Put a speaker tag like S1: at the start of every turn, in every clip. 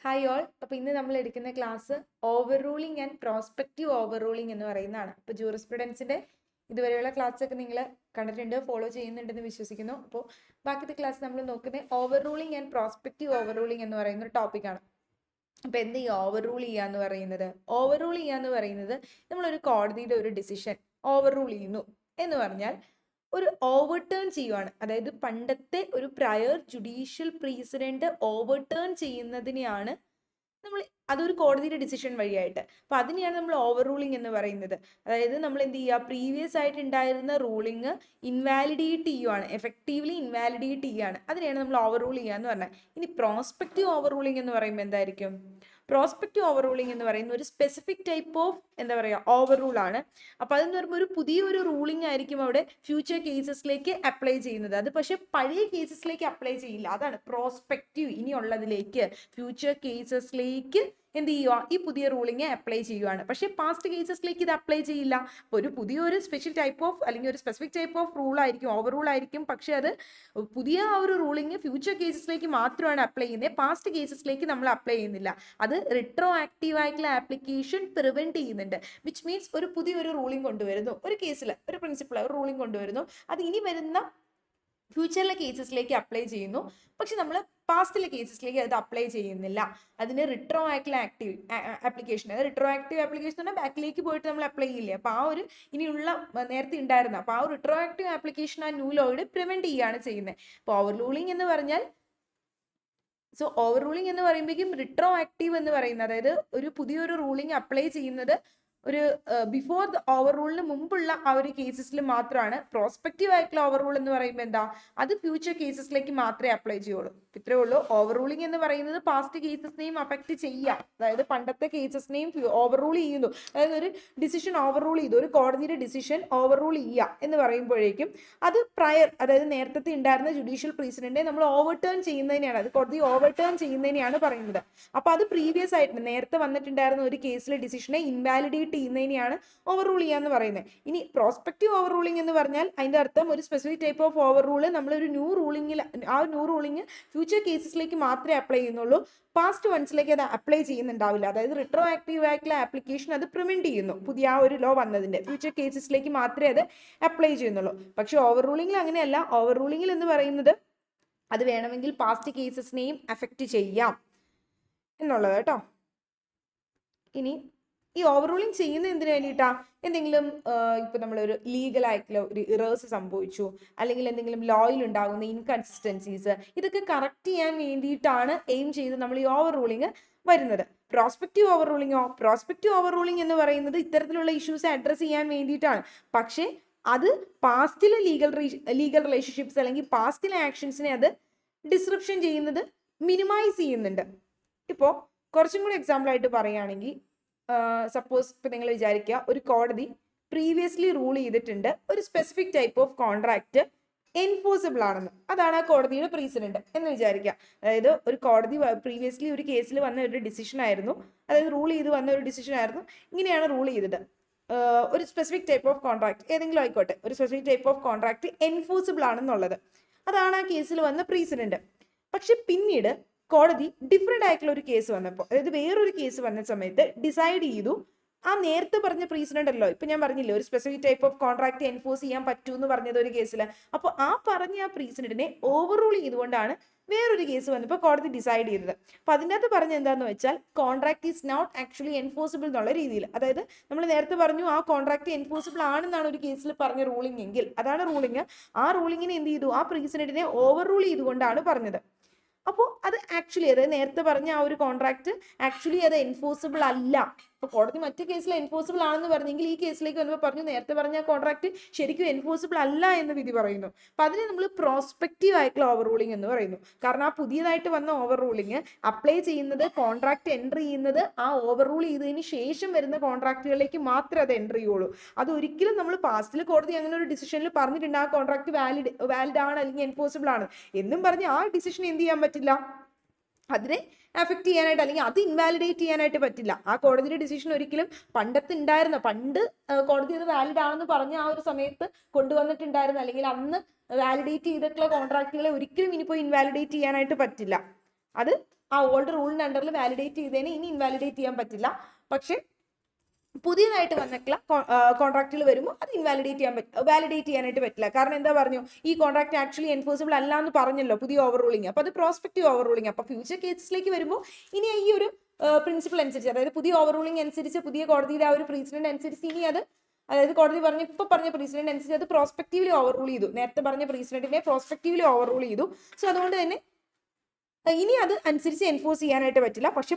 S1: Hi all. അപ്പോൾ ഇന്ന് നമ്മൾ എടുക്കുന്ന class over ruling and prospective over ruling എന്ന് പറയുന്നതാണ്. അപ്പോൾ ജൂറിസ്പ്രുഡൻസിന്റെ ഇതുവരെയുള്ള ക്ലാസ് ഒക്കെ നിങ്ങൾ കണ്ടിട്ടുണ്ട്, ഫോളോ ചെയ്യുന്നുണ്ടെന്ന് വിശ്വസിക്കുന്നു. അപ്പോൾ ബാക്കിത്തെ ക്ലാസ് നമ്മൾ നോക്കുന്നത് over ruling and prospective over ruling എന്ന് പറയുന്ന ഒരു ടോപ്പിക്കാണ്. അപ്പോൾ എന്ത് ഈ ഓവർ റൂൾ ചെയ്യാന്ന് പറയുന്നത്? ഓവർ റൂൾ ചെയ്യാന്ന് പറയുന്നത് നമ്മളൊരു കോടതിയുടെ ഒരു ഡിസിഷൻ ഓവർ റൂൾ ചെയ്യുന്നു എന്ന് പറഞ്ഞാൽ ഒരു ഓവർടേൺ ചെയ്യുവാണ്. അതായത് പണ്ടത്തെ ഒരു പ്രയർ ജുഡീഷ്യൽ പ്രീസിഡന്റ് ഓവർടേൺ ചെയ്യുന്നതിനെയാണ് നമ്മൾ അതൊരു കോടതിയുടെ ഡിസിഷൻ വഴിയായിട്ട്, അപ്പൊ അതിനെയാണ് നമ്മൾ ഓവർ റൂളിംഗ് എന്ന് പറയുന്നത്. അതായത് നമ്മൾ എന്ത് ചെയ്യുക, പ്രീവിയസ് ആയിട്ട് ഉണ്ടായിരുന്ന റൂളിംഗ് ഇൻവാലിഡേറ്റ് ചെയ്യുവാണ്, എഫക്റ്റീവ്ലി ഇൻവാലിഡേറ്റ് ചെയ്യുകയാണ്. അതിനെയാണ് നമ്മൾ ഓവർ റൂൾ ചെയ്യുക എന്ന് പറഞ്ഞാൽ. ഇനി പ്രോസ്പെക്റ്റീവ് ഓവർ റൂളിംഗ് എന്ന് പറയുമ്പോൾ എന്തായിരിക്കും? പ്രോസ്പെക്റ്റീവ് ഓവർ റൂളിംഗ് എന്ന് പറയുന്ന ഒരു സ്പെസിഫിക് ടൈപ്പ് ഓഫ് എന്താ പറയുക ഓവർ റൂൾ ആണ്. അപ്പോൾ അതെന്ന് പറയുമ്പോൾ ഒരു പുതിയൊരു റൂളിംഗ് ആയിരിക്കും അവിടെ ഫ്യൂച്ചർ കേസസിലേക്ക് അപ്ലൈ ചെയ്യുന്നത്. അത് പക്ഷെ പഴയ കേസസിലേക്ക് അപ്ലൈ ചെയ്യില്ല. അതാണ് പ്രോസ്പെക്റ്റീവ്. ഇനിയുള്ളതിലേക്ക് ഫ്യൂച്ചർ കേസസിലേക്ക് എന്ത് ചെയ്യുക, ഈ പുതിയ റൂളിംഗ് അപ്ലൈ ചെയ്യുകയാണ്. പക്ഷേ പാസ്റ്റ് കേസസിലേക്ക് ഇത് അപ്ലൈ ചെയ്യില്ല. അപ്പോൾ ഒരു പുതിയൊരു സ്പെഷ്യൽ ടൈപ്പ് ഓഫ് അല്ലെങ്കിൽ ഒരു സ്പെസിഫിക് ടൈപ്പ് ഓഫ് റൂൾ ആയിരിക്കും, ഓവർ റൂൾ ആയിരിക്കും. പക്ഷേ അത് പുതിയ ആ ഒരു റൂളിംഗ് ഫ്യൂച്ചർ കേസസിലേക്ക് മാത്രമാണ് അപ്ലൈ ചെയ്യുന്നത്, പാസ്റ്റ് കേസസിലേക്ക് നമ്മൾ അപ്ലൈ ചെയ്യുന്നില്ല. അത് റിട്രോ ആക്റ്റീവ് ആയിട്ടുള്ള ആപ്ലിക്കേഷൻ പ്രിവെന്റ് ചെയ്യുന്നുണ്ട്. വിച്ച് മീൻസ് ഒരു പുതിയൊരു റൂളിംഗ് കൊണ്ടുവരുന്നു, ഒരു കേസിൽ ഒരു പ്രിൻസിപ്പിൾ ഒരു റൂളിംഗ് കൊണ്ടുവരുന്നു, അത് ഇനി വരുന്ന ഫ്യൂച്ചറിലെ കേസസിലേക്ക് അപ്ലൈ ചെയ്യുന്നു. പക്ഷെ നമ്മൾ പാസ്റ്റിലെ കേസസിലേക്ക് അത് അപ്ലൈ ചെയ്യുന്നില്ല. അതിന് റിട്രോ ആക്റ്റീവ് ആപ്ലിക്കേഷൻ, അതായത് റിട്രോ ആക്റ്റീവ് ആപ്ലിക്കേഷൻ എന്ന് പറഞ്ഞാൽ ബാക്കിലേക്ക് പോയിട്ട് നമ്മൾ അപ്ലൈ ചെയ്യില്ലേ. അപ്പോൾ ആ ഒരു ഇനിയുള്ള നേരത്തെ ഉണ്ടായിരുന്ന അപ്പോൾ ആ ഒരു റിട്രോ ആക്റ്റീവ് ആപ്ലിക്കേഷൻ ആ ന്യൂ ലോയുടെ പ്രിവെന്റ് ചെയ്യുകയാണ് ചെയ്യുന്നത്. അപ്പോൾ ഓവർ റൂളിംഗ് എന്ന് പറഞ്ഞാൽ ഓവർ റൂളിംഗ് എന്ന് പറയുമ്പോഴേക്കും റിട്രോ ആക്റ്റീവ് എന്ന് പറയുന്നത്, അതായത് ഒരു പുതിയൊരു റൂളിംഗ് അപ്ലൈ ചെയ്യുന്നത് ഒരു ബിഫോർ ദ ഓവർ റൂളിന് മുമ്പുള്ള ആ ഒരു കേസസിൽ മാത്രമാണ്. പ്രോസ്പെക്റ്റീവ് ആയിട്ടുള്ള ഓവർ റൂൾ എന്ന് പറയുമ്പോൾ എന്താ, അത് ഫ്യൂച്ചർ കേസസിലേക്ക് മാത്രമേ അപ്ലൈ ചെയ്യുള്ളൂ. ഇത്രയേ ഉള്ളൂ. ഓവർ റൂളിംഗ് എന്ന് പറയുന്നത് പാസ്റ്റ് കേസസിനെയും അഫക്റ്റ് ചെയ്യാം. അതായത് പണ്ടത്തെ കേസസിനെയും ഓവർ റൂൾ ചെയ്യുന്നു. അതായത് ഒരു ഡിസിഷൻ ഓവർ റൂൾ ചെയ്തു, ഒരു കോടതിയുടെ ഡിസിഷൻ ഓവർ റൂൾ ചെയ്യുക എന്ന് പറയുമ്പോഴേക്കും അത് പ്രയർ, അതായത് നേരത്തെ ഉണ്ടായിരുന്ന ജുഡീഷ്യൽ പ്രീസിഡന്റിനെ നമ്മൾ ഓവർടേൺ ചെയ്യുന്നതിനെയാണ്, അത് കോടതി ഓവർടേൺ ചെയ്യുന്നതിനെയാണ് പറയുന്നത്. അപ്പോൾ അത് പ്രീവിയസ് ആയിട്ട് നേരത്തെ വന്നിട്ടുണ്ടായിരുന്ന ഒരു കേസിലെ ഡിസിഷനെ ഇൻവാലിഡേറ്റ് ചെയ്യുന്നതിനെയാണ് ഓവർ റൂൾ ചെയ്യാന്ന് പറയുന്നത്. ഇനി പ്രോസ്പെക്റ്റീവ് ഓവർ റൂളിംഗ് എന്ന് പറഞ്ഞാൽ അതിന്റെ അർത്ഥം ഒരു specific type of over rule നമ്മൾ ഒരു ന്യൂ റൂളിംഗിൽ, ആ ന്യൂ റൂളിംഗ് ഫ്യൂച്ചർ കേസസിലേക്ക് മാത്രമേ അപ്ലൈ ചെയ്യുന്നുള്ളൂ, പാസ്റ്റ് വൺസിലേക്ക് അത് അപ്ലൈ ചെയ്യുന്നുണ്ടാവില്ല. അതായത് റിട്രോ ആക്റ്റീവ് ആയിട്ടുള്ള ആപ്ലിക്കേഷൻ അത് പ്രിവെന്റ് ചെയ്യുന്നു. പുതിയ ആ ഒരു ലോ വന്നതിന്റെ ഫ്യൂച്ചർ കേസസിലേക്ക് മാത്രമേ അത് അപ്ലൈ ചെയ്യുന്നുള്ളൂ. പക്ഷെ ഓവർ റൂളിംഗിൽ അങ്ങനെയല്ല. ഓവർ റൂളിംഗിൽ എന്ന് പറയുന്നത് അത് വേണമെങ്കിൽ പാസ്റ്റ് കേസസിനെയും അഫക്റ്റ് ചെയ്യാം എന്നുള്ളത് കേട്ടോ. ഇനി ഈ ഓവർ റൂളിംഗ് ചെയ്യുന്നത് എന്തിനു വേണ്ടിയിട്ടാ? എന്തെങ്കിലും ഇപ്പൊ നമ്മളൊരു ലീഗൽ ആയിട്ടുള്ള ഒരു ഇറേഴ്സ് സംഭവിച്ചു, അല്ലെങ്കിൽ എന്തെങ്കിലും ലോയിൽ ഉണ്ടാകുന്ന ഇൻകൺസിസ്റ്റൻസീസ്, ഇതൊക്കെ കറക്റ്റ് ചെയ്യാൻ വേണ്ടിയിട്ടാണ് എയിം ചെയ്ത് നമ്മൾ ഈ ഓവർ റൂളിംഗ് വരുന്നത്. പ്രോസ്പെക്റ്റീവ് ഓവർ റൂളിംഗോ, പ്രോസ്പെക്റ്റീവ് ഓവർ റൂളിംഗ് എന്ന് പറയുന്നത് ഇത്തരത്തിലുള്ള ഇഷ്യൂസ് അഡ്രസ് ചെയ്യാൻ വേണ്ടിയിട്ടാണ്. പക്ഷേ അത് പാസ്റ്റിലെ ലീഗൽ റിലേഷൻഷിപ്സ് അല്ലെങ്കിൽ പാസ്റ്റിലെ ആക്ഷൻസിനെ അത് ഡിസ്ക്രിപ്ഷൻ ചെയ്യുന്നത്, മിനിമൈസ് ചെയ്യുന്നുണ്ട്. ഇപ്പോൾ കുറച്ചും കൂടി എക്സാമ്പിൾ ആയിട്ട് പറയുകയാണെങ്കിൽ, സപ്പോസ് ഇപ്പം നിങ്ങൾ വിചാരിക്കുക ഒരു കോടതി പ്രീവിയസ്ലി റൂൾ ചെയ്തിട്ടുണ്ട് ഒരു specific type of contract enforceable ആണെന്ന്. അതാണ് ആ കോടതിയുടെ പ്രീസിഡന്റ് എന്ന് വിചാരിക്കുക. അതായത് ഒരു കോടതി പ്രീവിയസ്ലി ഒരു കേസിൽ വന്ന ഒരു ഡിസിഷൻ ആയിരുന്നു, അതായത് റൂൾ ചെയ്ത് വന്ന ഒരു ഡിസിഷൻ ആയിരുന്നു, ഇങ്ങനെയാണ് റൂൾ ചെയ്തത്, ഒരു സ്പെസിഫിക് ടൈപ്പ് ഓഫ് കോൺട്രാക്ട് ഏതെങ്കിലും ആയിക്കോട്ടെ, ഒരു specific type of contract enforceable ആണെന്നുള്ളത്. അതാണ് ആ കേസിൽ വന്ന പ്രീസിഡന്റ്. പക്ഷെ പിന്നീട് കോടതി ഡിഫറെൻ്റ് ആയിട്ടുള്ള ഒരു കേസ് വന്നപ്പോൾ, അതായത് വേറൊരു കേസ് വന്ന സമയത്ത് ഡിസൈഡ് ചെയ്തു ആ നേരത്തെ പറഞ്ഞ പ്രീസിഡന്റ് അല്ലോ, ഇപ്പൊ ഞാൻ പറഞ്ഞില്ലേ ഒരു specific type of contract enforce ചെയ്യാൻ പറ്റൂ എന്ന് പറഞ്ഞത് ഒരു കേസിൽ, അപ്പോൾ ആ പറഞ്ഞ ആ പ്രീസിഡന്റിനെ ഓവർ റൂൾ ചെയ്തുകൊണ്ടാണ് വേറൊരു കേസ് വന്നപ്പോൾ കോടതി ഡിസൈഡ് ചെയ്തത്. അപ്പൊ അതിൻ്റെ അകത്ത് പറഞ്ഞ എന്താന്ന് വെച്ചാൽ contract is not actually enforceable എന്നുള്ള രീതിയിൽ. അതായത് നമ്മൾ നേരത്തെ പറഞ്ഞു ആ കോൺട്രാക്ട് എൻഫോഴ്സിബിൾ ആണെന്നാണ് ഒരു കേസിൽ പറഞ്ഞ റൂളിംഗ് എങ്കിൽ, അതാണ് റൂളിംഗ്. ആ റൂളിങ്ങിനെ എന്ത് ചെയ്തു, ആ പ്രീസിഡന്റിനെ ഓവർ റൂൾ ചെയ്തുകൊണ്ടാണ് പറഞ്ഞത്. അപ്പോൾ അത് ആക്ച്വലി, അതായത് നേരത്തെ പറഞ്ഞ ആ ഒരു കോൺട്രാക്ട് ആക്ച്വലി അത് എൻഫോഴ്സിബിൾ അല്ല. ഇപ്പോൾ കോടതി മറ്റു കേസിൽ എൻഫോഴ്സിബിൾ ആണെന്ന് പറഞ്ഞെങ്കിൽ ഈ കേസിലേക്ക് വന്നപ്പോൾ പറഞ്ഞു നേരത്തെ പറഞ്ഞ കോൺട്രാക്ട് ശരിക്കും എൻഫോഴ്സിബിൾ അല്ല എന്ന് വിധി പറയുന്നു. അപ്പം അതിനെ നമ്മൾ പ്രോസ്പെക്റ്റീവ് ആയിട്ടുള്ള ഓവർ റൂളിംഗ് എന്ന് പറയുന്നു. കാരണം ആ പുതിയതായിട്ട് വന്ന ഓവർ റൂളിംഗ് അപ്ലൈ ചെയ്യുന്നത്, കോൺട്രാക്ട് എൻട്രി ചെയ്യുന്നത് ആ ഓവർ റൂൾ ചെയ്തതിന് ശേഷം വരുന്ന കോൺട്രാക്റ്റുകളിലേക്ക് മാത്രമേ അത് എൻട്രി ചെയ്യുള്ളൂ. അത് ഒരിക്കലും നമ്മൾ പാസ്റ്റിൽ കോടതി അങ്ങനെ ഒരു ഡിസിഷനിൽ പറഞ്ഞിട്ടുണ്ട് ആ കോൺട്രാക്ട് വാലിഡ് ആണ് അല്ലെങ്കിൽ എൻഫോഴ്സിബിൾ ആണ് എന്നും പറഞ്ഞ് ആ ഡിസിഷൻ എന്ത് ചെയ്യാൻ പറ്റില്ല, അതിനെ അഫക്റ്റ് ചെയ്യാനായിട്ട് അല്ലെങ്കിൽ അത് ഇൻവാലിഡേറ്റ് ചെയ്യാനായിട്ട് പറ്റില്ല. ആ കോടതിയുടെ ഡിസിഷൻ ഒരിക്കലും പണ്ട് കോടതി അത് വാലിഡ് ആണെന്ന് പറഞ്ഞ ആ ഒരു സമയത്ത് കൊണ്ടുവന്നിട്ടുണ്ടായിരുന്ന അല്ലെങ്കിൽ അന്ന് വാലിഡേറ്റ് ചെയ്തിട്ടുള്ള കോൺട്രാക്റ്റുകളെ ഒരിക്കലും ഇനിയിപ്പോൾ ഇൻവാലിഡേറ്റ് ചെയ്യാനായിട്ട് പറ്റില്ല. അത് ആ ഓൾഡ് റൂളിന്റെ അണ്ടറിൽ വാലിഡേറ്റ് ചെയ്തതിനെ ഇനി ഇൻവാലിഡേറ്റ് ചെയ്യാൻ പറ്റില്ല. പക്ഷെ പുതിയതായിട്ട് വന്നിട്ടുള്ള കോൺട്രാക്റ്റുകൾ വരുമ്പോൾ അത് വാലിഡേറ്റ് ചെയ്യാനായിട്ട് പറ്റില്ല. കാരണം എന്താ പറഞ്ഞു, ഈ കോൺട്രാക്ട് ആക്ച്വലി എൻഫോഴ്സിബിൾ അല്ല എന്ന് പറഞ്ഞല്ലോ പുതിയ ഓവർ റൂളിങ്. അപ്പൊ അത് പ്രോസ്പെക്റ്റീവ് ഓവർ റൂളിങ്. അപ്പൊ ഫ്യൂച്ചർ കേസസിലേക്ക് വരുമ്പോൾ ഇനി ഈ ഒരു പ്രിൻസിപ്പിൾ അനുസരിച്ച്, അതായത് പുതിയ ഓവർ റൂളിംഗ് അനുസരിച്ച്, പുതിയ കോടതിയുടെ ആ ഒരു പ്രീസിഡന്റ് അനുസരിച്ച് ഇനി അത്, അതായത് കോടതി പറഞ്ഞ പ്രീസിഡന്റ് അനുസരിച്ച് അത് പ്രോസ്പെക്റ്റീവ്ലി ഓവർ റൂൾ ചെയ്തു. നേരത്തെ പറഞ്ഞ പ്രീസിഡന്റിനെ പ്രോസ്പെക്റ്റീവ്ലി ഓവർ റൂൾ ചെയ്തു. സോ അതുകൊണ്ട് തന്നെ ഇനി അത് അനുസരിച്ച് എൻഫോഴ്സ് ചെയ്യാനായിട്ട് പറ്റില്ല. പക്ഷെ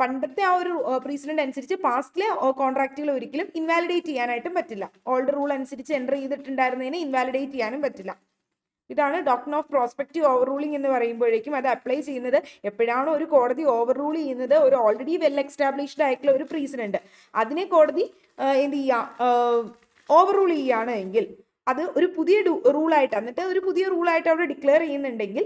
S1: പണ്ടത്തെ ആ ഒരു പ്രീസിഡന്റ് അനുസരിച്ച് പാസ്റ്റിലെ കോൺട്രാക്റ്റുകൾ ഒരിക്കലും ഇൻവാലിഡേറ്റ് ചെയ്യാനായിട്ടും പറ്റില്ല. ഓൾഡ് റൂൾ അനുസരിച്ച് എൻ്റർ ചെയ്തിട്ടുണ്ടായിരുന്നതിനെ ഇൻവാലിഡേറ്റ് ചെയ്യാനും പറ്റില്ല. ഇതാണ് doctrine of prospective over ruling എന്ന് പറയുമ്പോഴേക്കും അത് അപ്ലൈ ചെയ്യുന്നത് എപ്പോഴാണോ ഒരു കോടതി ഓവർ റൂൾ ചെയ്യുന്നത് ഒരു ഓൾറെഡി വെൽ എസ്റ്റാബ്ലിഷ്ഡ് ആയിട്ടുള്ള ഒരു പ്രീസിഡന്റ്, അതിനെ കോടതി എന്ത് ചെയ്യുക, ഓവർ റൂൾ ചെയ്യുകയാണ് എങ്കിൽ, അത് ഒരു പുതിയ റൂളായിട്ട്, എന്നിട്ട് ഒരു പുതിയ റൂളായിട്ട് അവിടെ ഡിക്ലെയർ ചെയ്യുന്നുണ്ടെങ്കിൽ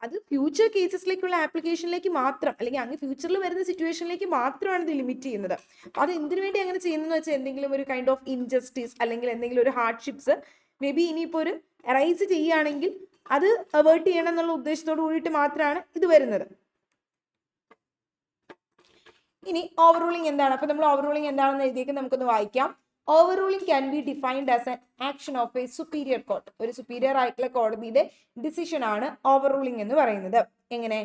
S1: അത് ഫ്യൂച്ചർ കേസസിലേക്കുള്ള ആപ്ലിക്കേഷനിലേക്ക് മാത്രം, അല്ലെങ്കിൽ അങ്ങ് ഫ്യൂച്ചറിൽ വരുന്ന സിറ്റുവേഷനിലേക്ക് മാത്രമാണ് ഇത് ലിമിറ്റ് ചെയ്യുന്നത്. അത് എന്തിനു വേണ്ടി അങ്ങനെ ചെയ്യുന്നതെന്ന് വെച്ചാൽ എന്തെങ്കിലും ഒരു കൈൻഡ് ഓഫ് ഇൻജസ്റ്റിസ് അല്ലെങ്കിൽ എന്തെങ്കിലും ഒരു ഹാർഡ്ഷിപ്സ് മേ ബി ഇനിയിപ്പോൾ ഒരു അറൈസ് ചെയ്യുകയാണെങ്കിൽ അത് അവോയ്ഡ് ചെയ്യണം എന്നുള്ള ഉദ്ദേശത്തോട് കൂടിയിട്ട് മാത്രമാണ് ഇത് വരുന്നത്. ഇനി ഓവർ റൂളിംഗ് എന്താണ്? അപ്പൊ നമ്മൾ ഓവർ റൂളിംഗ് എന്താണെന്ന് എഴുതിയേക്ക് നമുക്കൊന്ന് വായിക്കാം. Overruling can be defined as an action of a superior court. ഒരു superior ആയിട്ടുള്ള കോടതിയുടെ ഡിസിഷൻ ആണ് overruling എന്ന് പറയുന്നത്. എങ്ങനെ?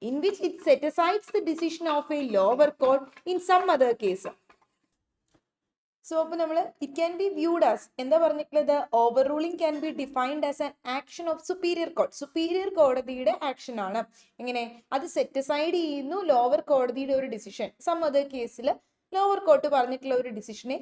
S1: In which it set aside the decision of a lower court in some other case. So അപ്പോൾ നമ്മൾ it can be viewed as, എന്താ പറഞ്ഞിട്ടുള്ളത്, overruling can be defined as an action of superior court. Superior കോടതിയുടെ action ആണ്. എങ്ങനെ? അത് set aside ചെയ്യുന്നു lower കോടതിയുടെ ഒരു ഡിസിഷൻ. സം അതർ കേസിൽ ലോവർ കോർട്ട് പറഞ്ഞിട്ടുള്ള ഒരു ഡിസിഷനെ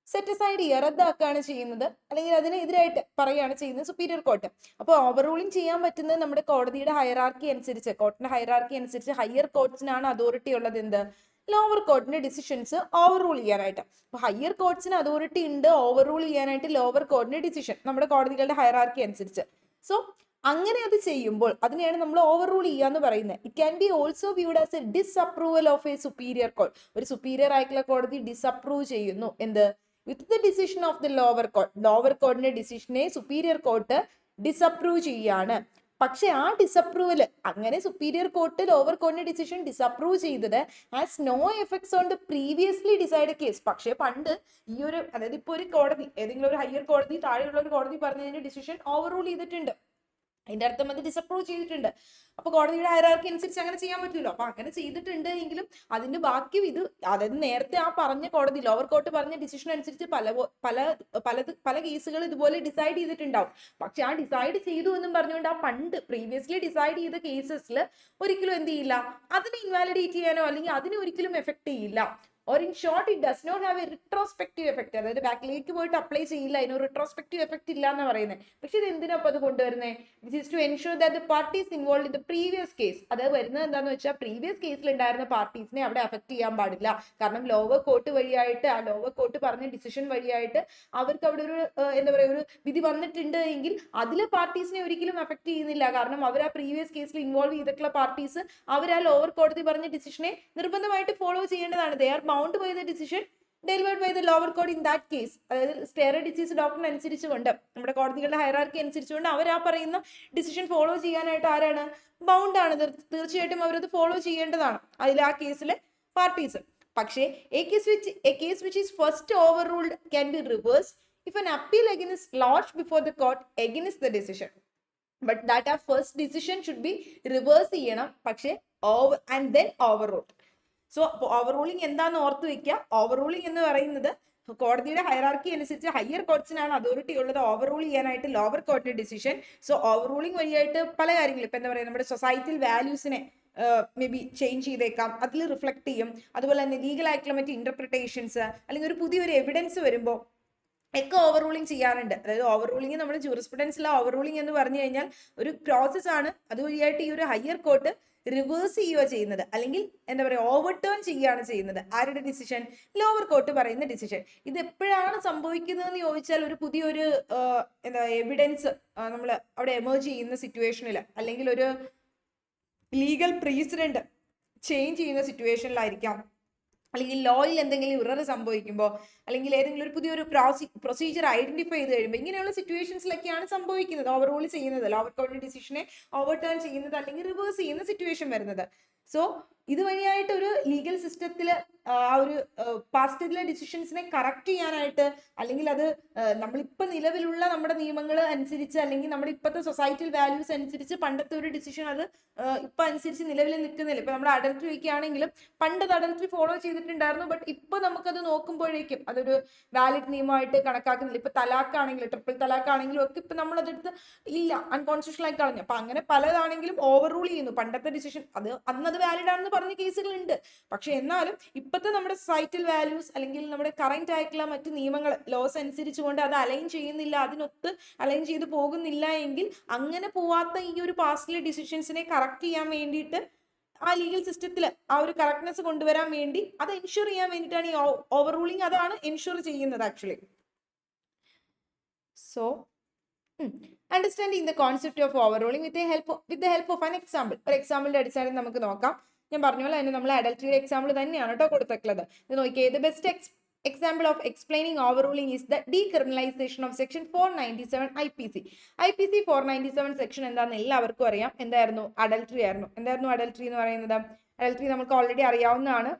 S1: സെറ്റ് അസൈഡ് ചെയ്യുക, റദ്ദാക്കുകയാണ് ചെയ്യുന്നത്, അല്ലെങ്കിൽ അതിനെതിരായിട്ട് പറയുകയാണ് ചെയ്യുന്നത് സുപ്പീരിയർ കോർട്ട്. അപ്പോൾ ഓവർ റൂളിംഗ് ചെയ്യാൻ പറ്റുന്നത് നമ്മുടെ കോടതിയുടെ ഹയറാർക്കി അനുസരിച്ച്, കോർട്ടിന്റെ ഹയറാർക്കി അനുസരിച്ച് ഹയർ കോർട്സിനാണ് അതോറിറ്റി ഉള്ളത് എന്ത്, ലോവർ കോർട്ടിന്റെ ഡിസിഷൻസ് ഓവർ റൂൾ ചെയ്യാനായിട്ട്. അപ്പൊ ഹയർ കോർട്സിന് അതോറിറ്റി ഉണ്ട് ഓവർ റൂൾ ചെയ്യാനായിട്ട് ലോവർ കോർട്ടിന്റെ ഡിസിഷൻ നമ്മുടെ കോടതികളുടെ ഹയറാർക്കി അനുസരിച്ച്. സോ അങ്ങനെ അത് ചെയ്യുമ്പോൾ അതിനെയാണ് നമ്മൾ ഓവർ റൂൾ ചെയ്യാന്ന് പറയുന്നത്. It can be also viewed as a disapproval of a superior court. ഒരു സുപ്പീരിയർ ആയിട്ടുള്ള കോടതി ഡിസ്അപ്രൂവ് ചെയ്യുന്നു എന്ത്, with the decision of the lower court. Lower കോർട്ടിന്റെ ഡിസിഷനെ സുപ്പീരിയർ കോർട്ട് ഡിസ്അപ്രൂവ് ചെയ്യാണ്. പക്ഷെ ആ ഡിസപ്രൂവൽ, അങ്ങനെ സുപ്പീരിയർ കോർട്ട് ലോവർ കോർട്ടിന്റെ ഡിസിഷൻ ഡിസപ്രൂവ് ചെയ്തത് has no effects on the previously decide case. പക്ഷേ പണ്ട് ഈ ഒരു, അതായത് ഇപ്പോൾ ഒരു കോടതി, ഏതെങ്കിലും ഒരു ഹയർ കോടതി താഴെയുള്ള ഒരു കോടതി പറഞ്ഞതിന്റെ ഡിസിഷൻ ഓവർ റൂൾ ചെയ്തിട്ടുണ്ട്, അതിന്റെ അർത്ഥം അത് ഡിസപ്രൂവ് ചെയ്തിട്ടുണ്ട്. അപ്പൊ കോടതിയുടെ ഹയറാർക്കി അനുസരിച്ച് അങ്ങനെ ചെയ്യാൻ പറ്റുമല്ലോ. അപ്പൊ അങ്ങനെ ചെയ്തിട്ടുണ്ട് എങ്കിലും അതിന്റെ ബാക്കി ഇത്, അതായത് നേരത്തെ ആ പറഞ്ഞ കോടതി ലോവർ കോർട്ട് പറഞ്ഞ ഡിസിഷൻ അനുസരിച്ച് പല കേസുകൾ ഇതുപോലെ ഡിസൈഡ് ചെയ്തിട്ടുണ്ടാവും. പക്ഷെ ആ ഡിസൈഡ് ചെയ്തു എന്നും പറഞ്ഞുകൊണ്ട് ആ പണ്ട് പ്രീവിയസ്ലി ഡിസൈഡ് ചെയ്ത കേസസിൽ ഒരിക്കലും എന്ത് ചെയ്യില്ല, അതിനെ ഇൻവാലിഡേറ്റ് ചെയ്യാനോ അല്ലെങ്കിൽ അതിനെ ഒരിക്കലും എഫക്ട് ചെയ്യില്ല. or in short it does not have a retrospective effect. അതായത് ബാക്കിലേക്ക് പോയിട്ട് അപ്ലൈ ചെയ്യില്ല, അതിന് റെട്രോസ്പെക്റ്റീവ് എഫക്ട് ഇല്ല എന്ന് പറയുന്നത്. പക്ഷെ ഇത് എന്തിനാ അത് കൊണ്ടുവരുന്നത്? This is to ensure that the parties involve in the previous case. അതായത് വരുന്നത് എന്താണെന്ന് വെച്ചാൽ പ്രീവിയസ് കേസിൽ ഉണ്ടായിരുന്ന പാർട്ടീസിനെ അവിടെ അഫക്ട് ചെയ്യാൻ പാടില്ല. കാരണം ലോവർ കോർട്ട് വഴിയായിട്ട്, ആ ലോവർ കോർട്ട് പറഞ്ഞ ഡിസിഷൻ വഴിയായിട്ട് അവർക്ക് അവിടെ ഒരു എന്താ പറയുക ഒരു വിധി വന്നിട്ടുണ്ട് എങ്കിൽ അതിലെ പാർട്ടീസിനെ ഒരിക്കലും അഫക്ട് ചെയ്യുന്നില്ല. കാരണം അവർ ആ പ്രീവിയസ് കേസിൽ ഇൻവോൾവ് ചെയ്തിട്ടുള്ള പാർട്ടീസ് അവർ ആ ലോവർ കോടതി പറഞ്ഞ ഡിസിഷനെ നിർബന്ധമായിട്ട് ഫോളോ ചെയ്യേണ്ടതാണ്. They are bound by the decision delivered by the lower court in that case. അതായത് സ്റ്റെയർ ഡിസീസ് ഡോക്ടറിനെ അനുസരിച്ചുകൊണ്ട്, നമ്മുടെ കോടതികളുടെ ഹയറാർക്കി അനുസരിച്ചുകൊണ്ട് അവർ ആ പറയുന്ന ഡിസിഷൻ ഫോളോ ചെയ്യാനായിട്ട് ആരാണ് ബൗണ്ട് ആണ്. തീർച്ചയായിട്ടും അവരത് ഫോളോ ചെയ്യേണ്ടതാണ് അതിൽ ആ കേസിലെ പാർട്ടീസ്. പക്ഷേ a case which is first overruled can be reversed if an appeal again is lodged before the court against the decision. But that a first decision should be reversed ചെയ്യണം, പക്ഷേ and then overruled. So over ruling എന്താന്ന് ഓർത്ത് വെക്കുക. Over ruling എന്ന് പറയുന്നത് കോടതിയുടെ hierarchy അനുസരിച്ച് higher കോർട്സിനാണ് അതോറിറ്റി ഉള്ളത് ഓവർ റൂൾ ചെയ്യാനായിട്ട് ലോവർ കോർട്ടിന്റെ ഡിസിഷൻ. സോ ഓവർ റൂളിംഗ് വഴിയായിട്ട് പല കാര്യങ്ങളും, ഇപ്പൊ എന്താ പറയുക, നമ്മുടെ സൊസൈറ്റിയിൽ വാല്യൂസിനെ മേ ബി ചേഞ്ച് ചെയ്തേക്കാം, അതിൽ റിഫ്ലക്ട് ചെയ്യും. അതുപോലെ തന്നെ ലീഗൽ ആയിട്ടുള്ള മറ്റ് ഇന്റർപ്രിട്ടേഷൻസ് അല്ലെങ്കിൽ ഒരു പുതിയൊരു എവിഡൻസ് വരുമ്പോൾ ഒക്കെ ഓവർ റൂളിംഗ് ചെയ്യാറുണ്ട്. അതായത് ഓവർ റൂളിംഗ് നമ്മുടെ ജൂറിസ്പ്രുഡൻസിലെ ഓവർ റൂളിംഗ് എന്ന് പറഞ്ഞു കഴിഞ്ഞാൽ ഒരു പ്രോസസ് ആണ്. അതുവഴിയായിട്ട് ഈ ഒരു ഹയർ കോർട്ട് റിവേഴ്സ് ചെയ്യുക ചെയ്യുന്നത്, അല്ലെങ്കിൽ എന്താ പറയുക ഓവർടേൺ ചെയ്യുകയാണ് ചെയ്യുന്നത്. ആരുടെ ഡിസിഷൻ? ലോവർ കോർട്ട് പറയുന്ന ഡിസിഷൻ. ഇത് എപ്പോഴാണ് സംഭവിക്കുന്നതെന്ന് ചോദിച്ചാൽ ഒരു പുതിയൊരു എന്താ എവിഡൻസ് നമ്മൾ അവിടെ എമേർജ് ചെയ്യുന്ന സിറ്റുവേഷനിൽ, അല്ലെങ്കിൽ ഒരു ലീഗൽ പ്രീസിഡന്റ് ചേഞ്ച് ചെയ്യുന്ന സിറ്റുവേഷനിലായിരിക്കാം, അല്ലെങ്കിൽ ലോയിൽ എന്തെങ്കിലും ഇറർ സംഭവിക്കുമ്പോൾ, അല്ലെങ്കിൽ ഏതെങ്കിലും ഒരു പുതിയൊരു പ്രൊസീജിയർ ഐഡന്റിഫൈ ചെയ്ത് കഴിയുമ്പോൾ, ഇങ്ങനെയുള്ള സിറ്റുവേഷൻസിലൊക്കെയാണ് സംഭവിക്കുന്നത് ഓവർ റൂൾ ചെയ്യുന്നത്, ലോവർ കോർട്ടിന്റെ ഡിസിഷനെ ഓവർടേൺ ചെയ്യുന്നത് അല്ലെങ്കിൽ റിവേഴ്സ് ചെയ്യുന്ന സിറ്റുവേഷൻ വരുന്നത്. സോ ഇതുവഴിയായിട്ട് ഒരു ലീഗൽ സിസ്റ്റത്തിൽ ആ ഒരു പാസ്റ്റിലെ ഡിസിഷൻസിനെ കറക്റ്റ് ചെയ്യാനായിട്ട്, അല്ലെങ്കിൽ അത് നമ്മളിപ്പോൾ നിലവിലുള്ള നമ്മുടെ നിയമങ്ങൾ അനുസരിച്ച്, അല്ലെങ്കിൽ നമ്മുടെ ഇപ്പോഴത്തെ സൊസൈറ്റൽ വാല്യൂസ് അനുസരിച്ച് പണ്ടത്തെ ഒരു ഡിസിഷൻ അത് ഇപ്പം അനുസരിച്ച് നിലവിൽ നിൽക്കുന്നില്ല. ഇപ്പം നമ്മുടെ അഡൽട്ടറി വയ്ക്കുകയാണെങ്കിലും പണ്ട് അത് അഡൽട്ടറി ഫോളോ ചെയ്തിട്ടുണ്ടായിരുന്നു, ബട്ട് ഇപ്പം നമുക്കത് നോക്കുമ്പോഴേക്കും അതൊരു വാലിഡ് നിയമമായിട്ട് കണക്കാക്കുന്നില്ല. ഇപ്പം തലാഖാണെങ്കിലും ട്രിപ്പിൾ തലാഖാണെങ്കിലും ഒക്കെ ഇപ്പം നമ്മളതെടുത്ത് ഇല്ല, അൺകോൺസ്റ്റിറ്റ്യൂഷണൽ ആയി കളഞ്ഞു. അപ്പം അങ്ങനെ പലതാണെങ്കിലും ഓവർ റൂൾ ചെയ്യുന്നു. പണ്ടത്തെ ഡിസിഷൻ അന്നത് വാലിഡ് ആണെന്ന് പറഞ്ഞ കേസുകളുണ്ട്. പക്ഷെ എന്നാലും ഇപ്പോഴത്തെ നമ്മുടെ സൊസൈറ്റൽ വാല്യൂസ് അല്ലെങ്കിൽ നമ്മുടെ കറന്റ് ആയിട്ടുള്ള മറ്റു നിയമങ്ങൾ ലോസ് അനുസരിച്ചുകൊണ്ട് അത് അലൈൻ ചെയ്യുന്നില്ല, അതിനൊത്ത് അലൈൻ ചെയ്ത് പോകുന്നില്ല എങ്കിൽ അങ്ങനെ പോവാത്ത ഈ ഒരു പാസ്റ്റിലെ ഡിസിഷൻസിനെ കറക്റ്റ് ചെയ്യാൻ വേണ്ടിയിട്ട് ആ ലീഗൽ സിസ്റ്റത്തിൽ ആ ഒരു കറക്റ്റ്നെസ് കൊണ്ടുവരാൻ വേണ്ടി അത് എൻഷുർ ചെയ്യാൻ വേണ്ടിയിട്ടാണ് ഈ ഓവർ റൂളിംഗ് അതാണ് എൻഷുർ ചെയ്യുന്നത് actually. So understanding the concept of over ruling with the help of an example. ഒരു എക്സാമ്പിളിന്റെ അടിസ്ഥാനത്തിൽ നമുക്ക് നോക്കാം. ഞാൻ പറഞ്ഞ പോലെ തന്നെ നമ്മൾ അഡൽട്ടറിയുടെ എക്സാമ്പിൾ തന്നെയാണ് കേട്ടോ കൊടുത്തിട്ടുള്ളത്. ഇത് നോക്കിയേ, the best example of explaining overruling is the decriminalization of section 497 IPC. IPC 497 section എന്താണെന്ന് എല്ലാവർക്കും അറിയാം. എന്തായിരുന്നു? അഡൽട്ടറി ആയിരുന്നു. എന്തായിരുന്നു അഡൽട്ടറി എന്ന് പറയുന്നത്? അഡൽട്ടറി നമുക്ക് ഓൾറെഡി അറിയാവുന്നതാണ്.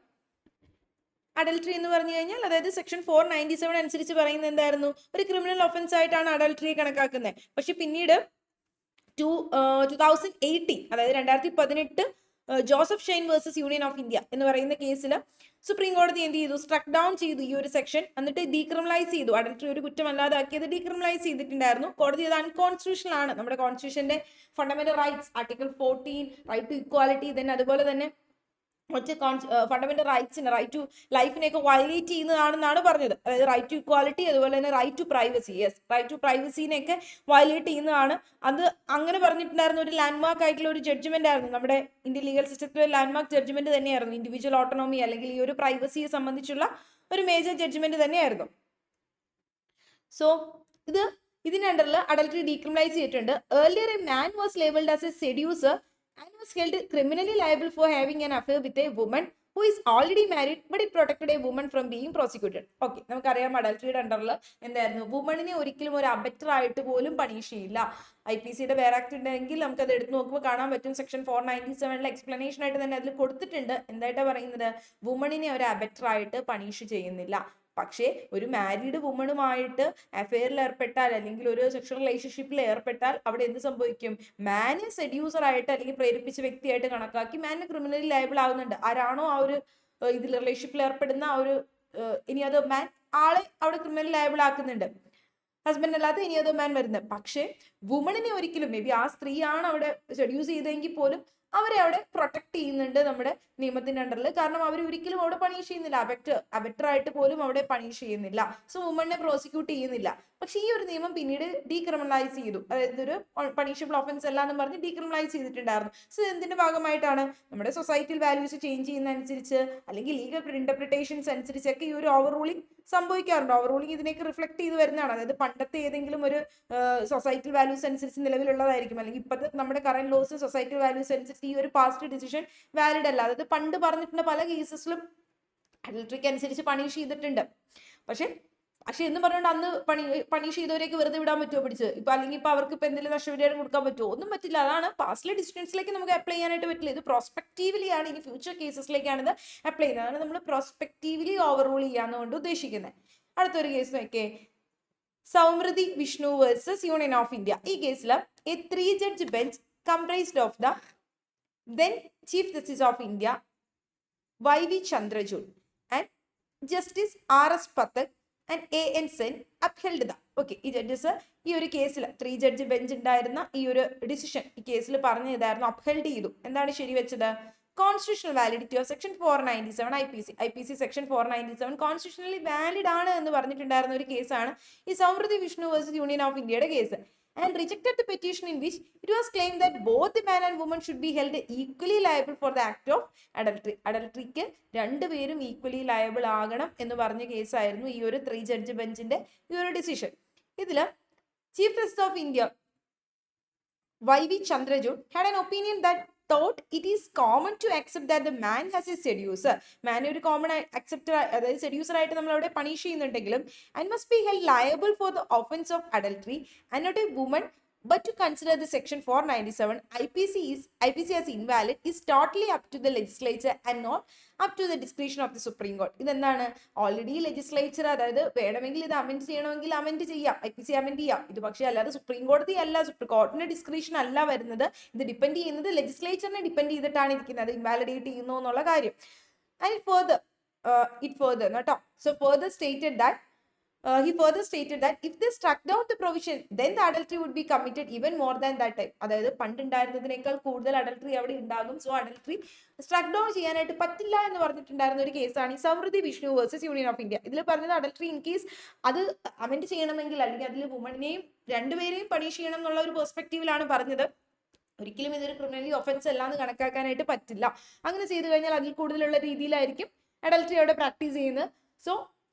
S1: അഡൽട്ടറി എന്ന് പറഞ്ഞു കഴിഞ്ഞാൽ അതായത് സെക്ഷൻ 497 അനുസരിച്ച് പറയുന്നത് എന്തായിരുന്നു? ഒരു ക്രിമിനൽ ഒഫൻസ് ആയിട്ടാണ് അഡൽട്ടറി കണക്കാക്കുന്നത്. പക്ഷെ പിന്നീട് 2018 അതായത് 2018 Joseph Shine versus union of India എന്ന് പറയുന്ന കേസിൽ സുപ്രീം കോടതി എന്ത് ചെയ്തു? സ്ട്രക്ക് ഡൗൺ ചെയ്തു ഈ ഒരു സെക്ഷൻ, എന്നിട്ട് ഡീക്രിമിനലൈസ് ചെയ്തു. അഡൽട്ടറി ഒരു കുറ്റമല്ലാതാക്കിയത് ഡീക്രിമിനലൈസ് ചെയ്തിട്ടുണ്ടായിരുന്നു. കോടതി അത് അൺകോൺസ്റ്റിറ്റ്യൂഷണൽ ആണ്. നമ്മുടെ കോൺസ്റ്റിറ്റ്യൂഷന്റെ fundamental rights article 14 right to equality, അതുപോലെ തന്നെ മറ്റ് ഫണ്ടമെന്റൽ റൈറ്റ്സിന്, റൈറ്റ് ടു ലൈഫിനെയൊക്കെ വയലേറ്റ് ചെയ്യുന്നതാണെന്നാണ് പറഞ്ഞത്. അതായത് റൈറ്റ് ടു ഇക്വാലിറ്റി, അതുപോലെ തന്നെ right to privacy, right to പ്രൈവസിനെയൊക്കെ വയലേറ്റ് ചെയ്യുന്നതാണ്. അത് അങ്ങനെ പറഞ്ഞിട്ടുണ്ടായിരുന്ന ഒരു ലാൻഡ്മാർക്ക് ആയിട്ടുള്ള ഒരു ജഡ്ജ്മെന്റ് ആയിരുന്നു. നമ്മുടെ ഇന്ത്യൻ ലീഗൽ സിസ്റ്റത്തിലെ ഒരു ലാൻഡ്മാർക്ക് ജഡ്ജ്മെന്റ് തന്നെയായിരുന്നു. ഇൻഡിവിജ്വൽ ഓട്ടോണോമി അല്ലെങ്കിൽ ഈ ഒരു പ്രൈവസിയെ സംബന്ധിച്ചുള്ള ഒരു മേജർ ജഡ്ജ്മെന്റ് തന്നെയായിരുന്നു. സോ ഇതിന്റെ അണ്ടറിൽ അഡൽട്ടറി ഡീക്രിമിനലൈസ് ചെയ്തിട്ടുണ്ട്. Earlier a man was labelled as A സെഡ്യൂസർ and was held criminally liable for having an affair with a woman who is already married, but it protected a woman from being prosecuted. Okay, നമുക്കറിയാം അഡൽട്ടറിയുടെ അണ്ടറിൽ എന്തായിരുന്നു? വുമണിനെ ഒരിക്കലും ഒരു അബറ്റർ ആയിട്ട് പോലും punish ചെയ്യില്ല. IPCയുടെ വേറെ act ഉണ്ടെങ്കിൽ നമുക്ക് അത് എടുത്ത് നോക്കുമ്പോൾ കാണാൻ പറ്റും. സെക്ഷൻ 497 എക്സ്പ്ലനേഷൻ ആയിട്ട് തന്നെ അതിൽ കൊടുത്തിട്ടുണ്ട്. എന്തായിട്ടാ പറയുന്നത്? വുമണിനെ ഒരു അബറ്റർ ആയിട്ട് പണിഷ് ചെയ്യുന്നില്ല. പക്ഷേ ഒരു മാരീഡ് വുമണുമായിട്ട് അഫെയറിൽ ഏർപ്പെട്ടാൽ അല്ലെങ്കിൽ ഒരു സെക്ഷൽ റിലേഷൻഷിപ്പിൽ ഏർപ്പെട്ടാൽ അവിടെ എന്ത് സംഭവിക്കും? മാനെ സെഡ്യൂസർ ആയിട്ട് അല്ലെങ്കിൽ പ്രേരിപ്പിച്ച വ്യക്തിയായിട്ട് കണക്കാക്കി മാനെ ക്രിമിനലി ലയബിൾ ആവുന്നുണ്ട്. ആരാണോ ആ ഒരു ഇതിൽ റിലേഷൻഷിപ്പിൽ ഏർപ്പെടുന്ന ആ ഒരു ഇനി അത് മാൻ ആളെ അവിടെ ക്രിമിനൽ ലയബിൾ ആക്കുന്നുണ്ട്. ഹസ്ബൻഡ് അല്ലാതെ ഇനി അത് മാൻ വരുന്നത്. പക്ഷേ വുമണിനെ ഒരിക്കലും, മേ ബി ആ സ്ത്രീയാണ് അവിടെ സെഡ്യൂസ് ചെയ്തെങ്കിൽ പോലും അവരെ അവിടെ പ്രൊട്ടക്ട് ചെയ്യുന്നുണ്ട് നമ്മുടെ നിയമത്തിന്റെ അണ്ടറിൽ. കാരണം അവർ ഒരിക്കലും അവിടെ പണിഷ് ചെയ്യുന്നില്ല, അബറ്റർ ആയിട്ട് പോലും അവിടെ പണിഷ് ചെയ്യുന്നില്ല. സോ വുമണിനെ പ്രോസിക്യൂട്ട് ചെയ്യുന്നില്ല. പക്ഷെ ഈ ഒരു നിയമം പിന്നീട് ഡീക്രിമിനലൈസ് ചെയ്തു. അതായത് ഒരു പണിഷബിൾ ഒഫൻസ് അല്ല എന്ന് പറഞ്ഞ് ഡീക്രിമിനലൈസ് ചെയ്തിട്ടുണ്ടായിരുന്നു. സോ എന്തിന്റെ ഭാഗമായിട്ടാണ്? നമ്മുടെ സൊസൈറ്റൽ വാല്യൂസ് ചേഞ്ച് ചെയ്യുന്ന അനുസരിച്ച് അല്ലെങ്കിൽ ലീഗൽ ഇന്റർപ്രിട്ടേഷൻസ് അനുസരിച്ചൊക്കെ ഈ ഒരു ഓവർ റൂളിംഗ് സംഭവിക്കാറുണ്ട്. ഓവർ റൂളിംഗ് ഇതിനേക്ക് റിഫ്ലക്ട് ചെയ്ത് വരുന്നതാണ്. അതായത് പണ്ടത്തെ ഏതെങ്കിലും ഒരു സൊസൈറ്റൽ വാല്യൂസ് അനുസരിച്ച് നിലവിലുള്ളതായിരിക്കും, അല്ലെങ്കിൽ ഇപ്പോഴത്തെ നമ്മുടെ കറന്റ് ലോസ് സൊസൈറ്റൽ വാല്യൂസ് അനുസരിച്ച് ഈ ഒരു പാസ്റ്റ് ഡിസിഷൻ വാലിഡ് അല്ല. അതായത് പണ്ട് പറഞ്ഞിട്ടുള്ള പല കേസസിലും അഡൽട്ടറിക്ക് അനുസരിച്ച് പണിഷ് ചെയ്തിട്ടുണ്ട്. പക്ഷെ എന്ന് പറഞ്ഞുകൊണ്ട് അന്ന് പണിഷ് ചെയ്തവരെയൊക്കെ വെറുതെ വിടാൻ പറ്റുമോ പിടിച്ച്? ഇപ്പൊ അല്ലെങ്കിൽ ഇപ്പൊ അവർക്ക് ഇപ്പൊ എന്തെങ്കിലും നഷ്ടപരിഹാരം കൊടുക്കാൻ പറ്റുമോ? ഒന്നും പറ്റില്ല. അതാണ് പാസ്റ്റിലെ ഡിസിഷൻസിലേക്ക് നമുക്ക് അപ്ലൈ ചെയ്യാനായിട്ട് പറ്റില്ല. ഇത് പ്രോസ്പെക്റ്റീവ്ലി ആണ്, ഇനി ഫ്യൂച്ചർ കേസസിലേക്കാണ് ഇത് അപ്ലൈ ചെയ്യുന്നത്. അതാണ് നമ്മൾ പ്രോസ്പെക്റ്റീവ്ലി ഓവർ റൂൾ ചെയ്യാന്നുകൊണ്ട് ഉദ്ദേശിക്കുന്നത്. അടുത്തൊരു കേസ് നോക്കിയേ, Sowmithri Vishnu versus union of India. ഈ കേസിൽ a 3 judge bench comprised of the then Chief Justice of India Y.V. Chandrachud and Justice R.S. Pathak and A.N. Sen upheld the. Okay, ഈ judges ഈ ഒരു കേസിൽ 3 judge bench ഉണ്ടായിരുന്ന ഈ ഒരു ഡിസിഷൻ ഈ കേസിൽ പറഞ്ഞ ഇതായിരുന്നു, അപ്ഹെൽഡ് ചെയ്തു. എന്താണ് ശരിവെച്ചത്? Constitutional validity of section 497 IPC section 497 constitutionally valid ആണ് എന്ന് പറഞ്ഞിട്ടുണ്ടായിരുന്ന ഒരു കേസാണ് ഈ Sowmithri Vishnu versus union of ഇന്ത്യയുടെ case. And rejected the petition in which it was claimed that both the man and woman should be held equally liable for the act of adultery. അഡൽട്ടറിക്ക് രണ്ടുപേരും equally liable ആകണം എന്ന് പറഞ്ഞ കേസായിരുന്നു ഈ ഒരു 3 judge ബെഞ്ചിന്റെ ഈ ഒരു ഡിസിഷൻ. ഇതില് chief justice of India Y.V. Chandrachud had an opinion that thought it is common to accept that the man has a seducer. Man ഒരു കോമൺ അക്സെപ്റ്റ്, അതായത് സെഡ്യൂസർ ആയിട്ട് നമ്മൾ അവിടെ പണിഷ് ചെയ്യുന്നുണ്ടെങ്കിലും and must be held liable for the offense of adultery and not a woman But to consider the section 497 IPC as invalid is totally up to the legislature and not up to the discretion of the Supreme Court. ഇതെന്താണ് already legislature, അതായത് വേണമെങ്കിൽ ഇത് amend ചെയ്യണമെങ്കിൽ amend ചെയ്യാം, IPC amend ചെയ്യാം. ഇത് പക്ഷേ അല്ലാതെ സുപ്രീം കോടതി അല്ല, സുപ്രീം കോർട്ടിന്റെ ഡിസ്ക്രിപ്ഷൻ അല്ല വരുന്നത്. ഇത് ഡിപ്പെൻഡ് ചെയ്യുന്നത് ലെജിസ്ലേച്ചറിനെ ഡിപ്പെൻഡ് ചെയ്തിട്ടാണ് ഇരിക്കുന്നത് ഇൻവാലിഡേറ്റ് ചെയ്യുന്നു എന്നുള്ള കാര്യം. And it further കേട്ടോ. So he further stated that if they struck down the provision, then the adultery would be committed even more than that time. അതായത് പണ്ടുണ്ടായിരുന്നതിനേക്കാൾ കൂടുതൽ അഡൽട്ടറി അവിടെ ഉണ്ടാകും. സോ അഡൽട്ടറി സ്ട്രക്ക് ഡൗൺ ചെയ്യാനായിട്ട് പറ്റില്ല എന്ന് പറഞ്ഞിട്ടുണ്ടായിരുന്ന ഒരു കേസാണ് ഈ സമൃദ്ധി Vishnu versus union of India. ഇതിൽ പറഞ്ഞത് അഡൽട്ടറി ഇൻ കേസ് അത് അമെൻഡ് ചെയ്യണമെങ്കിൽ അല്ലെങ്കിൽ അതിൽ വുമണിനെയും രണ്ടുപേരെയും പണിഷ് ചെയ്യണം എന്നുള്ള ഒരു പെർസ്പെക്റ്റീവിലാണ് പറഞ്ഞത്. ഒരിക്കലും ഇതൊരു ക്രിമിനലി ഒഫൻസ് അല്ലാന്ന് കണക്കാക്കാനായിട്ട് പറ്റില്ല. അങ്ങനെ ചെയ്തു കഴിഞ്ഞാൽ അതിൽ കൂടുതലുള്ള രീതിയിലായിരിക്കും അഡൽട്ടറി അവിടെ പ്രാക്ടീസ് ചെയ്യുന്നത്. സോ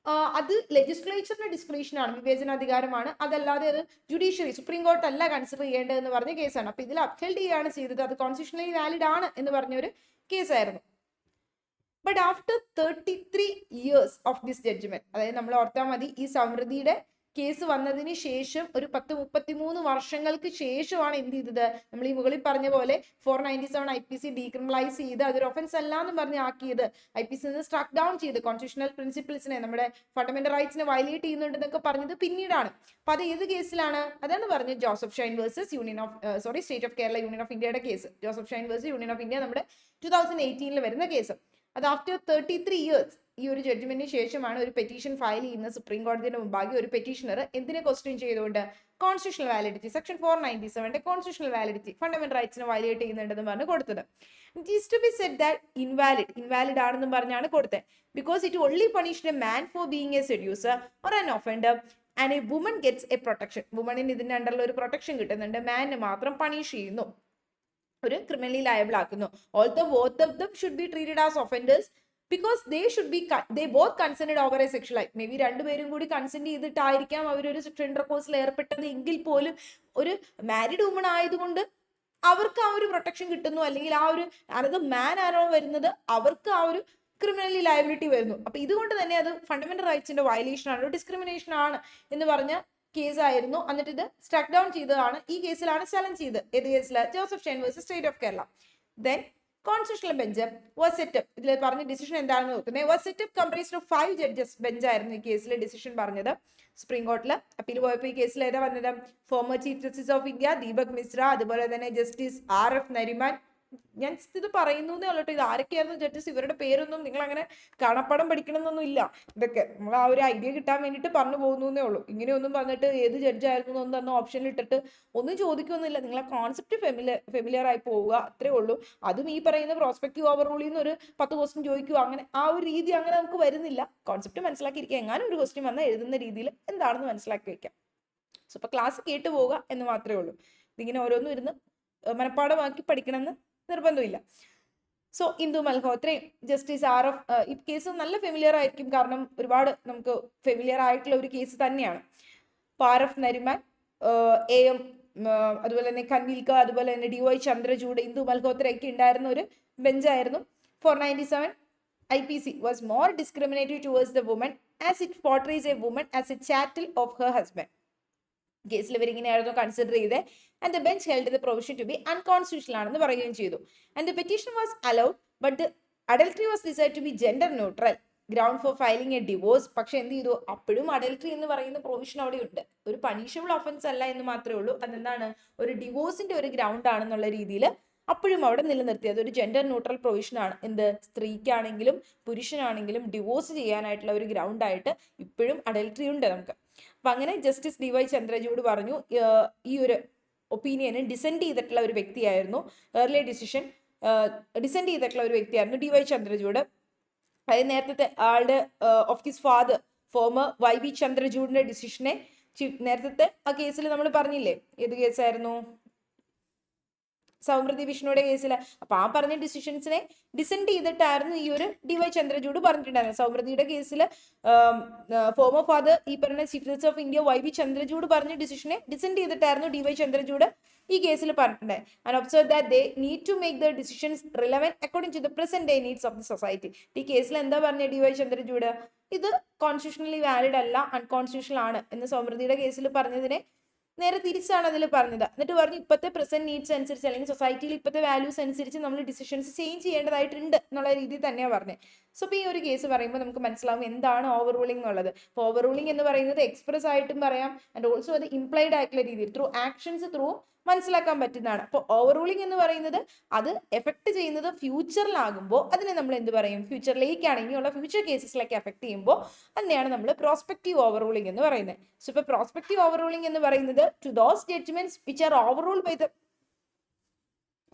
S1: അത് ലെജിസ്ലേച്ചറിന്റെ ഡിസ്ക്രിപ്ഷനാണ്, വിവേചനാധികാരമാണ്. അതല്ലാതെ അത് ജുഡീഷ്യറി സുപ്രീം കോർട്ട് അല്ല കൺസിഡർ ചെയ്യേണ്ടതെന്ന് പറഞ്ഞ കേസാണ്. അപ്പൊ ഇതിൽ അപ്ഹെൽഡ് ചെയ്യുകയാണ് ചെയ്തത്. അത് കോൺസ്റ്റിറ്റ്യൂഷണലി വാലിഡ് ആണ് എന്ന് പറഞ്ഞൊരു കേസായിരുന്നു. But after 33 years of this judgment, അതായത് നമ്മൾ ഓർത്താൽ മതി ഈ സമൃദ്ധിയുടെ കേസ് വന്നതിന് ശേഷം ഒരു 33 വർഷങ്ങൾക്ക് ശേഷമാണ് എന്ത് ചെയ്തത്, നമ്മൾ ഈ മുകളിൽ പറഞ്ഞ പോലെ 497 IPC ഡീക്രിമിനലൈസ് ചെയ്ത് അതൊരു ഒഫൻസ് അല്ല എന്ന് പറഞ്ഞ് ആക്കിയത്, IPC സ്ട്രക്ക് ഡൗൺ ചെയ്ത് കോൺസ്റ്റിറ്റ്യൂഷണൽ പ്രിൻസിപ്പിൾസിനെ, നമ്മുടെ ഫണ്ടമെന്റൽ റൈറ്റ്സിനെ വയലേറ്റ് ചെയ്യുന്നുണ്ടെന്നൊക്കെ പറഞ്ഞത് പിന്നീടാണ്. അപ്പൊ അത് ഏത് കേസിലാണ്? അതാണ് പറഞ്ഞത് Joseph Shine versus state of Kerala union of ഇന്ത്യയുടെ case. Joseph Shine versus union of India നമ്മുടെ 2018 വരുന്ന കേസ്. അത് ആഫ്റ്റർ 33 years ഈ ഒരു ജഡ്ജ്മെന്റിന് ശേഷമാണ് ഒരു പെറ്റീഷൻ ഫയൽ ചെയ്യുന്ന സുപ്രീം കോടതിയുടെ മുമ്പാകെ ഒരു പെറ്റീഷണർ എന്തിനെ ക്വസ്റ്റ്യൻ ചെയ്തുകൊണ്ട് constitutional validity, section 497 constitutional validity, fundamental റൈറ്റ്സിനെ വയലേറ്റ് ചെയ്യുന്നുണ്ടെന്ന് പറഞ്ഞ് കൊടുത്തത്. It is to be said that invalid ആണെന്നും പറഞ്ഞാണ് കൊടുത്തത്. Because it only punished a man for being a seducer or an offender and a woman gets a protection. വുമണിന് ഇതിന്റെ അണ്ടറിൽ ഒരു പ്രൊട്ടക്ഷൻ കിട്ടുന്നുണ്ട്, മാനിന് മാത്രം പണിഷ് ചെയ്യുന്നു, ഒരു ക്രിമിനലി ലയബിൾ ആക്കുന്നു. Also both of them should be treated as offenders because they both consented over a sexual act. May be രണ്ടുപേരും കൂടി കൺസെന്റ് ചെയ്തിട്ടായിരിക്കാം അവരൊരു ഇന്റർകോഴ്സിൽ ഏർപ്പെട്ടത് എങ്കിൽ പോലും ഒരു മാരിഡ് വുമൺ ആയതുകൊണ്ട് അവർക്ക് ആ ഒരു പ്രൊട്ടക്ഷൻ കിട്ടുന്നു, അല്ലെങ്കിൽ ആ ഒരു അതായത് മാൻ ആരോ വരുന്നത് അവർക്ക് ആ ഒരു ക്രിമിനലി ലയബിലിറ്റി വരുന്നു. അപ്പൊ ഇതുകൊണ്ട് തന്നെ അത് ഫണ്ടമെന്റൽ റൈറ്റ്സിന്റെ വയലേഷൻ ആണ്, ഡിസ്ക്രിമിനേഷൻ ആണ് എന്ന് പറഞ്ഞ കേസായിരുന്നു. എന്നിട്ട് ഇത് സ്ട്രക്ക് ഡൗൺ ചെയ്തതാണ്. ഈ കേസിലാണ് ചലഞ്ച് ചെയ്ത്. ഏത് കേസില്? Joseph Shine versus state of Kerala. Then constitutional bench was set up. ഇതിൽ പറഞ്ഞ ഡിസിഷൻ എന്താണെന്ന് നോക്കുന്നത്. Was set up comprised of 5 judges ബെഞ്ചായിരുന്നു ഈ കേസിലെ ഡിസിഷൻ പറഞ്ഞത് സുപ്രീം കോർട്ടിൽ. അപ്പീൽ പോയപ്പോൾ ഈ കേസിൽ ഏതാ വന്നത്? Former chief justice of India Deepak Mishra, അതുപോലെ തന്നെ ജസ്റ്റിസ് RF നരിമാൻ. ഞാൻ ഇത് പറയുന്നു എന്നേ ഇത് ആരൊക്കെയായിരുന്നു ജഡ്ജസ്, ഇവരുടെ പേരൊന്നും നിങ്ങൾ അങ്ങനെ കാണപ്പടം പഠിക്കണമെന്നൊന്നും ഇല്ല. ഇതൊക്കെ നമ്മൾ ആ ഒരു ഐഡിയ കിട്ടാൻ വേണ്ടിയിട്ട് പറഞ്ഞു പോകുന്നേ ഉള്ളൂ. ഇങ്ങനെയൊന്നും പറഞ്ഞിട്ട് ഏത് ജഡ്ജായിരുന്നു എന്നൊന്നും തന്ന ഓപ്ഷനിൽ ഇട്ടിട്ട് ഒന്നും ചോദിക്കൊന്നുമില്ല. നിങ്ങളെ കോൺസെപ്റ്റ് ഫെമിലിയർ ആയി പോവുക, അത്രേ ഉള്ളൂ. അതും ഈ പറയുന്ന പ്രോസ്പെക്റ്റീവ് ഓവർ റൂളിൽ നിന്ന് ഒരു 10 ക്വസ്റ്റ്യൻ ചോദിക്കുക, അങ്ങനെ ആ ഒരു രീതി അങ്ങനെ നമുക്ക് വരുന്നില്ല. കോൺസെപ്റ്റ് മനസ്സിലാക്കിയിരിക്കുക, എങ്ങാനും ഒരു ക്വസ്റ്റ്യൻ വന്നാൽ എഴുതുന്ന രീതിയിൽ എന്താണെന്ന് മനസ്സിലാക്കി വെക്കാം. സോ ഇപ്പൊ ക്ലാസ് കേട്ടു പോവുക എന്ന് മാത്രമേ ഉള്ളൂ. ഇതിങ്ങനെ ഓരോന്നും ഇരുന്ന് മനപ്പാടമാക്കി പഠിക്കണമെന്ന് നിർബന്ധമില്ല. സോ ഇന്ദു മൽഹോത്രയും ജസ്റ്റിസ് RF ഈ കേസ് നല്ല ഫെമിലിയർ ആയിരിക്കും, കാരണം ഒരുപാട് നമുക്ക് ഫെമിലിയർ ആയിട്ടുള്ള ഒരു കേസ് തന്നെയാണ്. RF നരിമാൻ, AM, അതുപോലെ തന്നെ കൻവിൽക്കർ, അതുപോലെ തന്നെ DY ചന്ദ്രചൂഡ്, ഇന്ദു മൽഹോത്ര ഒക്കെ ഉണ്ടായിരുന്ന ഒരു ബെഞ്ചായിരുന്നു. 497 IPC was more discriminatory towards the woman as it portrays a woman as a chattel of her husband. കേസിൽ ഇവരിങ്ങനെയായിരുന്നു കൺസിഡർ ചെയ്തത്. And the bench held the provision to be unconstitutional ആണെന്ന് പറയുകയും ചെയ്തു. And the petition was allowed but the adultery was decide to be gender neutral ground for filing a divorce. പക്ഷെ എന്ത് ചെയ്തു, അപ്പോഴും അഡൽട്ടറി എന്ന് പറയുന്ന പ്രൊവിഷൻ അവിടെ ഉണ്ട്. ഒരു പണിഷബിൾ ഒഫൻസ് അല്ല എന്ന് മാത്രമേ ഉള്ളൂ. അതെന്താണ്, ഒരു ഡിവോഴ്സിന്റെ ഒരു ഗ്രൗണ്ട് ആണെന്നുള്ള രീതിയിൽ അപ്പോഴും അവിടെ നിലനിർത്തി. അതൊരു ജെൻഡർ ന്യൂട്രൽ പ്രൊവിഷൻ ആണ്. എന്ത്, സ്ത്രീക്കാണെങ്കിലും പുരുഷനാണെങ്കിലും ഡിവോഴ്സ് ചെയ്യാനായിട്ടുള്ള ഒരു ഗ്രൗണ്ട് ആയിട്ട് ഇപ്പോഴും അഡൽട്ടറി ഉണ്ട് നമുക്ക്. അപ്പൊ അങ്ങനെ ജസ്റ്റിസ് DY ചന്ദ്രചൂഡ് പറഞ്ഞു, ഈ ഒരു ഒപ്പീനിയന് ഡിസെൻഡ് ചെയ്തിട്ടുള്ള ഒരു വ്യക്തിയായിരുന്നു, ഏർലി ഡിസിഷൻ ഡിസെൻഡ് ചെയ്തിട്ടുള്ള ഒരു വ്യക്തിയായിരുന്നു DY ചന്ദ്രചൂഡ്. അതായത് നേരത്തെ ആളുടെ of his father former YB ചന്ദ്രചൂഡിന്റെ ഡിസിഷനെ നേരത്തെ ആ കേസിൽ നമ്മൾ പറഞ്ഞില്ലേ, ഏത് കേസായിരുന്നു? സൗമൃതി വിഷ്ണുയുടെ കേസിൽ. അപ്പൊ ആ പറഞ്ഞ ഡിസിഷൻസിനെ ഡിസെൻഡ് ചെയ്തിട്ടായിരുന്നു ഈ ഒരു DY ചന്ദ്രചൂഡ് പറഞ്ഞിട്ടുണ്ടായിരുന്നു. സൗമൃതിയുടെ കേസിൽ ഫോമർ ഫാദർ ഈ പറഞ്ഞ chief justice of India YB Chandrachud പറഞ്ഞ ഡിസിഷനെ ഡിസെൻഡ് ചെയ്തിട്ടായിരുന്നു DY ചന്ദ്രചൂഡ് ഈ കേസിൽ പറഞ്ഞിട്ടുണ്ടായി. And observe that they need to make the decisions relevant according to the present day needs of the society. ഈ കേസിൽ എന്താ പറഞ്ഞ DY ചന്ദ്രചൂഡ്, ഇത് കോൺസ്റ്റിറ്റ്യൂഷണലി വാലിഡ് അല്ല, അൺകോൺസ്റ്റിറ്റ്യൂഷണൽ ആണ് എന്ന് സൗമൃതിയുടെ കേസിൽ പറഞ്ഞതിനെ നേരെ തിരിച്ചാണ് അതിൽ പറഞ്ഞത്. എന്നിട്ട് പറഞ്ഞു ഇപ്പോഴത്തെ പ്രസന്റ് നീഡ്സ് അനുസരിച്ച് അല്ലെങ്കിൽ സൊസൈറ്റിയിൽ ഇപ്പോഴത്തെ വാല്യൂസ് അനുസരിച്ച് നമ്മൾ ഡിസിഷൻസ് ചേഞ്ച് ചെയ്യേണ്ടതായിട്ടുണ്ട് എന്നുള്ള രീതിയിൽ തന്നെയാണ് പറഞ്ഞത്. സോ ഇപ്പോൾ ഈ ഒരു കേസ് പറയുമ്പോൾ നമുക്ക് മനസ്സിലാവും എന്താണ് ഓവർ റൂളിംഗ് എന്നുള്ളത്. അപ്പോൾ ഓവർ റൂളിംഗ് എന്ന് പറയുന്നത് എക്സ്പ്രസ് ആയിട്ടും പറയാം ആൻഡ് ഓൾസോ അത് ഇംപ്ലൈഡ് ആയിട്ടുള്ള രീതിയിൽ ത്രൂ ആക്ഷൻസ് ത്രൂ മനസ്സിലാക്കാൻ പറ്റുന്നതാണ്. അപ്പോൾ ഓവർ റൂളിംഗ് എന്ന് പറയുന്നത് അത് എഫക്ട് ചെയ്യുന്നത് ഫ്യൂച്ചറിലാകുമ്പോൾ അതിനെ നമ്മൾ എന്ത് പറയും, ഫ്യൂച്ചറിലേക്കാണ് ഇനിയുള്ള ഫ്യൂച്ചർ കേസസിലേക്ക് എഫക്ട് ചെയ്യുമ്പോൾ അതിനെയാണ് നമ്മൾ പ്രോസ്പെക്റ്റീവ് ഓവർ റൂളിംഗ് എന്ന് പറയുന്നത്. സോ ഇപ്പോൾ പ്രോസ്പെക്റ്റീവ് ഓവർ റൂളിംഗ് എന്ന് പറയുന്നത് to those judgments which are overruled by the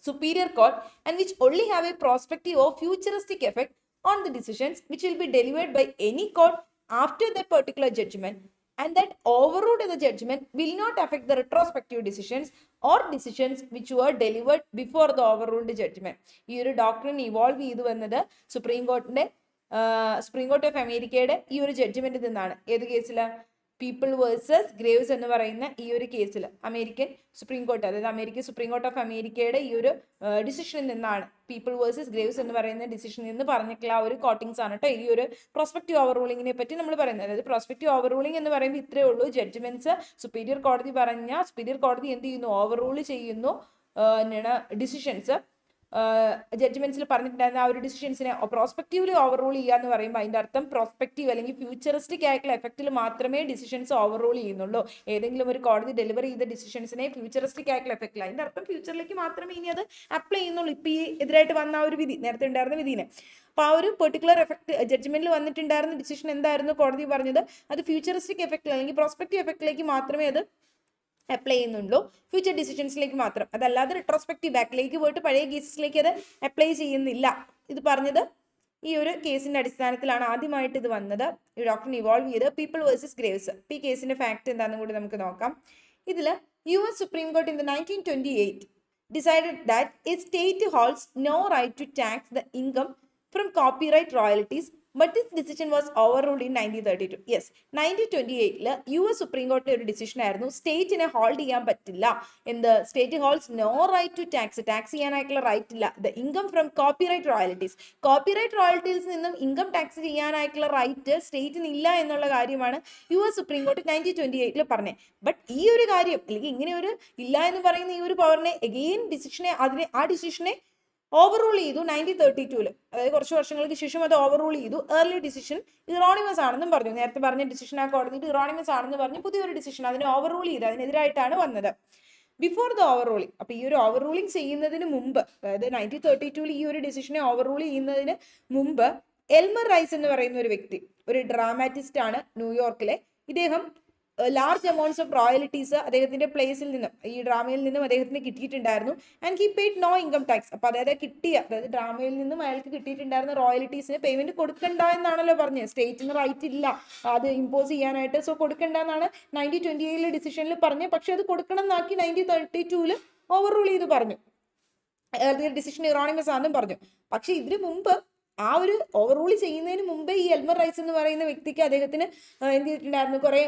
S1: superior court and which only have a prospective or futuristic effect on the decisions which will be delivered by any court after that particular judgment, and that overruled the judgment will not affect the retrospective decisions or decisions which were delivered before the overruled judgment. ഈ ഒരു doctrine evolve ചെയ്തു വന്നത് supreme court of അമേരിക്കയുടെ ഈ ഒരു judgement നിന്നാണ്. ഏത് കേസില്? പീപ്പിൾ വേഴ്സസ് ഗ്രേവ്സ് എന്ന് പറയുന്ന ഈ ഒരു കേസിൽ അമേരിക്കൻ സുപ്രീം കോർട്ട്, അതായത് അമേരിക്കൻ സുപ്രീം കോർട്ട് ഓഫ് അമേരിക്കയുടെ ഈ ഒരു ഡിസിഷനിൽ നിന്നാണ്, പീപ്പിൾ വേഴ്സസ് ഗ്രേവ്സ് എന്ന് പറയുന്ന ഡിസിഷനിൽ നിന്ന് പറഞ്ഞിട്ടുള്ള ആ ഒരു കോട്ടിങ്സ് ആണ് കേട്ടോ ഈ ഒരു പ്രോസ്പെക്റ്റീവ് ഓവർ റൂളിങ്ങിനെ പറ്റി നമ്മൾ പറയുന്നത്. അതായത് പ്രോസ്പെക്റ്റീവ് ഓവർ റൂളിംഗ് എന്ന് പറയുമ്പോൾ ഇത്രയേ ഉള്ളൂ, ജഡ്ജ്മെന്റ്സ് സുപ്പീരിയർ കോടതി സുപ്പീരിയർ കോടതി എന്ത് ചെയ്യുന്നു, ഓവർ റൂൾ ചെയ്യുന്നു ഡിസിഷൻസ്. ജഡ്ജ്മെന്റ്സിൽ പറഞ്ഞിട്ടുണ്ടായിരുന്ന ആ ഒരു ഡിസിഷൻസിനെ പ്രോസ്പെക്റ്റീവ്ലി ഓവർ റൂൾ ചെയ്യുക എന്ന് പറയുമ്പോൾ അതിന്റെ അർത്ഥം പ്രോസ്പെക്റ്റീവ് അല്ലെങ്കിൽ ഫ്യൂച്ചറിസ്റ്റിക് ആയിട്ടുള്ള എഫക്റ്റിൽ മാത്രമേ ഡിസിഷൻസ് ഓവർ റൂൾ ചെയ്യുന്നുള്ളൂ. ഏതെങ്കിലും ഒരു കോടതി ഡെലിവർ ചെയ്ത ഡിസിഷൻസിനെ ഫ്യൂച്ചറിസ്റ്റിക് ആയിട്ടുള്ള എഫക്റ്റിൽ, അതിന്റെ അർത്ഥം ഫ്യൂച്ചറിലേക്ക് മാത്രമേ ഇനി അത് അപ്ലൈ ചെയ്യുന്നുള്ളൂ. ഇപ്പൊ ഈ എതിരായിട്ട് വന്ന ആ ഒരു വിധി, നേരത്തെ ഉണ്ടായിരുന്ന വിധിനെ, അപ്പൊ ആ ഒരു പെർട്ടിക്കുലർ എഫക്ട് ജഡ്ജ്മെന്റിൽ വന്നിട്ടുണ്ടായിരുന്ന ഡിസിഷൻ എന്തായിരുന്നു കോടതി പറഞ്ഞത്, അത് ഫ്യൂച്ചറിസ്റ്റിക് എഫക്റ്റിൽ അല്ലെങ്കിൽ പ്രോസ്പെക്റ്റീവ് എഫക്റ്റിലേക്ക് മാത്രമേ അത് അപ്ലൈ ചെയ്യുന്നുള്ളൂ, ഫ്യൂച്ചർ ഡിസിഷൻസിലേക്ക് മാത്രം. അതല്ലാതെ റിട്രോസ്പെക്റ്റീവ് ബാക്കിലേക്ക് പോയിട്ട് പഴയ കേസസിലേക്ക് അത് അപ്ലൈ ചെയ്യുന്നില്ല. ഇത് പറഞ്ഞത് ഈ ഒരു കേസിന്റെ അടിസ്ഥാനത്തിലാണ് ആദ്യമായിട്ട് ഇത് വന്നത്. ഈ ഡോക്ടറിന് ഇവോൾവ് ചെയ്ത് പീപ്പിൾ വേഴ്സസ് ഗ്രേവ്സ്. ഈ കേസിന്റെ ഫാക്ട് എന്താണെന്നും കൂടി നമുക്ക് നോക്കാം. ഇതിൽ US Supreme Court in the 1928 decided that a state holds no right to tax the income from copyright royalties, but this decision was overruled in 1932. Yes, 1928 US Supreme Court ഒരു decision ആയിരുന്നു, സ്റ്റേറ്റിനെ hold ചെയ്യാൻ പറ്റില്ല, എന്ത്, state holds no right to tax ചെയ്യാനായിട്ടുള്ള right ഇല്ല, the income from copyright royalties, copyright റോയൽറ്റീസിൽ നിന്നും ഇൻകം ടാക്സ് ചെയ്യാനായിട്ടുള്ള റൈറ്റ് സ്റ്റേറ്റിന് ഇല്ല എന്നുള്ള കാര്യമാണ് US Supreme Court 1928 പറഞ്ഞത്. ബട്ട് ഈ ഒരു കാര്യം അല്ലെങ്കിൽ ഇങ്ങനെ ഒരു ഇല്ല എന്ന് പറയുന്ന ഈ ഒരു പവറിനെ എഗെയിൻ ആ ഡിസിഷനെ ഓവർ ചെയ്തു 1932. അതായത് കുറച്ച് വർഷങ്ങൾക്ക് ശേഷം അത് ഓവർ ചെയ്തു. ഏർലി ഡിസിഷൻ ഇറോണിമസ് ആണെന്നും പറഞ്ഞു. നേരത്തെ പറഞ്ഞ ഡിസിഷൻ ആ കോടതിയിൽ ഇറോണിമസ് ആണെന്ന് പറഞ്ഞ് പുതിയൊരു ഡിസിഷൻ അതിനെ ഓവർ ചെയ്ത് അതിനെതിരായിട്ടാണ് വന്നത്. ബിഫോർ ദ ഓവർ റൂളിംഗ്, അപ്പൊ ഈ ഒരു ഓവർ റൂളിംഗ് ചെയ്യുന്നതിന് മുമ്പ്, അതായത് 1932 ഈ ഒരു ഡിസിഷനെ ഓവർ ചെയ്യുന്നതിന് മുമ്പ് എൽമർ റൈസ് എന്ന് പറയുന്ന ഒരു വ്യക്തി, ഒരു ഡ്രാമാറ്റിസ്റ്റ് ആണ് ന്യൂയോർക്കിലെ. ഇദ്ദേഹം ലാർജ് എമൗണ്ട്സ് ഓഫ് റോയൽറ്റീസ് അദ്ദേഹത്തിന്റെ പ്ലേസിൽ നിന്നും, ഈ ഡ്രാമയിൽ നിന്നും അദ്ദേഹത്തിന് കിട്ടിയിട്ടുണ്ടായിരുന്നു. And he paid no income tax. അപ്പൊ അതായത് ഡ്രാമയിൽ നിന്നും അയാൾക്ക് കിട്ടിയിട്ടുണ്ടായിരുന്ന റോയൽറ്റീസിന് പേയ്മെന്റ് കൊടുക്കണ്ട എന്നാണല്ലോ പറഞ്ഞത്. സ്റ്റേറ്റിന് റൈറ്റ് ഇല്ല അത് ഇമ്പോസ് ചെയ്യാനായിട്ട്, സോ കൊടുക്കണ്ട എന്നാണ് 1928 ഡിസിഷനിൽ പറഞ്ഞത്. പക്ഷെ അത് കൊടുക്കണം എന്നാക്കി 1932 ഓവർ ചെയ്ത് പറഞ്ഞു. ഡിസിഷൻ ഇറോണിമസ് ആണെന്നും പറഞ്ഞു. പക്ഷെ ഇതിനു മുമ്പ് ആ ഒരു ഓവർ ചെയ്യുന്നതിന് മുമ്പേ ഈ എൽമർ റൈസ് എന്ന് പറയുന്ന വ്യക്തിക്ക് അദ്ദേഹത്തിന് എന്ത് ചെയ്തിട്ടുണ്ടായിരുന്നു, കുറെ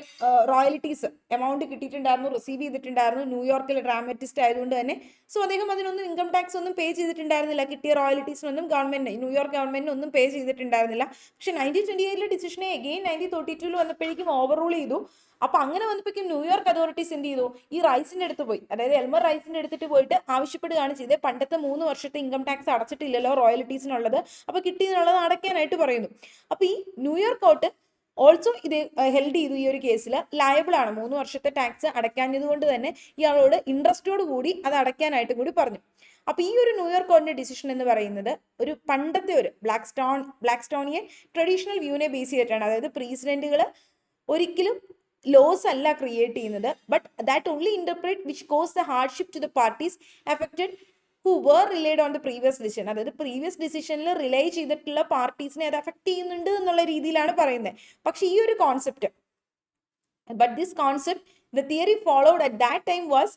S1: റോയൽറ്റീസ് എമൗണ്ട് കിട്ടിയിട്ടുണ്ടായിരുന്നു, റിസീവ് ചെയ്തിട്ടുണ്ടായിരുന്നു. ന്യൂയോർക്കിലെ ഡ്രാമാറ്റിസ്റ്റ് ആയതുകൊണ്ട് തന്നെ സോ അദ്ദേഹം അതിനൊന്നും ഇൻകം ടാക്സ് ഒന്നും പേ ചെയ്തിട്ടുണ്ടായിരുന്നില്ല. കിട്ടിയ റോയൽറ്റീസിനൊന്നും ന്യൂയോർക്ക് ഗവൺമെന്റിന് ഒന്നും പേ ചെയ്തിട്ടുണ്ടായിരുന്നില്ല. പക്ഷെ 1928 ഡിസിഷനെ അഗെയിൻ 1932 വന്നപ്പോഴേക്കും ഓവർ ചെയ്തു. അപ്പൊ അങ്ങനെ വന്നപ്പോഴേക്കും ന്യൂയോർക്ക് അതോറിറ്റീസ് എന്ത് ചെയ്തു, ഈ റൈസിന്റെ അടുത്ത് പോയി, അതായത് എൽമർ റൈസിന്റെ അടുത്തിട്ട് പോയിട്ട് ആവശ്യപ്പെടുകയാണ് ചെയ്തത്. പണ്ടത്തെ 3 വർഷത്തെ ഇൻകം ടാക്സ് അടച്ചിട്ടില്ലല്ലോ റോയൽറ്റീസിനുള്ളത്, അപ്പൊ കിട്ടിയെന്നുള്ളത് അടയ്ക്കാനായിട്ട് പറയുന്നു. അപ്പൊ ഈ ന്യൂയോർക്ക് കോർട്ട് ഓൾസോ ഇത് ഹെൽഡ് ചെയ്തു. ഈ ഒരു കേസിൽ ലയബിൾ ആണ്, 3 വർഷത്തെ ടാക്സ് അടയ്ക്കാഞ്ഞത് കൊണ്ട് തന്നെ ഇയാളോട് ഇൻട്രസ്റ്റോട് കൂടി അത് അടയ്ക്കാനായിട്ട് കൂടി പറഞ്ഞു. അപ്പൊ ഈ ഒരു ന്യൂയോർക്ക് കോർട്ടിന്റെ ഡിസിഷൻ എന്ന് പറയുന്നത് ഒരു പണ്ടത്തെ ഒരു ബ്ലാക്ക്സ്റ്റോണിയൻ ട്രഡീഷണൽ വ്യൂവിനെ ബേസ് ചെയ്തിട്ടാണ്. അതായത് പ്രസിഡന്റുകൾ ഒരിക്കലും ലോസ് അല്ല ക്രിയേറ്റ് ചെയ്യുന്നത്, but that only interpret which cause the hardship to the parties affected who were relied on the previous decision. അതായത് പ്രീവിയസ് ഡിസിഷനിൽ റിലേ ചെയ്തിട്ടുള്ള പാർട്ടീസിനെ അത് അഫക്ട് ചെയ്യുന്നുണ്ട് എന്നുള്ള രീതിയിലാണ് പറയുന്നത്. പക്ഷെ ഈ ഒരു concept, but this concept the theory followed at that time was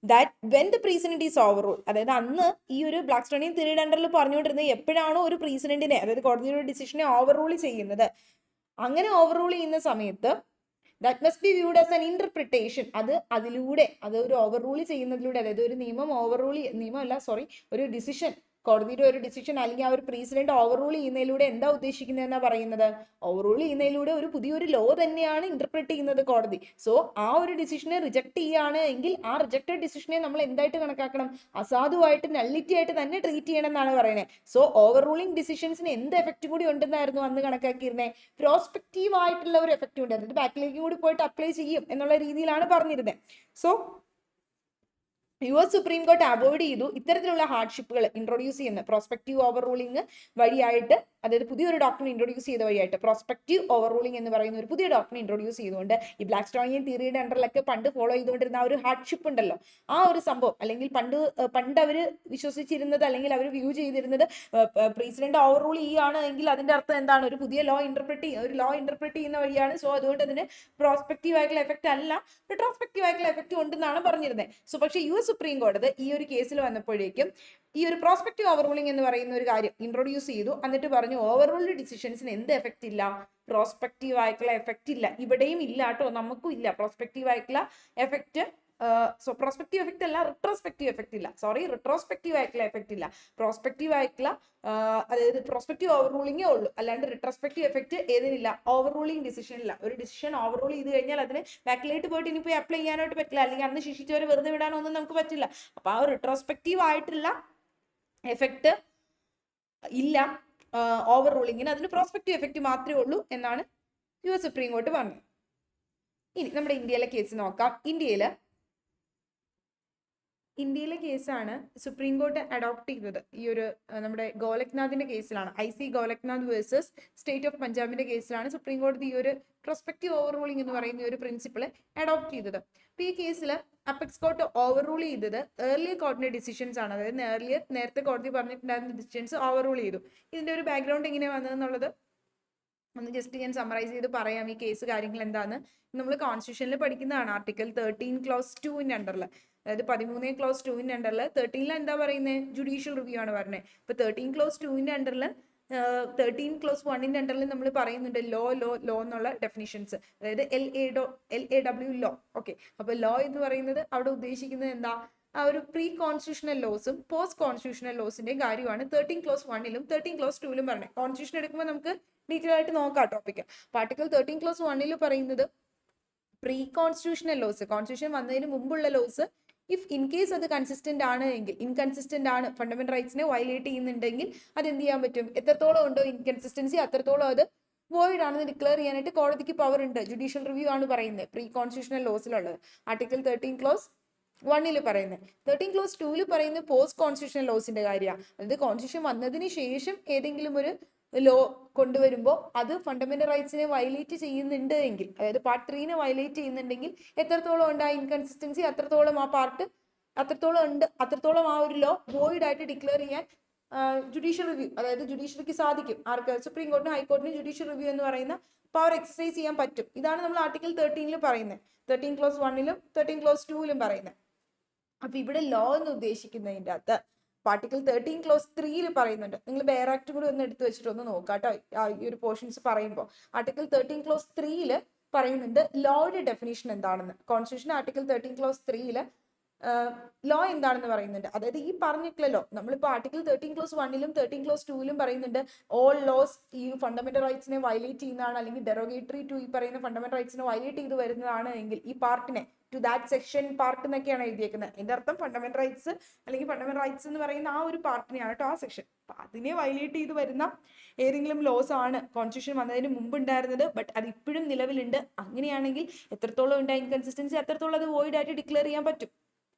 S1: that when the president is over rule. അതായത് അന്ന് ഈ ഒരു ബ്ലാക്ക്സ്റ്റോണിയൻ തിയറിയുടെ അണ്ടറിൽ പറഞ്ഞുകൊണ്ടിരുന്നത് എപ്പോഴാണോ ഒരു പ്രസിഡന്റിനെ, അതായത് കോടതിയുടെ ഡിസിഷനെ ഓവർ ചെയ്യുന്നത്, അങ്ങനെ ഓവർ ചെയ്യുന്ന സമയത്ത് that must be viewed as an interpretation. അത് ഒരു ഓവർ ചെയ്യുന്നതിലൂടെ, അതായത് ഒരു നിയമം ഒരു ഡിസിഷൻ കോടതിയുടെ ഒരു ഡിസിഷൻ അല്ലെങ്കിൽ ആ ഒരു പ്രസിഡന്റ് ഓവർ റൂൾ ചെയ്യുന്നതിലൂടെ എന്താ ഉദ്ദേശിക്കുന്നതെന്നാ പറയുന്നത്? ഓവർ റൂൾ ചെയ്യുന്നതിലൂടെ ഒരു പുതിയൊരു ലോ തന്നെയാണ് ഇന്റർപ്രറ്റ് ചെയ്യുന്നത് കോടതി. സോ ആ ഒരു ഡിസിഷനെ റിജക്ട് ചെയ്യുകയാണ് എങ്കിൽ ആ റിജക്റ്റഡ് ഡിസിഷനെ നമ്മൾ എന്തായിട്ട് കണക്കാക്കണം? അസാധുവായിട്ട് നള്ളിറ്റി ആയിട്ട് തന്നെ ട്രീറ്റ് ചെയ്യണം എന്നാണ് പറയുന്നത്. സോ ഓവർ റൂളിംഗ് ഡിസിഷൻസിന് എന്ത് എഫക്റ്റ് കൂടി ഉണ്ടെന്നായിരുന്നു അന്ന് കണക്കാക്കിയിരുന്നത്? പ്രോസ്പെക്റ്റീവ് ആയിട്ടുള്ള ഒരു എഫക്റ്റ് ഉണ്ട്, അതായത് ബാക്കിലേക്ക് കൂടി പോയിട്ട് അപ്ലൈ ചെയ്യും എന്നുള്ള രീതിയിലാണ് പറഞ്ഞിരുന്നത്. So US supreme court avoid ചെയ്തു ഇത്തരത്തിലുള്ള ഹാർഡ്ഷിപ്പുകൾ ഇൻട്രൊഡ്യൂസ് ചെയ്യുന്ന പ്രോസ്പെക്റ്റീവ് ഓവർ റൂളിംഗ് വഴിയായിട്ട്, അതായത് പുതിയൊരു ഡോക്ടറിനെ ഇൻട്രൊഡ്യൂസ് ചെയ്ത വഴിയായിട്ട് പ്രോസ്പെക്റ്റീവ് ഓവർ റൂളിംഗ് എന്ന് പറയുന്ന ഒരു പുതിയ ഡോക്ടറിനെ ഇൻട്രൊഡ്യൂസ് ചെയ്തുകൊണ്ട് ഈ ബ്ലാക്ക്സ്റ്റോണിയൻ തിയറിയുടെ അണ്ടറിലൊക്കെ പണ്ട് ഫോളോ ചെയ്തുകൊണ്ടിരുന്ന ആ ഒരു ഹാർഡ്ഷിപ്പ് ഉണ്ടല്ലോ, ആ ഒരു സംഭവം, അല്ലെങ്കിൽ പണ്ട് അവർ വിശ്വസിച്ചിരുന്നത് അല്ലെങ്കിൽ അവർ വ്യൂ ചെയ്തിരുന്നത് പ്രസിഡന്റ് ഓവർ റൂൾ ചെയ്യുകയാണ് എങ്കിൽ അതിന്റെ അർത്ഥം എന്താണ്? ഒരു പുതിയ ലോ ഇന്റർപ്രറ്റ് ചെയ്യുന്ന വഴിയാണ്. സോ അതുകൊണ്ട് അതിന് പ്രോസ്പെക്റ്റീവ് ആയിട്ടുള്ള എഫക്റ്റ് അല്ല, റിട്രോസ്പെക്റ്റീവ് ആയിട്ടുള്ള എഫക്റ്റ് ഉണ്ടെന്നാണ് പറഞ്ഞിരുന്നത്. സോ പക്ഷേ US സുപ്രീം കോടതി ഈ ഒരു കേസിൽ വന്നപ്പോഴേക്കും ഈ ഒരു പ്രോസ്പെക്റ്റീവ് ഓവർ റൂളിംഗ് എന്ന് പറയുന്ന ഒരു കാര്യം ഇൻട്രൊഡ്യൂസ് ചെയ്തു. എന്നിട്ട് പറഞ്ഞു ഓവർ റൂൾഡ് ഡിസിഷൻസിന് എന്ത് എഫക്റ്റ് ഇല്ല? പ്രോസ്പെക്റ്റീവ് ആയിട്ടുള്ള എഫക്റ്റ് ഇല്ല. ഇവിടെയും ഇല്ല കേട്ടോ, നമുക്കും ഇല്ല പ്രോസ്പെക്റ്റീവ് ആയിട്ടുള്ള എഫക്റ്റ്. സോ പ്രോസ്പെക്റ്റീവ് എഫക്റ്റ് അല്ല, റിട്രോസ്പെക്റ്റീവ് എഫക്റ്റ് ഇല്ല. റിട്രോസ്പെക്റ്റീവ് ആയിട്ടുള്ള എഫക്റ്റ് ഇല്ല. പ്രോസ്പെക്റ്റീവ് ആയിട്ടുള്ള അതായത് പ്രോസ്പെക്റ്റീവ് ഓവർ റൂളിംഗേ ഉള്ളൂ, അല്ലാണ്ട് റിട്രോസ്പെക്റ്റീവ് എഫക്റ്റ് ഏതിനില്ല? ഓവർ റൂളിംഗ് ഡിസിഷനില്ല. ഒരു ഡിസിഷൻ ഓവർ റൂൾ ചെയ്ത് കഴിഞ്ഞാൽ അതിന് ബാക്കിലേക്ക് പോയിട്ട് ഇനി പോയി അപ്ലൈ ചെയ്യാനായിട്ട് പറ്റില്ല, അല്ലെങ്കിൽ അന്ന് ശിക്ഷിച്ചവരെ വെറുതെ വിടാനൊന്നും നമുക്ക് പറ്റില്ല. അപ്പൊ ആ റിട്രോസ്പെക്റ്റീവ് ആയിട്ടുള്ള എഫക്റ്റ് ഇല്ല ഓവർ റൂളിങ്ങിന്, അതിന് പ്രോസ്പെക്റ്റീവ് എഫക്റ്റ് മാത്രമേ ഉള്ളൂ എന്നാണ് US സുപ്രീം കോർട്ട് പറഞ്ഞത്. ഇനി നമ്മുടെ ഇന്ത്യയിലെ കേസ് നോക്കാം. ഇന്ത്യയിലെ കേസാണ് സുപ്രീം കോർട്ട് അഡോപ്റ്റ് ചെയ്തത്. ഈ ഒരു നമ്മുടെ ഗോലക്നാഥിന്റെ കേസിലാണ്, IC Golaknath versus state of പഞ്ചാബിന്റെ കേസിലാണ് സുപ്രീം കോടതി ഈ ഒരു പ്രോസ്പെക്റ്റീവ് ഓവർ റൂളിംഗ് എന്ന് പറയുന്ന ഒരു പ്രിൻസിപ്പിൾ അഡോപ്റ്റ് ചെയ്തത്. അപ്പൊ ഈ കേസിൽ അപ്പെക്സ് കോർട്ട് ഓവർ റൂൾ ചെയ്തത് ഏർലിയർ കോർട്ടിന്റെ ഡിസിഷൻസ് ആണ്, അതായത് നേരത്തെ കോടതി പറഞ്ഞിട്ടുണ്ടായിരുന്ന ഡിസിഷൻസ് ഓവർ റൂൾ ചെയ്തു. ഇതിന്റെ ഒരു ബാക്ക്ഗ്രൗണ്ട് എങ്ങനെയാണ് വന്നതെന്നുള്ളത് ഒന്ന് ജസ്റ്റ് ഞാൻ സമ്മറൈസ് ചെയ്ത് പറയാം. ഈ കേസ് കാര്യങ്ങൾ എന്താന്ന് നമ്മൾ കോൺസ്റ്റിറ്റ്യൂഷനിൽ പഠിക്കുന്നതാണ്. ആർട്ടിക്കിൾ 13 ക്ലോസ് 2 അണ്ടറിൽ, അതായത് 13 ക്ലോസ് 2 അണ്ടറിൽ 13 എന്താ പറയുന്നത്? ജുഡീഷ്യൽ റിവ്യൂ ആണ് പറഞ്ഞത്. ഇപ്പൊ 13 ക്ലോസ് 2 അണ്ടറിൽ 13 ക്ലോസ് 1 അണ്ടറിൽ നമ്മൾ പറയുന്നുണ്ട് ലോ എന്നുള്ള ഡെഫിനിഷൻസ്, അതായത് LAW ലോ. ഓക്കെ, അപ്പൊ ലോ എന്ന് പറയുന്നത് അവിടെ ഉദ്ദേശിക്കുന്നത് എന്താ? ആ ഒരു പ്രീ കോൺസ്റ്റിറ്റ്യൂഷണൽ ലോസും പോസ്റ്റ് കോൺസ്റ്റിറ്റ്യൂഷണൽ ലോസിന്റെയും കാര്യമാണ് 13 ക്ലോസ് 1 13 ക്ലോസ് 2 പറഞ്ഞത്. കോൺസ്റ്റിറ്റ്യൂഷൻ എടുക്കുമ്പോൾ നമുക്ക് ഡീറ്റെയിൽ ആയിട്ട് നോക്കാം ടോപ്പിക്. ആർട്ടിക്കിൾ 13 ക്ലോസ് 1 പറയുന്നത് പ്രീ കോൺസ്റ്റിറ്റ്യൂഷണൽ ലോസ്, കോൺസ്റ്റിറ്റ്യൂഷൻ വന്നതിന് മുമ്പുള്ള ലോസ്, ഇഫ് ഇൻ കേസ് അത് കൺസിസ്റ്റന്റ് ആണ് എങ്കിൽ, ഇൻകൺസിസ്റ്റന്റ് ആണ്, ഫണ്ടമെന്റൽ റൈറ്റ്സിനെ വയലേറ്റ് ചെയ്യുന്നുണ്ടെങ്കിൽ അത് എന്ത് ചെയ്യാൻ പറ്റും? എത്രത്തോളം ഉണ്ടോ ഇൻകൺസിസ്റ്റൻസി അത്രത്തോളം അത് വോയിഡ് ആണെന്ന് ഡിക്ലെയർ ചെയ്യാനായിട്ട് കോടതിക്ക് പവർ ഉണ്ട്. ജുഡീഷ്യൽ റിവ്യൂ ആണ് പറയുന്നത് പ്രീ കോൺസ്റ്റിറ്റ്യൂഷണൽ ലോസിലുള്ളത്. ആർട്ടിക്കിൾ 13 ക്ലോസ് 1 പറയുന്നത്. 13 ക്ലോസ് 2 പറയുന്നത് പോസ്റ്റ് കോൺസ്റ്റിറ്റ്യൂഷണൽ ലോസിന്റെ കാര്യമാണ്. അതായത് കോൺസ്റ്റിറ്റ്യൂഷൻ വന്നതിന് ശേഷം ഏതെങ്കിലും ഒരു ലോ കൊണ്ടുവരുമ്പോൾ അത് ഫണ്ടമെന്റൽ റൈറ്റ്സിനെ വയലേറ്റ് ചെയ്യുന്നുണ്ട് എങ്കിൽ, അതായത് പാർട്ട് 3 വയലേറ്റ് ചെയ്യുന്നുണ്ടെങ്കിൽ എത്രത്തോളം ഉണ്ട് ആ ഇൻകൺസിസ്റ്റൻസി, അത്രത്തോളം ആ പാർട്ട് അത്രത്തോളം ആ ഒരു ലോ വോയിഡ് ആയിട്ട് ഡിക്ലെയർ ചെയ്യാൻ ജുഡീഷ്യൽ റിവ്യൂ, അതായത് ജുഡീഷ്യറിക്ക് സാധിക്കും. ആർക്ക്? സുപ്രീം കോർട്ടിനും ഹൈക്കോർട്ടിനും ജുഡീഷ്യൽ റിവ്യൂ എന്ന് പറയുന്ന പവർ എക്സസൈസ് ചെയ്യാൻ പറ്റും. ഇതാണ് നമ്മൾ ആർട്ടിക്കിൾ 13 പറയുന്നത്. 13 ക്ലോസ് 1 13 ക്ലോസ് 2 പറയുന്നത്. അപ്പൊ ഇവിടെ ലോ എന്ന് ഉദ്ദേശിക്കുന്നതിൻ്റെ അകത്ത് ആർട്ടിക്കിൾ 13 ക്ലോസ് 3 പറയുന്നുണ്ട്. നിങ്ങൾ ബെയർ ആക്ട് കൂടി ഒന്ന് എടുത്തു വെച്ചിട്ട് ഒന്ന് നോക്കാം കേട്ടോ. ഈ ഒരു പോർഷൻസ് പറയുമ്പോൾ ആർട്ടിക്കിൾ 13 ക്ലോസ് 3 പറയുന്നുണ്ട് ലോയുടെ ഡെഫിനേഷൻ എന്താണെന്ന്. കോൺസ്റ്റിറ്റ്യൂഷൻ ആർട്ടിക്കിൾ 13 ക്ലോസ് 3 ലോ എന്താണെന്ന് പറയുന്നുണ്ട്. അതായത് ഈ പറഞ്ഞിട്ടുള്ള ലോ, നമ്മളിപ്പോൾ ആർട്ടിക്കിൾ 13 ക്ലോസ് 1 13 ക്ലോസ് 2 പറയുന്നുണ്ട് ഓൾ ലോസ് ഈ ഫണ്ടമെന്റൽ റൈറ്റ്സിനെ വയലേറ്റ് ചെയ്യുന്നതാണ്, അല്ലെങ്കിൽ ഡെറോഗേറ്ററി ടു ഈ പറയുന്ന ഫണ്ടമെന്റൽ റൈറ്റ്സിനെ വയലേറ്റ് ചെയ്ത് വരുന്നതാണ് എങ്കിൽ ഈ പാർട്ടിനെ ടു ദാറ്റ് സെക്ഷൻ പാർട്ട് എന്നൊക്കെയാണ് എഴുതിയേക്കുന്നത്. ഇതിന്റെ അർത്ഥം ഫണ്ടമെന്റൽ റൈറ്റ്സ് അല്ലെങ്കിൽ ഫണ്ടമെന്റൽ റൈറ്റ്സ് എന്ന് പറയുന്ന ആ ഒരു പാർട്ടിനെയാണ് കേട്ടോ, ആ സെക്ഷൻ. അപ്പൊ അതിനെ വയലേറ്റ് ചെയ്ത് വരുന്ന ഏതെങ്കിലും ലോസ് ആണ് കോൺസ്റ്റിറ്റ്യൂഷൻ വന്നതിന് മുമ്പ് ഉണ്ടായിരുന്നത്, ബട്ട് അത് ഇപ്പോഴും നിലവിലുണ്ട്. അങ്ങനെയാണെങ്കിൽ എത്രത്തോളം ഉണ്ട് ഇൻകൺസിസ്റ്റൻസി, അത്രത്തോളം അത് വോയിഡ് ആയിട്ട് ഡിക്ലെയർ ചെയ്യാൻ പറ്റും.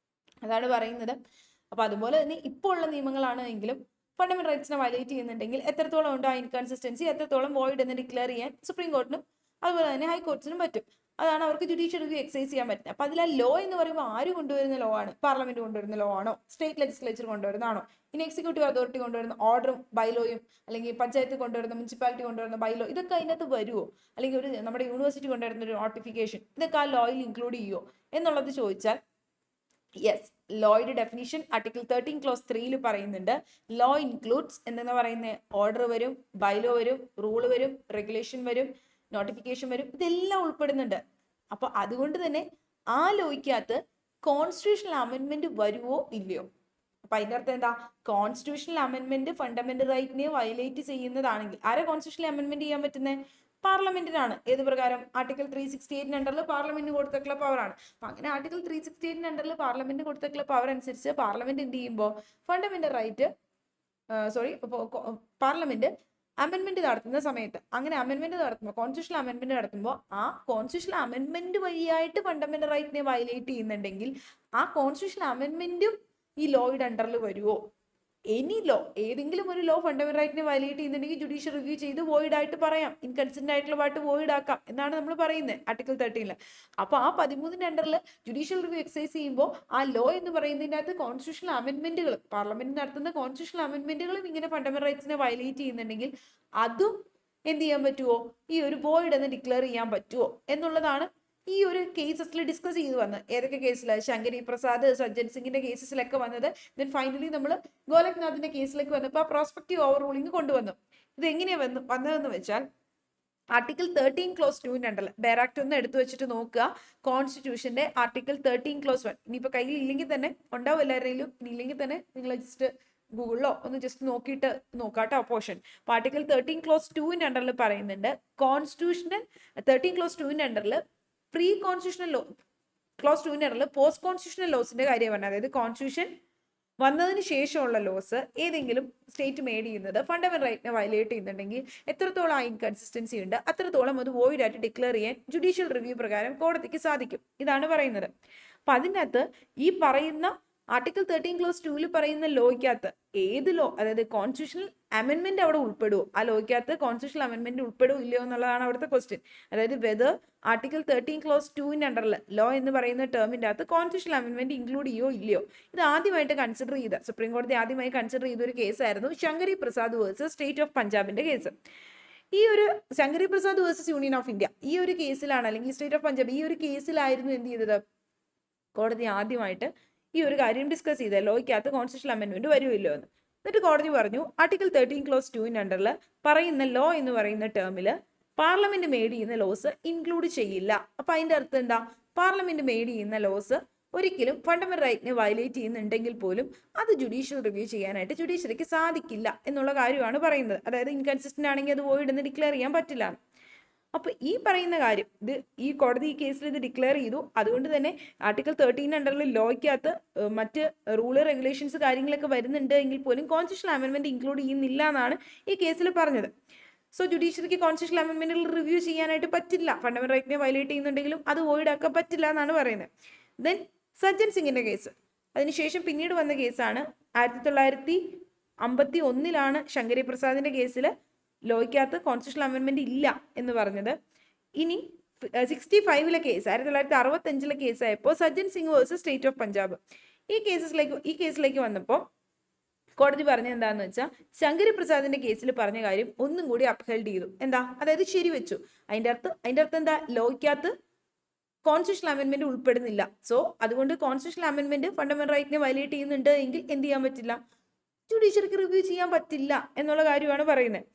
S1: അതാണ് പറയുന്നത്. അപ്പൊ അതുപോലെ തന്നെ ഇപ്പോൾ ഉള്ള നിയമങ്ങളാണ് എങ്കിലും ഫണ്ടമെന്റൽ റൈറ്റ്സിനെ വയലേറ്റ് ചെയ്യുന്നുണ്ടെങ്കിൽ എത്രത്തോളം ഉണ്ട് ആ ഇൻകൺസിസ്റ്റൻസി, എത്രത്തോളം വോയിഡ് എന്ന് ഡിക്ലെയർ ചെയ്യാൻ സുപ്രീം കോർട്ടിനും അതുപോലെ തന്നെ ഹൈക്കോർട്സിനും പറ്റും. അതാണ് അവർക്ക് ജുഡീഷ്യൽ റിവ്യൂ എക്സസൈസ് ചെയ്യാൻ പറ്റുന്നത്. അപ്പൊ അതിൽ ആ ലോ എന്ന് പറയുമ്പോൾ ആര് കൊണ്ടുവരുന്ന ലോ ആണ്? പാർലമെന്റ് കൊണ്ടുവരുന്ന ലോ ആണോ? സ്റ്റേറ്റ് ലെജിസ്ലേച്ചർ കൊണ്ടുവരുന്നതാണോ? ഇനി എക്സിക്യൂട്ടീവ് അതോറിറ്റി കൊണ്ടുവരുന്ന ഓർഡറും ബൈലോയും, അല്ലെങ്കിൽ പഞ്ചായത്ത് കൊണ്ടുവരുന്ന മുനിസിപ്പാലിറ്റി കൊണ്ടുവരുന്ന ബൈലോ, ഇതൊക്കെ അതിനകത്ത് വരുമോ? അല്ലെങ്കിൽ ഒരു നമ്മുടെ യൂണിവേഴ്സിറ്റി കൊണ്ടുവരുന്ന ഒരു നോട്ടിഫിക്കേഷൻ, ഇതൊക്കെ ആ ലോയിൽ ഇൻക്ലൂഡ് ചെയ്യുമോ എന്നുള്ളത് ചോദിച്ചാൽ യെസ്. ലോയുടെ ഡെഫിനിഷൻ ആർട്ടിക്കിൾ 13 ക്ലോസ് 3 പറയുന്നുണ്ട്. ലോ ഇൻക്ലൂഡ്സ് എന്തെന്ന് പറയുന്നത് ഓർഡർ വരും, ബൈലോ വരും, റൂള് വരും, റെഗുലേഷൻ വരും, നോട്ടിഫിക്കേഷൻ വരും, ഇതെല്ലാം ഉൾപ്പെടുന്നുണ്ട്. അപ്പൊ അതുകൊണ്ട് തന്നെ ആ ലോയ്ക്കകത്ത് കോൺസ്റ്റിറ്റ്യൂഷണൽ അമെൻമെന്റ് വരുമോ ഇല്ലയോ? അപ്പൊ അതിന്റെ അർത്ഥം എന്താ? കോൺസ്റ്റിറ്റ്യൂഷണൽ അമെന്റ്മെന്റ് ഫണ്ടമെന്റൽ റൈറ്റിനെ വയലേറ്റ് ചെയ്യുന്നതാണെങ്കിൽ ആരെ കോൺസ്റ്റിറ്റ്യൂഷണൽ അമെന്റ്മെന്റ് ചെയ്യാൻ പറ്റുന്നത്? പാർലമെന്റിനാണ്. ഏത് പ്രകാരം? ആർട്ടിക്കിൾ 368 അണ്ടറിൽ പാർലമെന്റിന് കൊടുത്തിട്ടുള്ള പവർ ആണ്. അപ്പൊ അങ്ങനെ ആർട്ടിക്കിൾ 368 അണ്ടറിൽ പാർലമെന്റിന് കൊടുത്തിട്ടുള്ള പവർ അനുസരിച്ച് പാർലമെന്റ് എന്ത് ചെയ്യുമ്പോൾ ഫണ്ടമെന്റൽ റൈറ്റ് പാർലമെന്റ് അമെന്റ്മെന്റ് നടത്തുന്ന സമയത്ത്, അങ്ങനെ അമെന്റ്മെന്റ് നടത്തുമ്പോൾ, കോൺസ്റ്റിറ്റ്യൂഷണൽ അമെന്റ്മെന്റ് നടത്തുമ്പോൾ ആ കോൺസ്റ്റിറ്റ്യൂഷണൽ അമെന്റ്മെന്റ് വഴിയായിട്ട് ഫണ്ടമെന്റൽ റൈറ്റിനെ വയലേറ്റ് ചെയ്യുന്നുണ്ടെങ്കിൽ ആ കോൺസ്റ്റിറ്റ്യൂഷണൽ അമെന്റ്മെന്റും ഈ ലോയുടെ അണ്ടറിൽ വരുമോ? എനി ലോ, ഏതെങ്കിലും ഒരു ലോ ഫണ്ടമെന്റൽ റൈറ്റിനെ വയലേറ്റ് ചെയ്യുന്നുണ്ടെങ്കിൽ ജുഡീഷ്യൽ റിവ്യൂ ചെയ്ത് വോയിഡ് ആയിട്ട് പറയാം, ഇൻകൺസിസ്റ്റന്റ് ആയിട്ടുള്ള പാട്ട് വോയിഡ് ആക്കാം എന്നാണ് നമ്മൾ പറയുന്നത് ആർട്ടിക്കിൾ 13. അപ്പൊ ആ 13ന്റെ അണ്ടറിൽ ജുഡീഷ്യൽ റിവ്യൂ എക്സസൈസ് ചെയ്യുമ്പോൾ ആ ലോ എന്ന് പറയുന്നതിൻ്റെ അകത്ത് കോൺസ്റ്റിറ്റ്യൂഷണൽ അമെന്റ്മെന്റുകൾ, പാർലമെന്റ് നടത്തുന്ന കോൺസ്റ്റിറ്റ്യൂഷണൽ അമെന്റ്മെന്റുകളും ഇങ്ങനെ ഫണ്ടമെന്റൽ റൈറ്റ്സിനെ വയലേറ്റ് ചെയ്യുന്നുണ്ടെങ്കിൽ അതും എന്ത് ചെയ്യാൻ പറ്റുമോ? ഈ ഒരു വോയിഡ് എന്ന് ഡിക്ലെയർ ചെയ്യാൻ പറ്റുമോ എന്നുള്ളതാണ് ഈ ഒരു കേസസിൽ ഡിസ്കസ് ചെയ്ത് വന്നത്. ഏതൊക്കെ കേസിലാണ്? ശങ്കരി പ്രസാദ്, സജ്ജൻ സിംഗിന്റെ കേസസിലൊക്കെ വന്നത്. ദെൻ ഫൈനലി നമ്മൾ ഗോലക്നാഥിന്റെ കേസിലേക്ക് വന്നപ്പോൾ ആ പ്രോസ്പെക്റ്റീവ് ഓവർ റൂളിംഗ് കൊണ്ടുവന്നു. ഇത് എങ്ങനെയാ വന്നതെന്ന് വെച്ചാൽ ആർട്ടിക്കിൾ 13 ക്ലോസ് 2 അണ്ടറിൽ ഡയറക്റ്റ് ഒന്ന് എടുത്തു വെച്ചിട്ട് നോക്കുക. കോൺസ്റ്റിറ്റ്യൂഷന്റെ ആർട്ടിക്കിൾ 13 ക്ലോസ് 1 ഇനിയിപ്പോൾ കയ്യിൽ ഇല്ലെങ്കിൽ തന്നെ ഉണ്ടാവും എല്ലാവരുടെയും, ഇല്ലെങ്കിൽ തന്നെ നിങ്ങൾ ജസ്റ്റ് ഗൂഗിളിലോ ഒന്ന് ജസ്റ്റ് നോക്കിയിട്ട് നോക്കാട്ടോ പോർഷൻ. ആർട്ടിക്കിൾ 13 ക്ലോസ് 2 അണ്ടറിൽ പറയുന്നുണ്ട് കോൺസ്റ്റിറ്റ്യൂഷണൽ 13 ക്ലോസ് 2 അണ്ടറിൽ പ്രീ കോൺസ്റ്റിറ്റ്യൂഷണൽ ലോ, ക്ലോസ് 2 അണ്ടറിൽ പോസ്റ്റ് കോൺസ്റ്റിറ്റ്യൂഷണൽ ലോസിന്റെ കാര്യം പറഞ്ഞത്. അതായത് കോൺസ്റ്റിറ്റ്യൂഷൻ വന്നതിന് ശേഷമുള്ള ലോസ് ഏതെങ്കിലും സ്റ്റേറ്റ് മേഡ് ചെയ്യുന്നത് ഫണ്ടമെന്റൽ റൈറ്റിനെ വയലേറ്റ് ചെയ്യുന്നുണ്ടെങ്കിൽ എത്രത്തോളം ആ ഇൻകൺസിസ്റ്റൻസി ഉണ്ട് അത്രത്തോളം അത് വോയിഡ് ആയിട്ട് ഡിക്ലെയർ ചെയ്യാൻ ജുഡീഷ്യൽ റിവ്യൂ പ്രകാരം കോടതിക്ക് സാധിക്കും. ഇതാണ് പറയുന്നത്. അപ്പൊ അതിനകത്ത് ഈ പറയുന്ന ആർട്ടിക്കിൾ 13 ക്ലോസ് 2 പറയുന്ന ലോയ്ക്കകത്ത് ഏത് ലോ, അതായത് കോൺസ്റ്റിറ്റ്യൂഷണൽ അമെന്റ്മെന്റ് അവിടെ ഉൾപ്പെടുവോ? ആ ലോയ്ക്കകത്ത് കോൺസ്റ്റിറ്റ്യൂഷണൽ അമെന്റ്മെന്റ് ഉൾപ്പെടുവോ ഇല്ലയോ എന്നുള്ളതാണ് അവിടുത്തെ ക്വസ്റ്റ്യൻ. അതായത് വെദർ ആർട്ടിക്കിൾ 13 ക്ലോസ് 2 അണ്ടറിൽ ലോ എന്ന് പറയുന്ന ടേമിന്റെ അകത്ത് കോൺസ്റ്റിറ്റ്യൂഷണൽ അമെന്റ്മെന്റ് ഇൻക്ലൂഡ് ചെയ്യോ ഇല്ലയോ? ഇത് ആദ്യമായിട്ട് കൺസിഡർ ചെയ്ത, സുപ്രീം കോടതി ആദ്യമായി കൺസിഡർ ചെയ്ത ഒരു കേസായിരുന്നു Shankari Prasad versus state of പഞ്ചാബിന്റെ കേസ്. ഈ ഒരു Shankari Prasad versus union of India ഈ ഒരു കേസിലാണ്, അല്ലെങ്കിൽ സ്റ്റേറ്റ് ഓഫ് പഞ്ചാബ് ഈ ഒരു കേസിലായിരുന്നു എന്ത് ചെയ്തത്? കോടതി ആദ്യമായിട്ട് ഈ ഒരു കാര്യം ഡിസ്കസ് ചെയ്ത ലോയ്ക്കകത്ത് കോൺസ്റ്റിറ്റ്യൂഷണൽ അമെന്റ്മെന്റ് വരുമില്ലോ എന്ന്. എന്നിട്ട് കോടതി പറഞ്ഞു ആർട്ടിക്കിൾ 13 ക്ലോസ് 2 അണ്ടറിൽ പറയുന്ന ലോ എന്ന് പറയുന്ന ടേമിൽ പാർലമെന്റ് മേഡ് ചെയ്യുന്ന ലോസ് ഇൻക്ലൂഡ് ചെയ്യില്ല. അപ്പൊ അതിന്റെ അർത്ഥം എന്താ? പാർലമെന്റ് മേഡ് ചെയ്യുന്ന ലോസ് ഒരിക്കലും ഫണ്ടമെന്റൽ റൈറ്റിനെ വയലേറ്റ് ചെയ്യുന്നുണ്ടെങ്കിൽ പോലും അത് ജുഡീഷ്യൽ റിവ്യൂ ചെയ്യാനായിട്ട് ജുഡീഷ്യറിക്ക് സാധിക്കില്ല എന്നുള്ള കാര്യമാണ് പറയുന്നത്. അതായത് ഇൻകൺസിസ്റ്റന്റ് ആണെങ്കിൽ അത് വോയിഡ് എന്ന് ഡിക്ലെയർ ചെയ്യാൻ പറ്റില്ല. അപ്പൊ ഈ പറയുന്ന കാര്യം ഇത് ഈ കോടതി ഈ കേസിൽ ഇത് ഡിക്ലെയർ ചെയ്തു. അതുകൊണ്ട് തന്നെ ആർട്ടിക്കിൾ 13 അണ്ടറിൽ ലോയ്ക്കകത്ത് മറ്റ് റൂള് റെഗുലേഷൻസ് കാര്യങ്ങളൊക്കെ വരുന്നുണ്ട് എങ്കിൽ പോലും കോൺസ്റ്റിറ്റ്യൂഷണൽ അമെന്റ്മെന്റ് ഇൻക്ലൂഡ് ചെയ്യുന്നില്ല എന്നാണ് ഈ കേസിൽ പറഞ്ഞത്. സോ ജുഡീഷ്യറിക്ക് കോൺസ്റ്റിറ്റ്യൂഷണൽ അമെന്റ്മെന്റുകൾ റിവ്യൂ ചെയ്യാനായിട്ട് പറ്റില്ല. ഫണ്ടമെന്റൽ റൈറ്റിനെ വയലേറ്റ് ചെയ്യുന്നുണ്ടെങ്കിലും അത് വോയിഡ് ആക്കാൻ പറ്റില്ല എന്നാണ് പറയുന്നത്. ദെൻ സജ്ജൻ സിംഗിന്റെ കേസ്, അതിനുശേഷം പിന്നീട് വന്ന കേസാണ് 1951 ശങ്കരി പ്രസാദിന്റെ കേസിൽ ലോയ്ക്കകത്ത് കോൺസ്റ്റിറ്റ്യൂഷണൽ അമെന്റ്മെന്റ് ഇല്ല എന്ന് പറഞ്ഞത്. ഇനി 65 കേസ് 1965 കേസായപ്പോൾ Sajjan Singh versus state of Punjab ഈ കേസിലേക്ക് വന്നപ്പോൾ കോടതി പറഞ്ഞത് എന്താണെന്ന് വെച്ചാൽ ശങ്കരി പ്രസാദിന്റെ കേസിൽ പറഞ്ഞ കാര്യം ഒന്നും കൂടി അപ്ഹെൽഡ് ചെയ്തു. എന്താ? അതായത് ശരിവെച്ചു. അതിന്റെ അർത്ഥം എന്താ? ലോയ്ക്കകത്ത് കോൺസ്റ്റിറ്റ്യൂഷണൽ അമെന്റ്മെന്റ് ഉൾപ്പെടുന്നില്ല. സോ അതുകൊണ്ട് കോൺസ്റ്റിറ്റ്യൂഷണൽ അമെന്റ്മെന്റ് ഫണ്ടമെന്റൽ റൈറ്റിനെ വയലേറ്റ് ചെയ്യുന്നുണ്ട് എങ്കിൽ എന്ത് ചെയ്യാൻ പറ്റില്ല? ജുഡീഷ്യറിക്ക് റിവ്യൂ ചെയ്യാൻ പറ്റില്ല എന്നുള്ള കാര്യമാണ് പറയുന്നത്.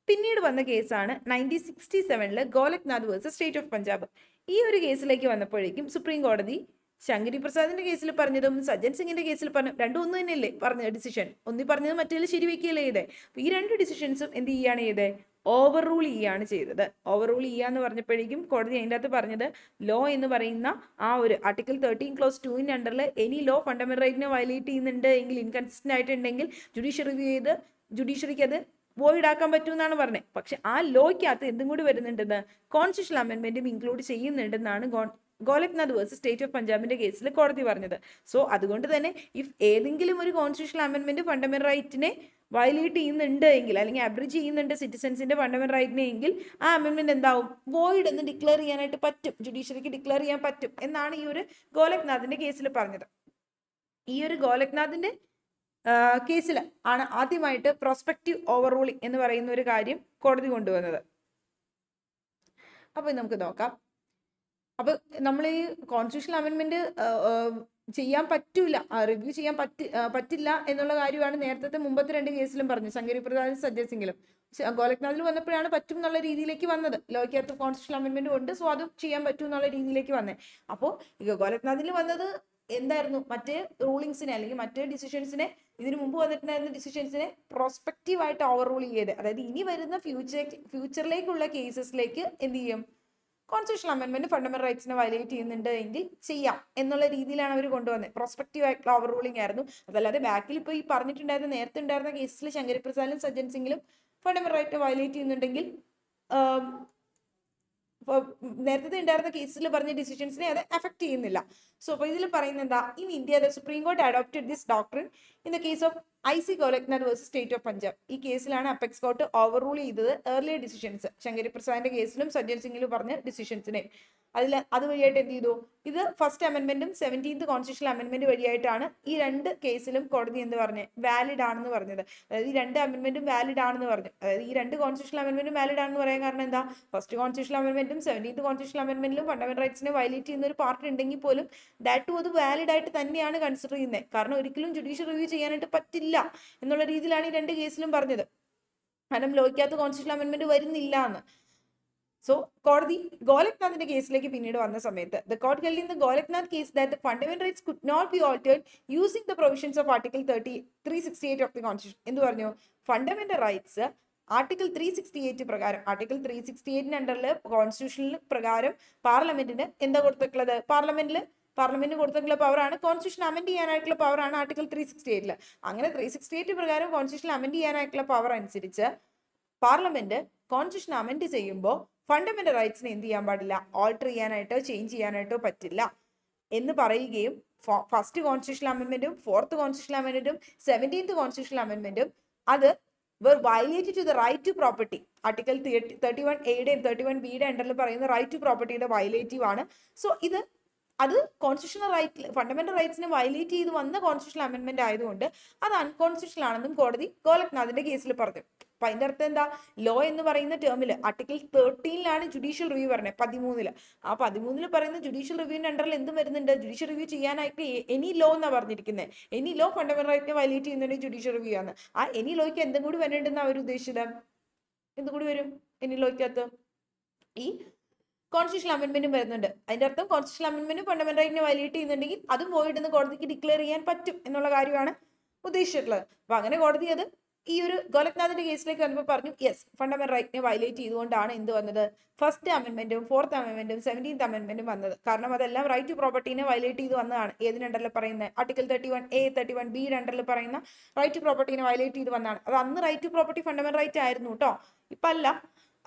S1: പിന്നീട് വന്ന കേസാണ് 1967 Golaknath versus state of Punjab. ഈ ഒരു കേസിലേക്ക് വന്നപ്പോഴേക്കും സുപ്രീം കോടതി ശങ്കരി പ്രസാദിന്റെ കേസിൽ പറഞ്ഞതും സജ്ജൻ സിംഗിന്റെ കേസിൽ പറഞ്ഞു രണ്ടും ഒന്ന് തന്നെയല്ലേ പറഞ്ഞ ഡിസിഷൻ, ഒന്നി പറഞ്ഞത് മറ്റേ ശരിവെക്കുകയല്ലേ ചെയ്തേ. ഈ രണ്ട് ഡിസിഷൻസും എന്ത് ചെയ്യാണ് ചെയ്തേ? ഓവർ റൂൾ ചെയ്യുകയാണ് ചെയ്തത്. ഓവർ റൂൾ ചെയ്യാന്ന് പറഞ്ഞപ്പോഴേക്കും കോടതി അതിൻ്റെ അകത്ത് പറഞ്ഞത് ലോ എന്ന് പറയുന്ന ആ ഒരു ആർട്ടിക്കിൾ 13 ക്ലോസ് 2 അണ്ടറിൽ എനി ലോ ഫണ്ടമെന്റൽ റൈറ്റിനെ വയലേറ്റ് ചെയ്യുന്നുണ്ട് എങ്കിൽ, ഇൻകൺസിസ്റ്റന്റ് ആയിട്ടുണ്ടെങ്കിൽ ജുഡീഷ്യൽ റിവ്യൂ ചെയ്ത് ജുഡീഷ്യറിക്ക് അത് വോയിഡ് ആക്കാൻ പറ്റും എന്നാണ് പറഞ്ഞത്. പക്ഷെ ആ ലോയ്ക്കകത്ത് എന്തും കൂടി വരുന്നുണ്ടെന്ന് കോൺസ്റ്റിറ്റ്യൂഷണൽ അമെന്റ്മെന്റും ഇൻക്ലൂഡ് ചെയ്യുന്നുണ്ടെന്നാണ് ഗോലക്നാഥ് വേഴ്സസ് സ്റ്റേറ്റ് ഓഫ് പഞ്ചാബിന്റെ കേസിൽ കോടതി പറഞ്ഞത്. സോ അതുകൊണ്ട് തന്നെ ഇഫ് ഏതെങ്കിലും ഒരു കോൺസ്റ്റിറ്റ്യൂഷണൽ അമെന്റ്മെന്റ് ഫണ്ടമെന്റൽ റൈറ്റിനെ വയലേറ്റ് ചെയ്യുന്നുണ്ട് എങ്കിൽ, അല്ലെങ്കിൽ അബ്രിജ് ചെയ്യുന്നുണ്ട് സിറ്റിസൺസിന്റെ ഫണ്ടമെന്റൽ റൈറ്റിനെ എങ്കിൽ ആ അമെന്റ്മെന്റ് എന്താവും? വോയിഡ് എന്ന് ഡിക്ലെയർ ചെയ്യാനായിട്ട് പറ്റും, ജുഡീഷ്യറിക്ക് ഡിക്ലെയർ ചെയ്യാൻ പറ്റും എന്നാണ് ഈ ഒരു ഗോലക്നാഥിന്റെ കേസിൽ പറഞ്ഞത്. ഈ ഒരു ഗോലക്നാഥിന്റെ കേസിൽ ആണ് ആദ്യമായിട്ട് പ്രോസ്പെക്റ്റീവ് ഓവർ റൂളിംഗ് എന്ന് പറയുന്ന ഒരു കാര്യം കോടതി കൊണ്ടുവന്നത്. അപ്പൊ നമുക്ക് നോക്കാം. അപ്പൊ നമ്മൾ ഈ കോൺസ്റ്റിറ്റ്യൂഷണൽ അമെന്റ്മെന്റ് ചെയ്യാൻ പറ്റൂല, റിവ്യൂ ചെയ്യാൻ പറ്റില്ല എന്നുള്ള കാര്യമാണ് നേരത്തെ മുമ്പത്തെ രണ്ട് കേസിലും പറഞ്ഞത്, ശങ്കരി പ്രസാദ് സജ്ജൻ സിംഗിലും. ഗോലക്നാഥിൽ വന്നപ്പോഴാണ് പറ്റും എന്നുള്ള രീതിയിലേക്ക് വന്നത്. ലോയ്ക്കകത്ത് കോൺസ്റ്റിറ്റ്യൂഷണൽ അമെന്റ്മെന്റ് ഉണ്ട്, സോ അതും ചെയ്യാൻ പറ്റും എന്നുള്ള രീതിയിലേക്ക് വന്നത്. അപ്പോൾ ഗോലക്നാഥിൽ വന്നത് എന്തായിരുന്നു മറ്റേ റൂളിങ്സിനെ അല്ലെങ്കിൽ മറ്റേ ഡിസിഷൻസിനെ, ഇതിനു മുമ്പ് വന്നിട്ടുണ്ടായിരുന്ന ഡിസിഷൻസിനെ പ്രോസ്പെക്റ്റീവ് ആയിട്ട് ഓവർ റൂൾ ചെയ്ത്, അതായത് ഇനി വരുന്ന ഫ്യൂച്ചറിലേക്കുള്ള കേസസിലേക്ക് എന്ത് ചെയ്യും, കോൺസ്റ്റിറ്റ്യൂഷണൽ അമെന്റ്മെന്റ് ഫണ്ടമെന്റൽ റൈറ്റ്സിനെ വയലേറ്റ് ചെയ്യുന്നുണ്ട് എങ്കിൽ ചെയ്യാം എന്നുള്ള രീതിയിലാണ് അവർ കൊണ്ടുവന്നത്. പ്രോസ്പെക്റ്റീവ് ആയിട്ടുള്ള ഓവർ റൂളിംഗ് ആയിരുന്നു. അതല്ലാതെ ബാക്കിൽ ഇപ്പോൾ ഈ പറഞ്ഞിട്ടുണ്ടായിരുന്ന നേരത്തെ ഉണ്ടായിരുന്ന കേസിൽ ശങ്കരി പ്രസാദിലും സജ്ജൻ സിംഗിലും ഫണ്ടമെന്റൽ റൈറ്റ് വയലേറ്റ് ചെയ്യുന്നുണ്ടെങ്കിൽ നേരത്തെ ഉണ്ടായിരുന്ന കേസിൽ പറഞ്ഞ ഡിസിഷൻസിനെ അത് അഫക്ട് ചെയ്യുന്നില്ല. സോ അപ്പോൾ ഇതിൽ പറയുന്നത് എന്താ, in India the supreme court adopted this doctrine in the case of IC Golaknath versus state of Punjab. ഈ കേസിലാണ് അപ്പെക്സ് കോർട്ട് ഓവർ റൂൾ ചെയ്തത് ഏർലിയർ ഡിസിഷൻസ്, ശങ്കരി പ്രസാദിന്റെ കേസിലും സജ്ജൻ സിംഗിലും പറഞ്ഞ ഡിസിഷൻസിനെ. അതുവഴിയായിട്ട് എന്ത് ചെയ്തു, ഇത് ഫസ്റ്റ് അമെന്റ്മെന്റും 17th കോൺസ്റ്റിറ്റ്യൂഷണൽ അമെന്റ്മെന്റ് വഴിയായിട്ടാണ് ഈ രണ്ട് കേസിലും കോടതി എന്ത് പറഞ്ഞത്, വാലിഡ് ആണെന്ന് പറഞ്ഞത്. അതായത് ഈ രണ്ട് അമെന്റ്മെന്റും വാലിഡ് ആണെന്ന് പറഞ്ഞു. അതായത് ഈ രണ്ട് കോൺസ്റ്റിറ്റ്യൂഷണൽ അമെന്റ്മെന്റും വാലിഡ് ആണെന്ന് പറയാൻ കാരണം എന്താ, ഫസ്റ്റ് കോൺസ്റ്റിറ്റ്യൂഷണൽ അമെന്റ്മെന്റും 17th കോൺസ്റ്റിറ്റ്യൂഷണൽ അമെന്റ്മെന്റിലും ഫണ്ടമെന്റൽ റൈറ്റ്സിനെ വയലേറ്റ് ചെയ്യുന്ന ഒരു പാർട്ട് ഉണ്ടെങ്കിൽ പോലും ദാറ്റ് അത് വാലിഡ് ആയിട്ട് തന്നെയാണ് കൺസിഡർ ചെയ്യുന്നത്. കാരണം ഒരിക്കലും ജുഡീഷ്യൽ റിവ്യൂ ചെയ്യാനായിട്ട് പറ്റില്ല എന്നുള്ള രീതിയിലാണ് ഈ രണ്ട് കേസിലും പറഞ്ഞത്. കാരണം ലോയ്ക്കകത്ത് കോൺസ്റ്റിറ്റ്യൂഷണൽ അമെന്റ്മെന്റ് വരുന്നില്ല എന്ന്. സോ കോടതി ഗോലഖ്നാഥിന്റെ കേസിലേക്ക് പിന്നീട് വന്ന സമയത്ത് the court held in the Goleknath case that the fundamental rights could not be altered using the provisions of Article 368 of the Constitution. എന്ത് പറഞ്ഞു, ഫണ്ടമെന്റൽ റൈറ്റ്സ് ആർട്ടിക്കിൾ 368 പ്രകാരം, ആർട്ടിക്കിൾ 368 അണ്ടറിൽ കോൺസ്റ്റിറ്റ്യൂഷനിൽ പ്രകാരം പാർലമെന്റിന് എന്താ കൊടുത്തിട്ടുള്ളത്, പാർലമെന്റിന് കൊടുത്തിട്ടുള്ള പവറാണ് കോൺസ്റ്റിറ്റ്യൂഷൻ അമെന്റ് ചെയ്യാനായിട്ടുള്ള പവറാണ് ആർട്ടിക്കിൾ 368. അങ്ങനെ 368 പ്രകാരം കോൺസ്റ്റിറ്റ്യൂഷൻ അമെന്റ് ചെയ്യാനായിട്ടുള്ള പവർ അനുസരിച്ച് പാർലമെന്റ് കോൺസ്റ്റിറ്റ്യൂഷൻ അമെന്റ് ചെയ്യുമ്പോൾ ഫണ്ടമെന്റൽ റൈറ്റ്സിനെ എന്ത് ചെയ്യാൻ പാടില്ല, ഓൾട്ടർ ചെയ്യാനായിട്ടോ ചേഞ്ച് ചെയ്യാനായിട്ടോ പറ്റില്ല എന്ന് പറയുകയും ഫസ്റ്റ് കോൺസ്റ്റിറ്റ്യൂഷണൽ അമെന്റ്മെന്റും 4th കോൺസ്റ്റിറ്റ്യൂഷണൽ അമെന്റ്മെന്റും 17th കോൺസ്റ്റിറ്റ്യൂഷണൽ അമെന്റ്മെന്റും അത് violated to the right to property, article 31A 31B അണ്ടറിൽ പറയുന്ന റൈറ്റ് ടു പ്രോപ്പർട്ടിയുടെ വയലേറ്റീവ് ആണ്. സോ അത് കോൺസ്റ്റിറ്റ്യൂഷണൽ റൈറ്റ് ഫണ്ടമെന്റൽ റൈറ്റ്സിനെ വയലേറ്റ് ചെയ്ത് വന്ന കോൺസ്റ്റിറ്റ്യൂഷണൽ അമെന്റ്മെന്റ് ആയതുകൊണ്ട് അത് അൺകോൺസ്റ്റിറ്റ്യൂഷണൽ ആണെന്നും കോടതി ഗോലഖ്നാഥിന്റെ കേസിൽ പറഞ്ഞു. അപ്പൊ അതിന്റെ അർത്ഥം എന്താ, ലോ എന്ന് പറയുന്ന ടേമിൽ ആർട്ടിക്കിൾ 13 ജുഡീഷ്യൽ റിവ്യൂ പറഞ്ഞത്, 13 ആ 13 പറയുന്ന ജുഡീഷ്യൽ റിവ്യൂവിന്റെ അണ്ടറിൽ എന്തും വരുന്നുണ്ട്, ജുഡീഷ്യൽ റിവ്യൂ ചെയ്യാനായിട്ട് എനി ലോ എന്നാ പറഞ്ഞിരിക്കുന്നത്. എനി ലോ ഫണ്ടമെന്റൽ റൈറ്റിനെ വയലേറ്റ് ചെയ്യുന്നുണ്ട് ജുഡീഷ്യൽ റിവ്യൂ ആണ്. ആ എനി ലോയ്ക്ക് എന്തും കൂടി വരേണ്ടെന്ന് അവർ ഉദ്ദേശിച്ചത്, എന്തും കൂടി വരും എനി ലോയ്ക്കകത്ത്, ഈ കോൺസ്റ്റിറ്റ്യൂഷണൽ അമെന്റ്മെന്റും വരുന്നുണ്ട്. അതിന്റെ അർത്ഥം കോൺസ്റ്റിറ്റ്യൂഷണൽ അമെന്റ്മെന്റും ഫണ്ടമെന്റൽ റൈറ്റിനെ വയലേറ്റ് ചെയ്യുന്നുണ്ടെങ്കിൽ അതും വോയിഡ് എന്ന് കോടതിക്ക് ഡിക്ലെയർ ചെയ്യാൻ പറ്റും എന്നുള്ള കാര്യമാണ് ഉദ്ദേശിച്ചിട്ടുള്ളത്. അപ്പൊ അങ്ങനെ കോടതി അത് ഈ ഒരു ഗോലഖ്നാഥിന്റെ കേസിലേക്ക് വന്നപ്പോൾ പറഞ്ഞു, യെസ് ഫണ്ടമെന്റൽ റൈറ്റിനെ വയലേറ്റ് ചെയ്തുകൊണ്ടാണ് എന്ത് വന്നത്, ഫസ്റ്റ് അമെന്റ്മെന്റും 4th അമെന്റ്മെന്റും 17th അമെന്റ്മെന്റും വന്നത്. കാരണം അതെല്ലാം റൈറ്റ് ടു പ്രോപ്പർട്ടിനെ വയലേറ്റ് ചെയ്ത് വന്നതാണ്. ഏതിനണ്ടറിൽ പറയുന്നത്, ആർട്ടിക്കൽ 31A 31B അണ്ടറിൽ പറയുന്ന റൈറ്റ് ടു പ്രോപ്പർട്ടിനെ വയലേറ്റ് ചെയ്ത് വന്നതാണ്. അത് അന്ന് right to property fundamental right ആയിരുന്നു കേട്ടോ, ഇപ്പൊ അല്ല.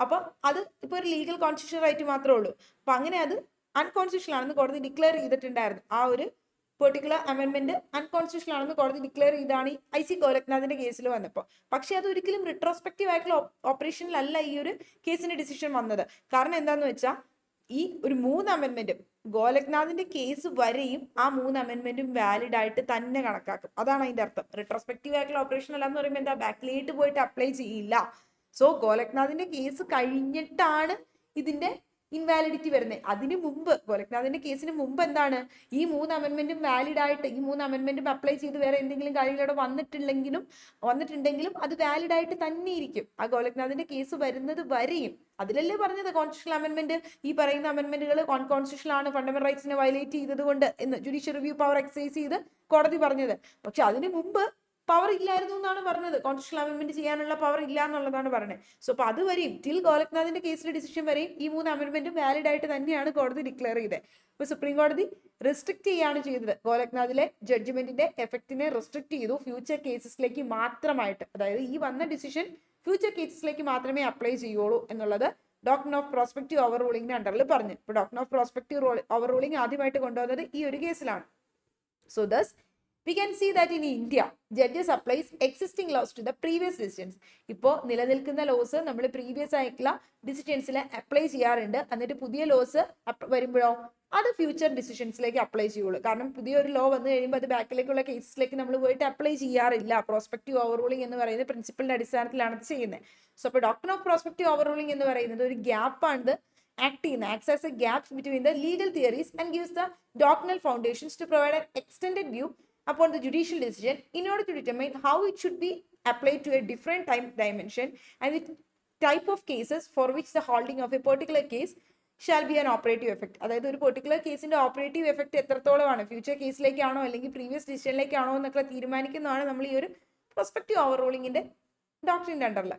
S1: അപ്പൊ അത് ഇപ്പൊ ഒരു ലീഗൽ കോൺസ്റ്റിറ്റ്യൂഷണൽ റൈറ്റ് മാത്രമേ ഉള്ളൂ. അപ്പൊ അങ്ങനെ അത് അൺകോൺസ്റ്റിറ്റ്യൂഷണൽ ആണെന്ന് കോടതി ഡിക്ലെയർ ചെയ്തിട്ടുണ്ടായിരുന്നു. ആ ഒരു പെർട്ടിക്കുലർ അമെന്റ്മെന്റ് അൺകോൺസ്റ്റിറ്റ്യൂഷണൽ ആണെന്ന് കോടതി ഡിക്ലെയർ ചെയ്താണ് IC ഗോലഖ്നാഥിന്റെ കേസിൽ വന്നപ്പോൾ. പക്ഷെ അത് ഒരിക്കലും റിട്രോസ്പെക്റ്റീവ് ആയിട്ടുള്ള ഓപ്പറേഷനിലല്ല ഈ ഒരു കേസിന്റെ ഡിസിഷൻ വന്നത്. കാരണം എന്താന്ന് വെച്ചാൽ ഈ ഒരു 3 അമെന്റ്മെന്റും ഗോലഖ്നാഥിന്റെ കേസ് വരെയും ആ 3 അമെന്റ്മെന്റും വാലിഡ് ആയിട്ട് തന്നെ കണക്കാക്കും. അതാണ് അതിന്റെ അർത്ഥം. റിട്രോസ്പെക്റ്റീവ് ആയിട്ടുള്ള ഓപ്പറേഷൻ അല്ല എന്ന് പറയുമ്പോൾ എന്താ, ബാക്കിലേക്ക് പോയിട്ട് അപ്ലൈ ചെയ്യില്ല. സോ ഗോലഖ്നാഥിന്റെ കേസ് കഴിഞ്ഞിട്ടാണ് ഇതിന്റെ ഇൻവാലിഡിറ്റി വരുന്നത്. അതിന് മുമ്പ് ഗോലഖ്നാഥിന്റെ കേസിന് മുമ്പ് എന്താണ്, ഈ 3 അമെന്റ്മെന്റും വാലിഡ് ആയിട്ട് ഈ 3 അമെന്റ്മെന്റും അപ്ലൈ ചെയ്ത് വേറെ എന്തെങ്കിലും കാര്യങ്ങളോടെ വന്നിട്ടുണ്ടെങ്കിലും അത് വാലിഡ് ആയിട്ട് തന്നെ ഇരിക്കും ആ ഗോലഖ്നാഥിന്റെ കേസ് വരുന്നത് വരെയും. അതിലല്ലേ പറഞ്ഞത് കോൺസ്റ്റിറ്റ്യൂഷണൽ അമെന്റ്മെന്റ്, ഈ പറയുന്ന അമെന്റ്മെന്റുകൾ അൺകോൺസ്റ്റിറ്റ്യൂഷണൽ ആണ്, ഫണ്ടമെന്റൽ റൈറ്റ്സിനെ വയലേറ്റ് ചെയ്തത് കൊണ്ട് എന്ന് ജുഡീഷ്യൽ റിവ്യൂ പവർ എക്സസൈസ് ചെയ്ത് കോടതി പറഞ്ഞത്. പക്ഷെ അതിന് മുമ്പ് പവർ ഇല്ലായിരുന്നു എന്നാണ് പറഞ്ഞത്, കോൺസ്റ്റിറ്റ്യൂഷണൽ അമെന്റ്മെന്റ് ചെയ്യാനുള്ള പവർ ഇല്ല എന്നുള്ളതാണ് പറഞ്ഞത്. സോ അപ്പൊ അതുവരെയും ടിൽ ഗോലഖ്നാഥിന്റെ കേസിലെ ഡിസിഷൻ വരെയും ഈ 3 അമെന്റ്മെന്റും വാലിഡ് ആയിട്ട് തന്നെയാണ് കോടതി ഡിക്ലെയർ ചെയ്തത്. ഇപ്പൊ സുപ്രീം കോടതി റെസ്ട്രിക്ട് ചെയ്യാണ് ചെയ്തത്, ഗോലഖ്നാഥിലെ ജഡ്ജ്മെന്റിന്റെ എഫക്റ്റിനെ റെസ്ട്രിക്ട് ചെയ്തു ഫ്യൂച്ചർ കേസസിലേക്ക് മാത്രമായിട്ട്. അതായത് ഈ വന്ന ഡിസിഷൻ ഫ്യൂച്ചർ കേസസിലേക്ക് മാത്രമേ അപ്ലൈ ചെയ്യുള്ളൂ എന്നുള്ളത് ഡോക്ട്രിൻ ഓഫ് പ്രോസ്പെക്റ്റീവ് ഓവർ റൂളിംഗിന്റെ അണ്ടറിൽ പറഞ്ഞു. ഇപ്പൊ doctrine of prospective over ruling ആദ്യമായിട്ട് കൊണ്ടുവന്നത് ഈ ഒരു കേസിലാണ്. So thus we can see that in India, judges applies existing laws to the previous decisions. ഇപ്പോൾ നിലനിൽക്കുന്ന ലോസ് നമ്മൾ പ്രീവിയസ് ആയിട്ടുള്ള ഡിസിഷൻസിൽ അപ്ലൈ ചെയ്യാറുണ്ട്. എന്നിട്ട് പുതിയ ലോസ് വരുമ്പോഴോ അത് ഫ്യൂച്ചർ ഡിസിഷൻസിലേക്ക് അപ്ലൈ ചെയ്യുള്ളൂ. കാരണം പുതിയൊരു ലോ വന്നു കഴിയുമ്പോൾ അത് ബാക്കിലേക്കുള്ള കേസസിലേക്ക് നമ്മൾ പോയിട്ട് അപ്ലൈ ചെയ്യാറില്ല. പ്രോസ്പെക്റ്റീവ് ഓവർ റൂളിംഗ് എന്ന് പറയുന്ന പ്രിൻസിപ്പളിന്റെ അടിസ്ഥാനത്തിലാണ് ഇത് ചെയ്യുന്നത്. സോ അപ്പോൾ doctrine of prospective over ruling എന്ന് പറയുന്നത് ഒരു ഗ്യാപ്പാണ്, acts as a gap between the legal theories and gives the doctrinal foundations to provide an extended view upon the judicial decision in order to determine how it should be applied to a different time dimension and with type of cases for which the holding of a particular case shall be an operative effect. അതായത് ഒരു particular കേസിന്റെ operative effect എത്രത്തോളമാണ്, future കേസിലേക്കാണോ അല്ലെങ്കിൽ previous ഡിസിഷനിലേക്കാണോ എന്നൊക്കെ തീരുമാനിക്കുന്നതാണ് നമ്മൾ ഈ ഒരു prospective ഓവർറൂളിംഗിന്റെ ഡോക്ട്രിന്റെ അണ്ടറിൽ.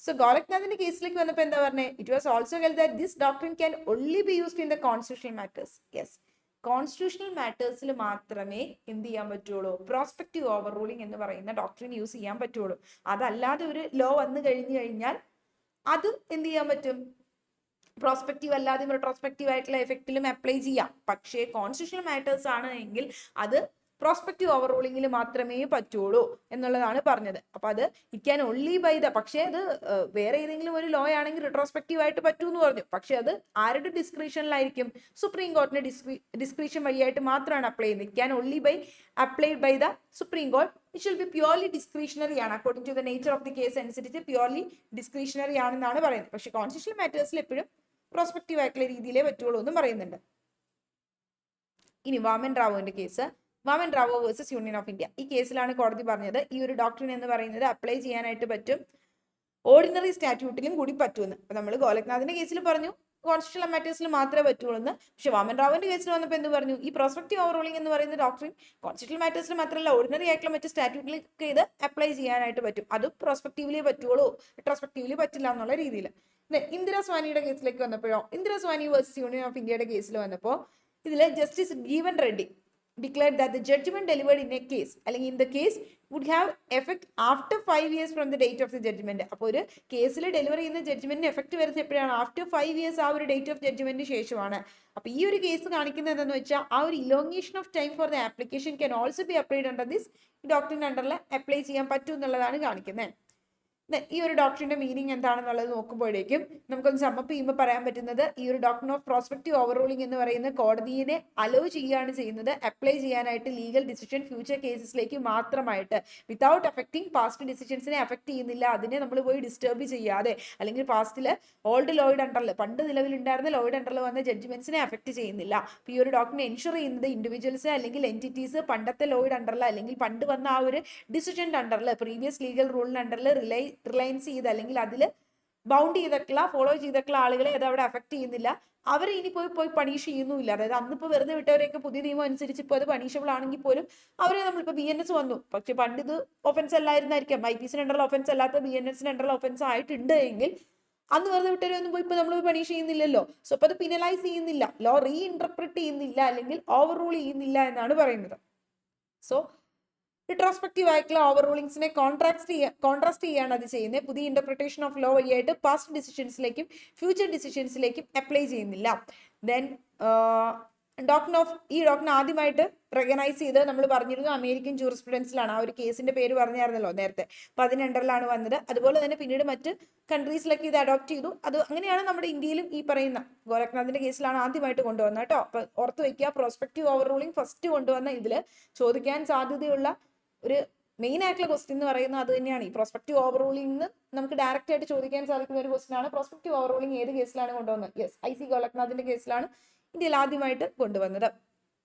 S1: സോ ഗോരഖ്നാഥിന്റെ കേസിലേക്ക് വന്നപ്പോൾ എന്താ പറഞ്ഞത്? It was also held that this doctrine can only be used in the constitutional matters. Yes, constitutional മാറ്റേഴ്സിൽ മാത്രമേ എന്ത് ചെയ്യാൻ പറ്റുള്ളൂ? പ്രോസ്പെക്റ്റീവ് ഓവർറൂളിംഗ് എന്ന് പറയുന്ന ഡോക്ട്രിൻ യൂസ് ചെയ്യാൻ പറ്റുള്ളൂ. അതല്ലാതെ ഒരു ലോ വന്നു കഴിഞ്ഞാൽ അത് എന്ത് ചെയ്യാൻ പറ്റും? പ്രോസ്പെക്റ്റീവ് അല്ലാതെ റെട്രോസ്പെക്റ്റീവ് ആയിട്ടുള്ള എഫക്റ്റിലും അപ്ലൈ ചെയ്യാം. പക്ഷേ കോൺസ്റ്റിറ്റ്യൂഷണൽ മാറ്റേഴ്സ് ആണ് എങ്കിൽ അത് പ്രോസ്പെക്റ്റീവ് ഓവർറൂളിംഗിൽ മാത്രമേ പറ്റുള്ളൂ എന്നുള്ളതാണ് പറഞ്ഞത്. അപ്പൊ അത് it can only by the, പക്ഷേ അത് വേറെ ഏതെങ്കിലും ഒരു ലോ ആണെങ്കിൽ റിട്രോസ്പെക്റ്റീവ് ആയിട്ട് പറ്റൂ എന്ന് പറഞ്ഞു. പക്ഷെ അത് ആരുടെ ഡിസ്ക്രിഷനിലായിരിക്കും? സുപ്രീം കോർട്ടിന്റെ ഡിസ്ക്രിഷൻ വഴിയായിട്ട് മാത്രമാണ് അപ്ലൈ ചെയ്യുന്നത്. It can only by applied by the supreme court. It should be purely discretionary ആണ്. According to the nature of the case അനുസരിച്ച് പ്യൂർലി ഡിസ്ക്രിഷണറി ആണെന്നാണ് പറയുന്നത്. പക്ഷെ കോൺസ്റ്റിറ്റ്യൂഷണൽ മാറ്റേഴ്സിൽ എപ്പോഴും പ്രോസ്പെക്റ്റീവ് ആയിട്ടുള്ള രീതിയിലേ പറ്റുള്ളൂ എന്നും പറയുന്നുണ്ട്. ഇനി വാമൻ റാവുവിന്റെ case, Vaman Rao versus union of India. ഈ കേസിലാണ് കോടതി പറഞ്ഞത് ഈ ഒരു ഡോക്ട്രിൻ എന്ന് പറയുന്നത് അപ്ലൈ ചെയ്യാനായിട്ട് പറ്റും, ഓർഡിനറി സ്റ്റാറ്റ്യൂട്ടിലും കൂടി പറ്റുമെന്ന്. അപ്പൊ നമ്മൾ ഗോലഖ്നാഥിന്റെ കേസിൽ പറഞ്ഞു കോൺസ്റ്റിറ്റ്യൂഷണൽ മാറ്റേഴ്സിൽ മാത്രമേ പറ്റുള്ളൂ എന്ന്. പക്ഷെ വാമൻ റാവുവിന്റെ കേസിൽ വന്നപ്പോൾ എന്ത് പറഞ്ഞു? ഈ പ്രോസ്പെക്റ്റീവ് ഓവർറൂളിംഗ് എന്ന് പറയുന്ന ഡോക്ട്രിൻ കോൺസ്റ്റിറ്റ്യൂഷണൽ മാറ്റേഴ്സിൽ മാത്രമല്ല ഓർഡിനറി ആയിട്ടുള്ള മറ്റ് സ്റ്റാറ്റ്യൂട്ടിലേക്ക് ഇത് അപ്ലൈ ചെയ്യാനായിട്ട് പറ്റും. അതും പ്രോസ്പെക്റ്റീവ്ലി പറ്റുള്ളൂ, റെട്രോസ്പെക്റ്റീവ്ലി പറ്റില്ല എന്നുള്ള രീതിയിൽ. ഇന്ദിരാ സ്വാനിയുടെ കേസിലേക്ക് വന്നപ്പോഴോ, ഇന്ദിരാ സ്വാനി വേഴ്സസ് യൂണിയൻ ഓഫ് ഇന്ത്യയുടെ കേസിൽ വന്നപ്പോൾ ഇതിൽ justice Jeevan Reddy declared that the judgment delivered in a case അല്ലെങ്കിൽ in the case would have effect after 5 years from the date of the judgment. അപ്പോൾ ഒരു കേസിൽ ഡെലിവർ ചെയ്യുന്ന ജഡ്ജ്മെന്റിന് എഫക്ട് വരുന്നത് എപ്പോഴാണ്? ആഫ്റ്റർ 5 years, ആ ഒരു ഡേറ്റ് ഓഫ് ജഡ്ജ്മെന്റിന് ശേഷമാണ്. അപ്പൊ ഈ ഒരു കേസ് കാണിക്കുന്നത് എന്താണെന്ന് വെച്ചാൽ ആ ഒരു elongation of time for the application can also be applied under this doctrine അണ്ടറിൽ അപ്ലൈ ചെയ്യാൻ പറ്റും എന്നുള്ളതാണ് കാണിക്കുന്നത്. ഈ ഒരു ഡോക്ട്രിന്റെ മീനിങ് എന്താണെന്നുള്ളത് നോക്കുമ്പോഴേക്കും നമുക്കൊന്ന് സമ്മപ്പ് ചെയ്യുമ്പോൾ പറയാൻ പറ്റുന്നത് ഈ ഒരു ഡോക്ട്രിൻ ഓഫ് പ്രോസ്പെക്റ്റീവ് ഓവർറൂളിംഗ് എന്ന് പറയുന്ന കോടതിയെ അലോ ചെയ്യുകയാണ് ചെയ്യുന്നത് അപ്ലൈ ചെയ്യാനായിട്ട് ലീഗൽ ഡിസിഷൻ ഫ്യൂച്ചർ കേസസിലേക്ക് മാത്രമായിട്ട്, വിത്തൗട്ട് അഫക്റ്റിംഗ് പാസ്റ്റ് ഡിസിഷൻസിനെ അഫക്ട് ചെയ്യുന്നില്ല. അതിനെ നമ്മൾ പോയി ഡിസ്റ്റർബ് ചെയ്യാതെ, അല്ലെങ്കിൽ പാസ്റ്റിൽ ഓൾഡ് ലോയിഡ് അണ്ടറിൽ പണ്ട് നിലവിലുണ്ടായിരുന്ന ലോയിഡ് അണ്ടറിൽ വന്ന ജഡ്ജ്മെന്റ്സിനെ അഫക്ട് ചെയ്യുന്നില്ല. അപ്പോൾ ഈ ഒരു ഡോക്ട്രിൻ എൻഷുർ ചെയ്യുന്നത് ഇൻഡിവിജ്വൽസ് അല്ലെങ്കിൽ എൻറ്റിറ്റീസ് പണ്ടത്തെ ലോയിഡ് അണ്ടറിൽ അല്ലെങ്കിൽ പണ്ട് വന്ന ആ ഒരു ഡിസിഷൻ്റെ അണ്ടറിൽ പ്രീവിയസ് ലീഗൽ റൂളിൻ്റെ അണ്ടറിൽ റിലയൻസ് ചെയ്ത് അല്ലെങ്കിൽ അതിൽ ബൗണ്ട് ചെയ്തിട്ടുള്ള ഫോളോ ചെയ്തിട്ടുള്ള ആളുകളെ അത് അവിടെ അഫക്ട് ചെയ്യുന്നില്ല. അവർ ഇനി പോയി പണിഷ് ചെയ്യുന്നുമില്ല. അതായത് അന്നിപ്പോൾ വെറുതെ വിട്ടവരെയൊക്കെ പുതിയ നിയമം അനുസരിച്ച് ഇപ്പോൾ അത് പണിഷബിൾ ആണെങ്കിൽ പോലും അവരെ നമ്മളിപ്പോൾ BNS വന്നു, പക്ഷെ പണ്ട് ഇത് ഒഫൻസ് അല്ലായിരുന്നായിരിക്കാം, IPC അണ്ടറിൽ ഒഫൻസ് അല്ലാത്ത BNS അണ്ടറിൽ ഒഫൻസ് ആയിട്ടുണ്ട് എങ്കിൽ അന്ന് വെറുതെ വിട്ടവരൊന്നും പോയി ഇപ്പോൾ നമ്മൾ പണിഷ് ചെയ്യുന്നില്ലല്ലോ. സോ അപ്പോൾ അത് പിനലൈസ് ചെയ്യുന്നില്ല, ലോ റീഇൻറ്റർപ്രറ്റ് ചെയ്യുന്നില്ല അല്ലെങ്കിൽ ഓവർ റൂൾ ചെയ്യുന്നില്ല എന്നാണ് പറയുന്നത്. സോ റിട്രോസ്പെക്റ്റീവ് ആയിട്ടുള്ള ഓവർറൂളിങ്സിനെ കോൺട്രാസ്റ്റ് ചെയ്യാണ് അത് ചെയ്യുന്നത്. പുതിയ ഇന്റർപ്രിട്ടേഷൻ ഓഫ് ലോ വഴിയായിട്ട് പാസ്റ്റ് ഡിസിഷൻസിലേക്കും ഫ്യൂച്ചർ ഡിസിഷൻസിലേക്കും അപ്ലൈ ചെയ്യുന്നില്ല. ദെൻ ഈ ഡോക്ടറിനെ ആദ്യമായിട്ട് റെക്കഗ്നൈസ് ചെയ്ത് നമ്മൾ പറഞ്ഞിരുന്നു അമേരിക്കൻ ജൂറിസ്പ്രുഡൻസിലാണ്. ആ ഒരു കേസിന്റെ പേര് പറഞ്ഞായിരുന്നല്ലോ നേരത്തെ. അപ്പോൾ അതിന് അണ്ടറിലാണ് വന്നത്. അതുപോലെ തന്നെ പിന്നീട് മറ്റ് കൺട്രീസിലൊക്കെ ഇത് അഡോപ്റ്റ് ചെയ്തു. അത് അങ്ങനെയാണ് നമ്മുടെ ഇന്ത്യയിലും ഈ പറയുന്ന ഗോരഖ്നാഥിന്റെ കേസിലാണ് ആദ്യമായിട്ട് കൊണ്ടുവന്നത് കേട്ടോ. അപ്പോൾ ഓർത്ത് വയ്ക്കുക, പ്രോസ്പെക്റ്റീവ് ഓവർറൂളിംഗ് ഫസ്റ്റ് കൊണ്ടുവന്ന ഇതിൽ ചോദിക്കാൻ സാധ്യതയുള്ള ഒരു മെയിൻ ആയിട്ടുള്ള ക്വസ്റ്റ്യൻ എന്ന് പറയുന്നത് അത് തന്നെയാണ്. ഈ പ്രോസ്പെക്റ്റീവ് ഓവർറൂളിംഗ് നമുക്ക് ഡയറക്റ്റ് ആയിട്ട് ചോദിക്കാൻ സാധിക്കുന്ന ഒരു ക്വസ്റ്റ്യൻ ആണ്. പ്രോസ്പെക്റ്റീവ് ഓവർറൂളിംഗ് ഏത് കേസിലാണ് കൊണ്ടുവന്നത്? യെസ്, IC ഗോരഖ്നാഥിന്റെ കേസിലാണ് ഇന്ത്യയിൽ ആദ്യമായിട്ട് കൊണ്ടുവന്നത്.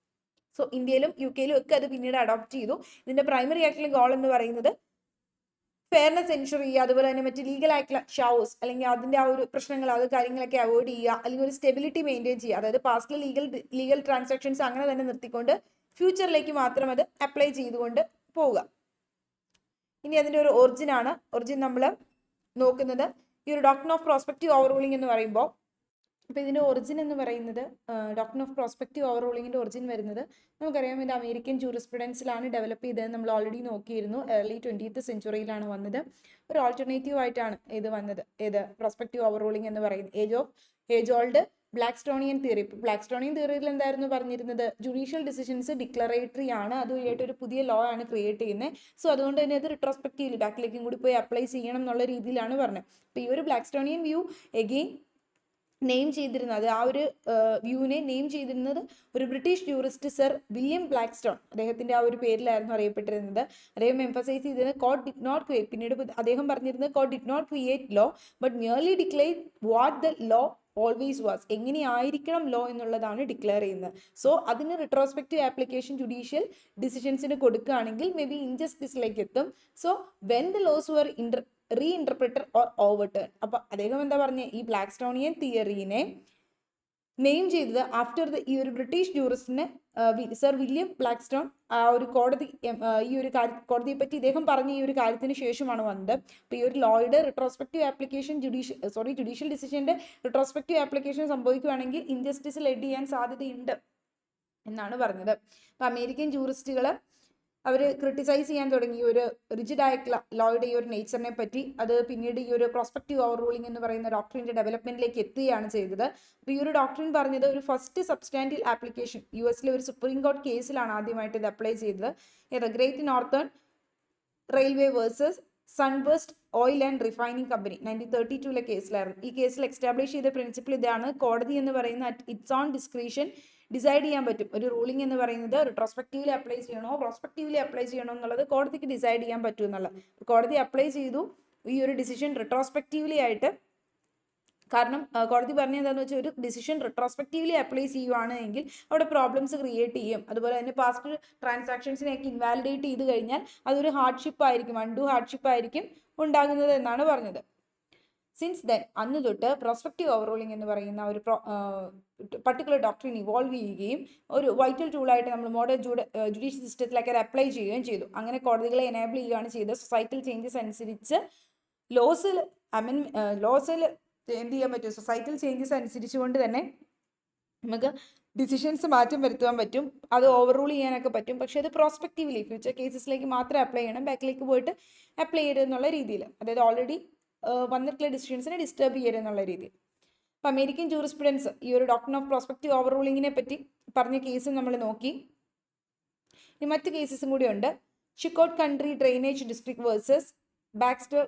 S1: സോ ഇന്ത്യയിലും UK-യിലും ഒക്കെ അത് പിന്നീട് അഡോപ്റ്റ് ചെയ്തു. ഇതിന്റെ പ്രൈമറി ആയിട്ടുള്ള ഗോൾ എന്ന് പറയുന്നത് ഫെയർനെസ് എൻഷുർ ചെയ്യുക, അതുപോലെ തന്നെ മറ്റ് ലീഗൽ ആയിട്ടുള്ള ഷൗസ് അല്ലെങ്കിൽ അതിന്റെ ആ ഒരു പ്രശ്നങ്ങൾ അത് കാര്യങ്ങളൊക്കെ അവോയ്ഡ് ചെയ്യുക, അല്ലെങ്കിൽ ഒരു സ്റ്റെബിലിറ്റി മെയിൻറ്റെയിൻ ചെയ്യുക. അതായത് പാസ്റ്റിലെ ലീഗൽ ട്രാൻസാക്ഷൻസ് അങ്ങനെ തന്നെ നിർത്തിക്കൊണ്ട് ഫ്യൂച്ചറിലേക്ക് മാത്രം അത് അപ്ലൈ ചെയ്തുകൊണ്ട് പോവുക. ഇനി അതിന്റെ ഒരു ഒറിജിൻ നമ്മൾ നോക്കുന്നത് ഈ ഒരു ഡോക്ട്രിൻ ഓഫ് പ്രോസ്പെക്റ്റീവ് ഓവർറൂളിംഗ് എന്ന് പറയുമ്പോൾ, അപ്പോൾ ഇതിന്റെ ഒറിജിൻ എന്ന് പറയുന്നത് ഡോക്ട്രിൻ ഓഫ് പ്രോസ്പെക്റ്റീവ് ഓവർറൂളിംഗിന്റെ ഒറിജിൻ വരുന്നത് നമുക്കറിയാം ഇത് അമേരിക്കൻ ജൂറിസ്പ്രുഡൻസിലാണ് ഡെവലപ്പ് ചെയ്തത്. നമ്മൾ ഓൾറെഡി നോക്കിയിരുന്നു. early 20th സെഞ്ചുറിയിലാണ് വന്നത്. ഒരു ആൾട്ടർനേറ്റീവ് ആയിട്ടാണ് ഇത് വന്നത്. പ്രോസ്പെക്റ്റീവ് ഓവർറൂളിംഗ് എന്ന് പറയുന്നത് ഏജ് ഓൾഡ് ബ്ലാക്ക്സ്റ്റോണിയൻ തിയറി. ബ്ലാക്ക്സ്റ്റോണിയൻ തിയറിയിൽ എന്തായിരുന്നു പറഞ്ഞിരുന്നത്? ജുഡീഷ്യൽ ഡിസിഷൻസ് ഡിക്ലറേറ്ററി ആണ്, അതുവഴിയായിട്ട് ഒരു പുതിയ ലോ ആണ് ക്രിയേറ്റ് ചെയ്യുന്നത്. സോ അതുകൊണ്ട് തന്നെ അത് റിട്രോസ്പെക്റ്റീവ്ലി ബാക്കിലേക്കും കൂടി പോയി അപ്ലൈ ചെയ്യണം എന്നുള്ള രീതിയിലാണ് പറഞ്ഞത്. അപ്പോൾ ഈ ഒരു ബ്ലാക്ക്സ്റ്റോണിയൻ വ്യൂ എഗെയിൻ നെയിം ചെയ്തിരുന്നത്, ആ ഒരു വ്യൂവിനെ നെയിം ചെയ്തിരുന്നത് ഒരു British jurist sir William Blackstone, അദ്ദേഹത്തിന്റെ ആ ഒരു പേരിലായിരുന്നു അറിയപ്പെട്ടിരുന്നത്. അദ്ദേഹം എംഫസൈസ് ചെയ്തിരുന്നത് കോർട്ട് ഡിഡ് നോട്ട് ക്രിയേറ്റ്, പിന്നീട് അദ്ദേഹം പറഞ്ഞിരുന്നത് court did not create law but merely declare what the law always was, എങ്ങനെയായിരിക്കണം ലോ എന്നുള്ളതാണ് ഡിക്ലെയർ ചെയ്യുന്നത്. സോ അതിന് റിട്രോസ്പെക്റ്റീവ് ആപ്ലിക്കേഷൻ ജുഡീഷ്യൽ ഡിസിഷൻസിന് കൊടുക്കുകയാണെങ്കിൽ മേ ബി ഇൻജസ്റ്റിസിലേക്ക് എത്തും. So when the laws were reinterpreted or overturn. അപ്പൊ അദ്ദേഹം എന്താ പറഞ്ഞ ഈ ബ്ലാക്ക്സ്റ്റോണിയൻ തിയറീനെ നെയിം ചെയ്തത് ആഫ്റ്റർ ഈ ഒരു ബ്രിട്ടീഷ് ജൂറിസ്റ്റിനെ സർ വില്യം ബ്ലാക്ക്സ്റ്റോൺ ആ ഒരു കോടതി ഈ ഒരു കോടതിയെ പറ്റി ഇദ്ദേഹം പറഞ്ഞ ഈ ഒരു കാര്യത്തിന് ശേഷമാണ് വന്നത്. അപ്പോൾ ഈ ഒരു ലോയുടെ റിട്രോസ്പെക്റ്റീവ് ആപ്ലിക്കേഷൻ ജുഡീഷ്യൽ ഡിസിഷന്റെ റിട്രോസ്പെക്റ്റീവ് ആപ്ലിക്കേഷൻ സംഭവിക്കുകയാണെങ്കിൽ ഇൻജസ്റ്റിസ് ലെഡ് ചെയ്യാൻ സാധ്യതയുണ്ട് എന്നാണ് പറഞ്ഞത്. അപ്പോൾ അമേരിക്കൻ ജൂറിസ്റ്റുകൾ അവർ ക്രിട്ടിസൈസ് ചെയ്യാൻ തുടങ്ങി ഈ ഒരു റിജിഡ് ആയിട്ടുള്ള ലോയുടെ ഈ ഒരു നേച്ചറിനെ പറ്റി. അത് പിന്നീട് ഈ ഒരു പ്രോസ്പെക്റ്റീവ് ഓവർ റൂളിംഗ് എന്ന് പറയുന്ന ഡോക്ട്രിൻ്റെ ഡെവലപ്മെന്റിലേക്ക് എത്തുകയാണ് ചെയ്തത്. അപ്പോൾ ഈ ഒരു ഡോക്ട്രിൻ പറഞ്ഞത് ഒരു ഫസ്റ്റ് സബ്സ്റ്റാൻഷ്യൽ ആപ്ലിക്കേഷൻ US ഒരു സുപ്രീം കോർട്ട് കേസിലാണ് ആദ്യമായിട്ട് ഇത് അപ്ലൈ ചെയ്തത്. Great Northern Railway versus Sunburst Oil and Refining Company 1932 കേസിലായിരുന്നു. ഈ കേസിൽ എസ്റ്റാബ്ലിഷ് ചെയ്ത പ്രിൻസിപ്പിൾ ഇതാണ്: കോടതി എന്ന് പറയുന്ന ഇറ്റ്സ് ഓൺ ഡിസ്ക്രിഷൻ ഡിസൈഡ് ചെയ്യാൻ പറ്റും ഒരു റൂളിംഗ് എന്ന് പറയുന്നത് റിട്രോസ്പെക്റ്റീവ്ലി അപ്ലൈ ചെയ്യണോ പ്രോസ്പെക്റ്റീവ്ലി അപ്ലൈ ചെയ്യണോ എന്നുള്ളത് കോടതിക്ക് ഡിസൈഡ് ചെയ്യാൻ പറ്റും എന്നുള്ളത്. കോടതി അപ്ലൈ ചെയ്തു ഈ ഒരു ഡിസിഷൻ റിട്രോസ്പെക്റ്റീവ്ലി ആയിട്ട്. കാരണം കോടതി പറഞ്ഞത് എന്താണെന്ന് വെച്ചാൽ ഒരു ഡിസിഷൻ റിട്രോസ്പെക്റ്റീവ്ലി അപ്ലൈ ചെയ്യുവാണ് എങ്കിൽ അവിടെ പ്രോബ്ലംസ് ക്രിയേറ്റ് ചെയ്യും. അതുപോലെ തന്നെ പാസ്റ്റ് ട്രാൻസാക്ഷൻസിനെയൊക്കെ ഇൻവാലിഡേറ്റ് ചെയ്ത് കഴിഞ്ഞാൽ അതൊരു ഹാർഡ്ഷിപ്പ് ആയിരിക്കും, അൺഡു ഹാർഡ്ഷിപ്പ് ആയിരിക്കും ഉണ്ടാകുന്നത് എന്നാണ് പറഞ്ഞത്. സിൻസ് ദെൻ അന്ന് തൊട്ട് പ്രോസ്പെക്റ്റീവ് ഓവർ റൂളിംഗ് എന്ന് പറയുന്ന ഒരു പർട്ടിക്കുലർ ഡോക്ട്രിൻ ഇവോൾവ് ചെയ്യുകയും ഒരു വൈറ്റൽ ടൂളായിട്ട് നമ്മൾ മോഡേൺ ജുഡീഷ്യൽ സിസ്റ്റത്തിലേക്ക് അത് അപ്ലൈ ചെയ്യുകയും ചെയ്തു. അങ്ങനെ കോടതികളെ എനേബിൾ ചെയ്യുകയാണ് ചെയ്തത്. സൊസൈറ്റൽ ചേഞ്ചസ് അനുസരിച്ച് ലോസിൽ എന്ത് ചെയ്യാൻ പറ്റും, സൊസൈറ്റൽ ചേഞ്ചസ് അനുസരിച്ചുകൊണ്ട് തന്നെ നമുക്ക് ഡിസിഷൻസ് മാറ്റം വരുത്താൻ പറ്റും, അത് ഓവർ റൂൾ ചെയ്യാനൊക്കെ പറ്റും. പക്ഷേ അത് പ്രോസ്പെക്റ്റീവ്ലി ഫ്യൂച്ചർ കേസസിലേക്ക് മാത്രമേ അപ്ലൈ ചെയ്യണം, ബാക്കിലേക്ക് പോയിട്ട് അപ്ലൈ ചെയ്യരുത് എന്നുള്ള രീതിയിൽ. അതായത് ഓൾറെഡി വന്നിട്ടുള്ള ഡിസിഷൻസിനെ ഡിസ്റ്റർബ് ചെയ്യരുത് എന്നുള്ള രീതിയിൽ. അപ്പോൾ അമേരിക്കൻ ജൂറിസ്പ്രുഡൻസ് ഈ ഒരു ഡോക്ട്രിൻ ഓഫ് പ്രോസ്പെക്റ്റീവ് ഓവർ റൂളിങ്ങിനെ പറ്റി പറഞ്ഞ കേസ് നമ്മൾ നോക്കി. ഇനി മറ്റ് കേസസും കൂടി ഉണ്ട്. Chicot County Drainage District versus Baxter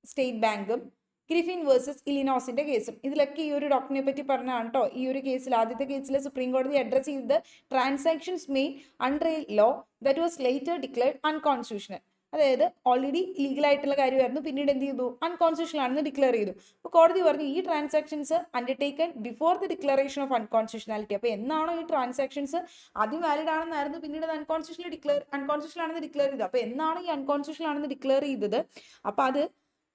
S1: State ബാങ്കും ഗ്രിഫിൻ വേഴ്സസ് ഇലിനോസിന്റെ കേസും. ഇതിലൊക്കെ ഈ ഒരു ഡോക്ടറിനെ പറ്റി പറഞ്ഞാണ് കേട്ടോ. ഈ ഒരു കേസിൽ ആദ്യത്തെ കേസിൽ സുപ്രീം കോടതി അഡ്രസ് ചെയ്തത് transactions made under a law that was later declared unconstitutional. അതായത് ഓൾറെഡി ലീഗലായിട്ടുള്ള കാര്യമായിരുന്നു, പിന്നീട് എന്ത് ചെയ്തു, അൺകോൺസ്റ്റിറ്റ്യൂഷണൽ ആണെന്ന് ഡിക്ലെയർ ചെയ്തു. അപ്പോൾ കോടതി പറഞ്ഞു ഈ transactions undertaken before the declaration of unconstitutionality. അപ്പോൾ എന്നാണോ ഈ ട്രാൻസാക്ഷൻസ് ആദ്യം വാലിഡ് ആണെന്നായിരുന്നു, പിന്നീട് അൺകോൺസ്റ്റിറ്റ്യൂഷണൽ ആണെന്ന് ഡിക്ലെയർ ചെയ്തു. അപ്പോൾ എന്നാണ് ഈ അൺകോൺസ്റ്റിറ്റ്യൂഷണൽ ആണെന്ന് ഡിക്ലെയർ ചെയ്തത്, അപ്പോൾ അത്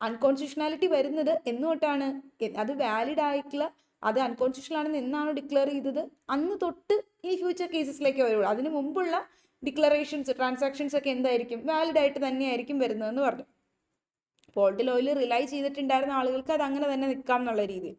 S1: അൺകോൺസ്റ്റിറ്റ്യൂഷണാലിറ്റി വരുന്നത് എന്നുതൊട്ടാണ്, അത് വാലിഡ് ആയിട്ടുള്ള അത് അൺകോൺസ്റ്റിറ്റ്യൂഷണൽ ആണെന്ന് എന്നാണോ ഡിക്ലെയർ ചെയ്തത് അന്ന് തൊട്ട് ഈ ഫ്യൂച്ചർ കേസസിലേക്ക് വരുള്ളൂ. അതിന് മുമ്പുള്ള ഡിക്ലറേഷൻസ് ട്രാൻസാക്ഷൻസ് ഒക്കെ എന്തായിരിക്കും, വാലിഡ് ആയിട്ട് തന്നെയായിരിക്കും വരുന്നതെന്ന് പറഞ്ഞു. പോൾട്ട് ലോയിൽ റിലൈ ചെയ്തിട്ടുണ്ടായിരുന്ന ആളുകൾക്ക് അത് അങ്ങനെ തന്നെ നിൽക്കാം എന്നുള്ള രീതിയിൽ.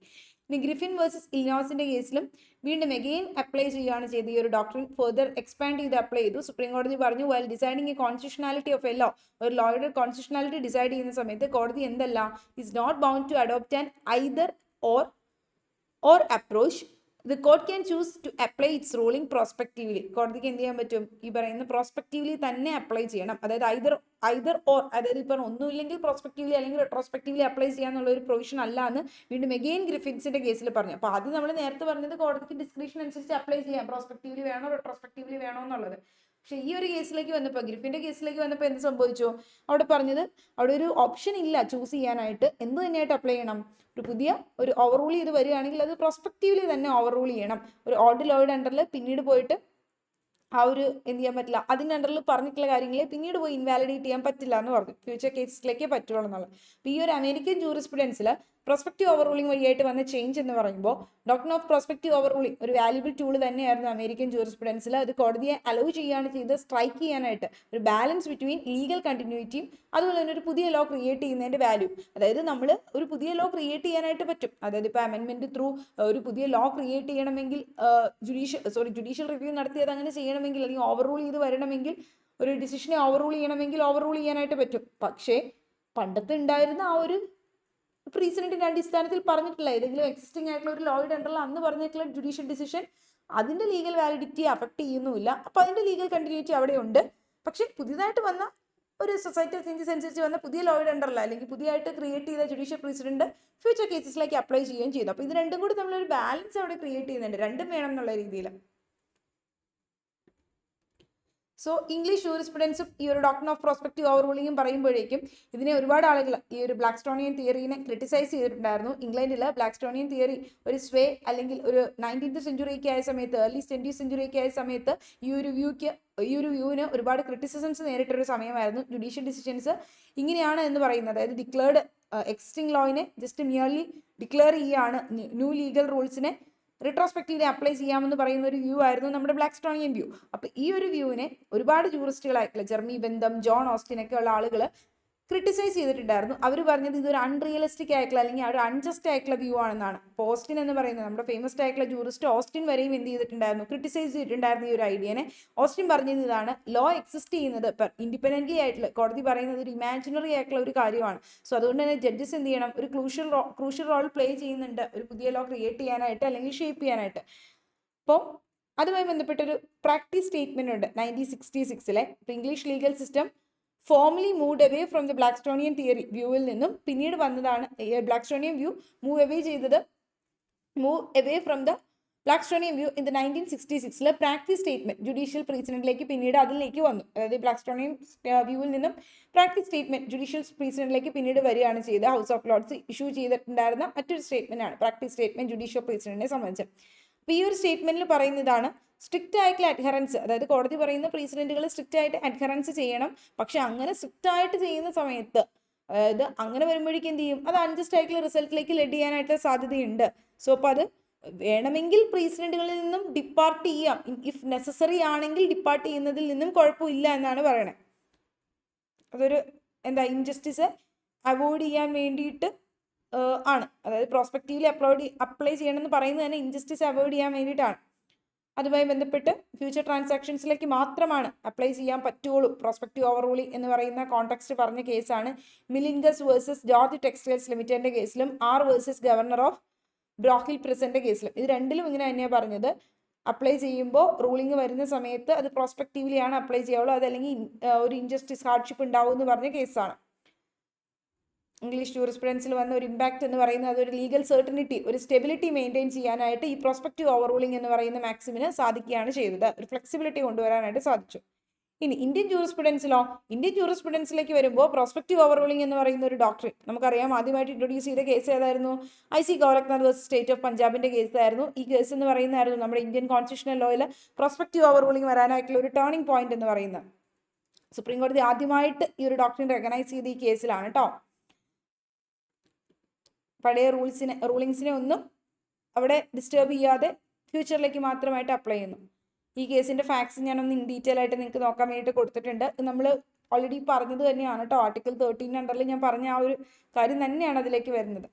S1: ഇനി ഗ്രിഫിൻ വേഴ്സസ് ഇലിനോസിന്റെ കേസിലും വീണ്ടും എഗെയിൻ അപ്ലൈ ചെയ്യുകയാണ് ചെയ്ത് ഈ ഒരു ഡോക്ടറിൻ ഫർദർ എക്സ്പാൻഡ് ചെയ്ത് അപ്ലൈ ചെയ്തു. സുപ്രീം കോടതി പറഞ്ഞു while deciding a constitutionality of a law, ഒരു ലോയുടെ കോൺസ്റ്റിറ്റ്യൂഷണാലിറ്റി ഡിസൈഡ് ചെയ്യുന്ന സമയത്ത് കോടതി എന്തല്ല, is not bound to adopt an either or approach. The court can choose to apply its ruling prospectively. കോടതിക്ക് എന്ത് ചെയ്യാൻ പറ്റും, ഈ പറയുന്ന പ്രോസ്പെക്റ്റീവ്ലി തന്നെ അപ്ലൈ ചെയ്യണം. അതായത് ഐദർ ഓർ, അതായത് ഇപ്പം ഒന്നുമില്ലെങ്കിൽ പ്രോസ്പെക്റ്റീവ്ലി അല്ലെങ്കിൽ റെട്രോസ്പെക്റ്റീവ്ലി അപ്ലൈ ചെയ്യാന്നുള്ള ഒരു പ്രൊവിഷൻ അല്ല എന്ന് വീണ്ടും എഗെയിൻ ഗ്രിഫിൻസിന്റെ കേസിൽ പറഞ്ഞു. അപ്പോൾ അത് നമ്മൾ നേരത്തെ പറഞ്ഞത് കോടതിക്ക് ഡിസ്ക്രിപ്ഷൻ അനുസരിച്ച് അപ്ലൈ ചെയ്യാം, പ്രോസ്പെക്റ്റീവ്ലി വേണോ റെട്രോസ്പെക്റ്റീവ്ലി വേണോ എന്നുള്ളത്. പക്ഷേ ഈ ഒരു കേസിലേക്ക് വന്നപ്പോൾ, ഗ്രിഫിന്റെ കേസിലേക്ക് വന്നപ്പോൾ എന്ത് സംഭവിച്ചു, അവിടെ പറഞ്ഞത് അവിടെ ഒരു ഓപ്ഷൻ ഇല്ല ചൂസ് ചെയ്യാനായിട്ട്, എന്ത് തന്നെയായിട്ട് അപ്ലൈ ചെയ്യണം, ഒരു ഓവർ റൂൾ ചെയ്ത് വരികയാണെങ്കിൽ അത് പ്രോസ്പെക്റ്റീവ്ലി തന്നെ ഓവർ റൂൾ ചെയ്യണം. ഒരു ഓൾഡ് ലോയുടെ അണ്ടറിൽ പിന്നീട് പോയിട്ട് ആ ഒരു എന്ത് ചെയ്യാൻ പറ്റില്ല, അതിൻ്റെ അണ്ടറിൽ പറഞ്ഞിട്ടുള്ള കാര്യങ്ങളെ പിന്നീട് പോയി ഇൻവാലിഡേറ്റ് ചെയ്യാൻ പറ്റില്ല എന്ന് പറഞ്ഞു. ഫ്യൂച്ചർ കേസസിലേക്കേ പറ്റുള്ളൂ എന്നുള്ളത്. അപ്പോൾ ഈ ഒരു അമേരിക്കൻ ജൂറിസ്പ്രുഡൻസിൽ പ്രോസ്പെക്റ്റീവ് ഓവർ റൂളിംഗ് വഴിയായിട്ട് വന്ന ചേഞ്ച് എന്ന് പറയുമ്പോൾ doctrine of prospective over ruling ഒരു വാല്യുബിൾ ടൂൾ തന്നെയായിരുന്നു അമേരിക്കൻ ജൂറിസ്പ്രുഡൻസിൽ. അത് കോടതിയെ അലോ ചെയ്യുകയാണ് ചെയ്ത് സ്ട്രൈക്ക് ചെയ്യാനായിട്ട് ഒരു ബാലൻസ് ബിറ്റ്വീൻ ലീഗൽ കണ്ടിന്യൂറ്റിയും അതുപോലെ തന്നെ ഒരു പുതിയ ലോ ക്രിയേറ്റ് ചെയ്യുന്നതിൻ്റെ വാല്യൂ. അതായത് നമ്മൾ ഒരു പുതിയ ലോ ക്രിയേറ്റ് ചെയ്യാനായിട്ട് പറ്റും. അതായത് ഇപ്പോൾ അമെൻമെൻറ്റ് ത്രൂ ഒരു പുതിയ ലോ ക്രിയേറ്റ് ചെയ്യണമെങ്കിൽ ജുഡീഷ്യൽ റിവ്യൂ നടത്തിയത് അങ്ങനെ ചെയ്യണമെങ്കിൽ, അല്ലെങ്കിൽ ഓവർ റൂൾ ചെയ്ത് വരണമെങ്കിൽ, ഒരു ഡിസിഷനെ ഓവർ റൂൾ ചെയ്യണമെങ്കിൽ ഓവർ റൂൾ ചെയ്യാനായിട്ട് പറ്റും. പക്ഷേ പണ്ടത്തെ ഉണ്ടായിരുന്ന ആ ഒരു പ്രീസിഡന്റിന്റെ അടിസ്ഥാനത്തിൽ പറഞ്ഞിട്ടില്ല, ഏതെങ്കിലും എക്സിസ്റ്റിംഗ് ആയിട്ടുള്ള ഒരു ലോയുടെ അണ്ടറിൽ അന്ന് പറഞ്ഞിട്ടുള്ള ജുഡീഷ്യൽ ഡിസിഷൻ അതിന്റെ ലീഗൽ വാലിഡിറ്റി അഫക്ട് ചെയ്യുന്നുമില്ല. അപ്പോൾ അതിന്റെ ലീഗൽ കണ്ടിന്യൂറ്റി അവിടെ ഉണ്ട്. പക്ഷെ പുതിയതായിട്ട് വന്ന ഒരു സൊസൈറ്റൽ ചേഞ്ചസ് അനുസരിച്ച് വന്ന പുതിയ ലോയുടെ അണ്ടറിൽ അല്ലെങ്കിൽ പുതിയതായിട്ട് ക്രിയേറ്റ് ചെയ്ത ജുഡീഷ്യൽ പ്രസിഡന്റ് ഫ്യൂച്ചർ കേസസിലേക്ക് അപ്ലൈ ചെയ്യുകയും ചെയ്തു. അപ്പോൾ ഇത് രണ്ടും കൂടി നമ്മളൊരു ബാലൻസ് അവിടെ ക്രിയേറ്റ് ചെയ്യുന്നുണ്ട്, രണ്ടും വേണം എന്നുള്ള രീതിയിൽ. സോ ഇംഗ്ലീഷ് ജൂറിസ്പ്രുഡൻസും ഈ ഒരു ഡോക്ട്രിൻ ഓഫ് പ്രോസ്പെക്റ്റീവ് ഓവർ റൂളിംഗും പറയുമ്പോഴേക്കും ഇതിനെ ഒരുപാട് ആളുകൾ ഈ ഒരു ബ്ലാക്ക്സ്റ്റോണിയൻ തിയറിനെ ക്രിട്ടിസൈസ് ചെയ്തിട്ടുണ്ടായിരുന്നു. ഇംഗ്ലണ്ടിൽ ബ്ലാക്ക്സ്റ്റോണിയൻ തിയറി ഒരു സ്വേ അല്ലെങ്കിൽ ഒരു 19th സെഞ്ചുറിക്ക് ആയ സമയത്ത്, ഏർലി 20th സെഞ്ചുറിക്ക് ആയ സമയത്ത് ഈ ഒരു വ്യൂവിന് ഒരുപാട് ക്രിറ്റിസിസംസ് നേരിട്ടൊരു സമയമായിരുന്നു. ജുഡീഷ്യൽ ഡിസിഷൻസ് ഇങ്ങനെയാണ് എന്ന് പറയുന്നത്, അതായത് ഡിക്ലെയർഡ് എക്സിസ്റ്റിംഗ് ലോയിനെ ജസ്റ്റ് മിയർലി ഡിക്ലെയർ ചെയ്യുകയാണ്, ന്യൂ ലീഗൽ റൂൾസിനെ റിട്രോസ്പെക്റ്റീവ്ലി അപ്ലൈ ചെയ്യാമെന്ന് പറയുന്ന ഒരു വ്യൂ ആയിരുന്നു നമ്മുടെ ബ്ലാക്ക്സ്റ്റോണിയൻ വ്യൂ. അപ്പോൾ ഈ ഒരു വ്യൂവിനെ ഒരുപാട് ജൂറിസ്റ്റുകളായിട്ടുള്ള ജെർമി ബെന്തം, ജോൺ ഓസ്റ്റിൻ ഒക്കെ ഉള്ള ആളുകൾ ക്രിട്ടിസൈസ് ചെയ്തിട്ടുണ്ടായിരുന്നു. അവർ പറഞ്ഞത് ഇതൊരു അൺറിയലിസ്റ്റിക് ആയിട്ടുള്ള അല്ലെങ്കിൽ ഒരു അൺജസ്റ്റ് ആയിട്ടുള്ള വ്യൂ ആണെന്നാണ്. ഓസ്റ്റിൻ എന്ന് പറയുന്നത് നമ്മുടെ ഫേമസ് ആയിട്ടുള്ള ജൂറിസ്റ്റ് ഓസ്റ്റിൻ വരെയും എന്ത് ചെയ്തിട്ടുണ്ടായിരുന്നു, ക്രിട്ടിസൈസ് ചെയ്തിട്ടുണ്ടായിരുന്നു ഈ ഒരു ഐഡിയനെ. ഓസ്റ്റിൻ പറഞ്ഞത് ഇതാണ്, ലോ എക്സിസ്റ്റ് ചെയ്യുന്നത് ഇപ്പം ഇൻഡിപെൻഡൻ്റ്ലി ആയിട്ടുള്ള കോടതി പറയുന്നത് ഒരു ഇമാജിനറി ആയിട്ടുള്ള ഒരു കാര്യമാണ്. സോ അതുകൊണ്ട് തന്നെ ജഡ്ജസ് എന്ത് ചെയ്യണം, ഒരു ക്രൂഷ്യൽ റോൾ പ്ലേ ചെയ്യുന്നുണ്ട് ഒരു പുതിയ ലോ ക്രിയേറ്റ് ചെയ്യാനായിട്ട് അല്ലെങ്കിൽ ഷേപ്പ് ചെയ്യാനായിട്ട്. അപ്പോൾ അതുമായി ബന്ധപ്പെട്ടൊരു പ്രാക്ടീസ് സ്റ്റേറ്റ്മെന്റ് ഉണ്ട് 1966. ഇപ്പോൾ English legal system formally moved away from the Blackstonian theory വ്യൂവിൽ നിന്നും പിന്നീട് വന്നതാണ് Blackstonian view move away from the Blackstonian view in the 1966 practice statement judicial പ്രീസിഡന്റിലേക്ക് പിന്നീട് അതിലേക്ക് വന്നു. അതായത് ബ്ലാക്ക്സ്റ്റോണിയൻ വ്യൂവിൽ നിന്നും പ്രാക്ടീസ് സ്റ്റേറ്റ്മെന്റ് ജുഡീഷ്യൽ പ്രീസിഡന്റിലേക്ക് പിന്നീട് വരികയാണ് ചെയ്ത് ഹൗസ് ഓഫ് ലോർഡ്സ് ഇഷ്യൂ ചെയ്തിട്ടുണ്ടായിരുന്ന മറ്റൊരു സ്റ്റേറ്റ്മെന്റ് ആണ് പ്രാക്ടീസ് സ്റ്റേറ്റ്മെന്റ് ജുഡീഷ്യൽ പ്രീസിഡന്റിനെ സംബന്ധിച്ച്. അപ്പോൾ ഈ ഒരു സ്റ്റേറ്റ്മെന്റിൽ പറയുന്നതാണ് സ്ട്രിക്റ്റ് ആയിട്ടുള്ള അഡ്ഹറൻസ്, അതായത് കോടതി പറയുന്ന പ്രസിഡന്റുകൾ സ്ട്രിക്റ്റ് ആയിട്ട് അഡ്ഹറൻസ് ചെയ്യണം. പക്ഷെ അങ്ങനെ സ്ട്രിക്റ്റ് ആയിട്ട് ചെയ്യുന്ന സമയത്ത്, അതായത് അങ്ങനെ വരുമ്പോഴേക്കും എന്ത് ചെയ്യും, അത് അൺജസ്റ്റ് ആയിട്ടുള്ള റിസൾട്ടിലേക്ക് ലീഡ് ചെയ്യാനായിട്ട് സാധ്യതയുണ്ട്. സോ അപ്പോൾ അത് വേണമെങ്കിൽ പ്രസിഡന്റുകളിൽ നിന്നും ഡിപ്പാർട്ട് ചെയ്യാം, ഇഫ് നെസസറി ആണെങ്കിൽ ഡിപ്പാർട്ട് ചെയ്യുന്നതിൽ നിന്നും കുഴപ്പമില്ല എന്നാണ് പറയണത്. അതൊരു ഇൻജസ്റ്റിസ് അവോയ്ഡ് ചെയ്യാൻ വേണ്ടിയിട്ട് ആണ്. അതായത് പ്രോസ്പെക്റ്റീവ്ലി അപ്ലൈ ചെയ്യണമെന്ന് പറയുന്നത് തന്നെ ഇൻജസ്റ്റിസ് അവോയ്ഡ് ചെയ്യാൻ വേണ്ടിയിട്ടാണ്. അതുമായി ബന്ധപ്പെട്ട് ഫ്യൂച്ചർ ട്രാൻസാക്ഷൻസിലേക്ക് മാത്രമാണ് അപ്ലൈ ചെയ്യാൻ പറ്റുള്ളൂ പ്രോസ്പെക്റ്റീവ് ഓവർ റൂളിംഗ് എന്ന് പറയുന്ന കോൺടെക്സ്റ്റ് പറഞ്ഞ കേസാണ് മിലിൻഗസ് വേഴ്സസ് ജോർജ് ടെക്സ്റ്റൈൽസ് ലിമിറ്റഡിന്റെ കേസിലും ആർ വേഴ്സസ് ഗവർണർ ഓഫ് ബ്രോഹിൽ പ്രസിന്റെ കേസിലും. ഇത് രണ്ടിലും ഇങ്ങനെ തന്നെയാണ് പറഞ്ഞത്, അപ്ലൈ ചെയ്യുമ്പോൾ റൂളിംഗ് വരുന്ന സമയത്ത് അത് പ്രോസ്പെക്റ്റീവ്ലി ആണ് അപ്ലൈ ചെയ്യാവുള്ളൂ, അതല്ലെങ്കിൽ ഒരു ഇൻജസ്റ്റിസ് ഹാർഡ്ഷിപ്പ് ഉണ്ടാവും എന്ന് പറഞ്ഞ കേസാണ്. ഇംഗ്ലീഷ് ജൂറിസ്പ്രുഡൻസിൽ വന്ന ഒരു ഇമ്പാക്ട് എന്ന് പറയുന്നത് അതൊരു ലീഗൽ സെർട്ടനിറ്റി, ഒരു സ്റ്റെബിലിറ്റി മെയിൻറ്റെയിൻ ചെയ്യാനായിട്ട് ഈ പ്രോസ്പെക്റ്റീവ് ഓവർ റൂളിംഗ് എന്ന് പറയുന്ന മാക്സിമിന് സാധിക്കുകയാണ് ചെയ്തത്. ഒരു ഫ്ലെക്സിബിലിറ്റി കൊണ്ടുവരാനായിട്ട് സാധിച്ചു. ഇനി ഇന്ത്യൻ ജൂറിസ്പ്രുഡൻസിലേക്ക് വരുമ്പോൾ പ്രോസ്പെക്റ്റീവ് ഓവർ റൂളിംഗ് എന്ന് പറയുന്ന ഒരു ഡോക്ട്രിൻ നമുക്കറിയാം. ആദ്യമായിട്ട് ഇൻട്രൊഡ്യൂസ് ചെയ്ത കേസ് ഏതായിരുന്നു? IC Gorakhnath versus state of പഞ്ചാബിന്റെ കേസായിരുന്നു. ഈ കേസ് എന്ന് പറയുന്നതായിരുന്നു നമ്മുടെ ഇന്ത്യൻ കോൺസ്റ്റിറ്റ്യൂഷണൽ ലോയിൽ പ്രോസ്പെക്റ്റീവ് ഓവർ റൂളിംഗ് വരാനായിട്ടുള്ള ഒരു ടേണിംഗ് പോയിന്റ് എന്ന് പറയുന്നത്. സുപ്രീം കോടതി ആദ്യമായിട്ട് ഈ ഒരു ഡോക്ട്രിൻ റെക്കഗ്നൈസ് ചെയ്ത ഈ കേസിലാണ് കേട്ടോ. പഴയ റൂളിങ്സിനെ ഒന്നും അവിടെ ഡിസ്റ്റർബ് ചെയ്യാതെ ഫ്യൂച്ചറിലേക്ക് മാത്രമായിട്ട് അപ്ലൈ ചെയ്യുന്നു. ഈ കേസിന്റെ ഫാക്ട്സ് ഞാനൊന്ന് ഇൻ ഡീറ്റെയിൽ ആയിട്ട് നിങ്ങൾക്ക് നോക്കാൻ വേണ്ടിയിട്ട് കൊടുത്തിട്ടുണ്ട്. നമ്മൾ ഓൾറെഡി പറഞ്ഞത് തന്നെയാണ് കേട്ടോ. ആർട്ടിക്കിൾ 13 അണ്ടറിൽ ഞാൻ പറഞ്ഞ ആ ഒരു കാര്യം തന്നെയാണ് അതിലേക്ക് വരുന്നത്.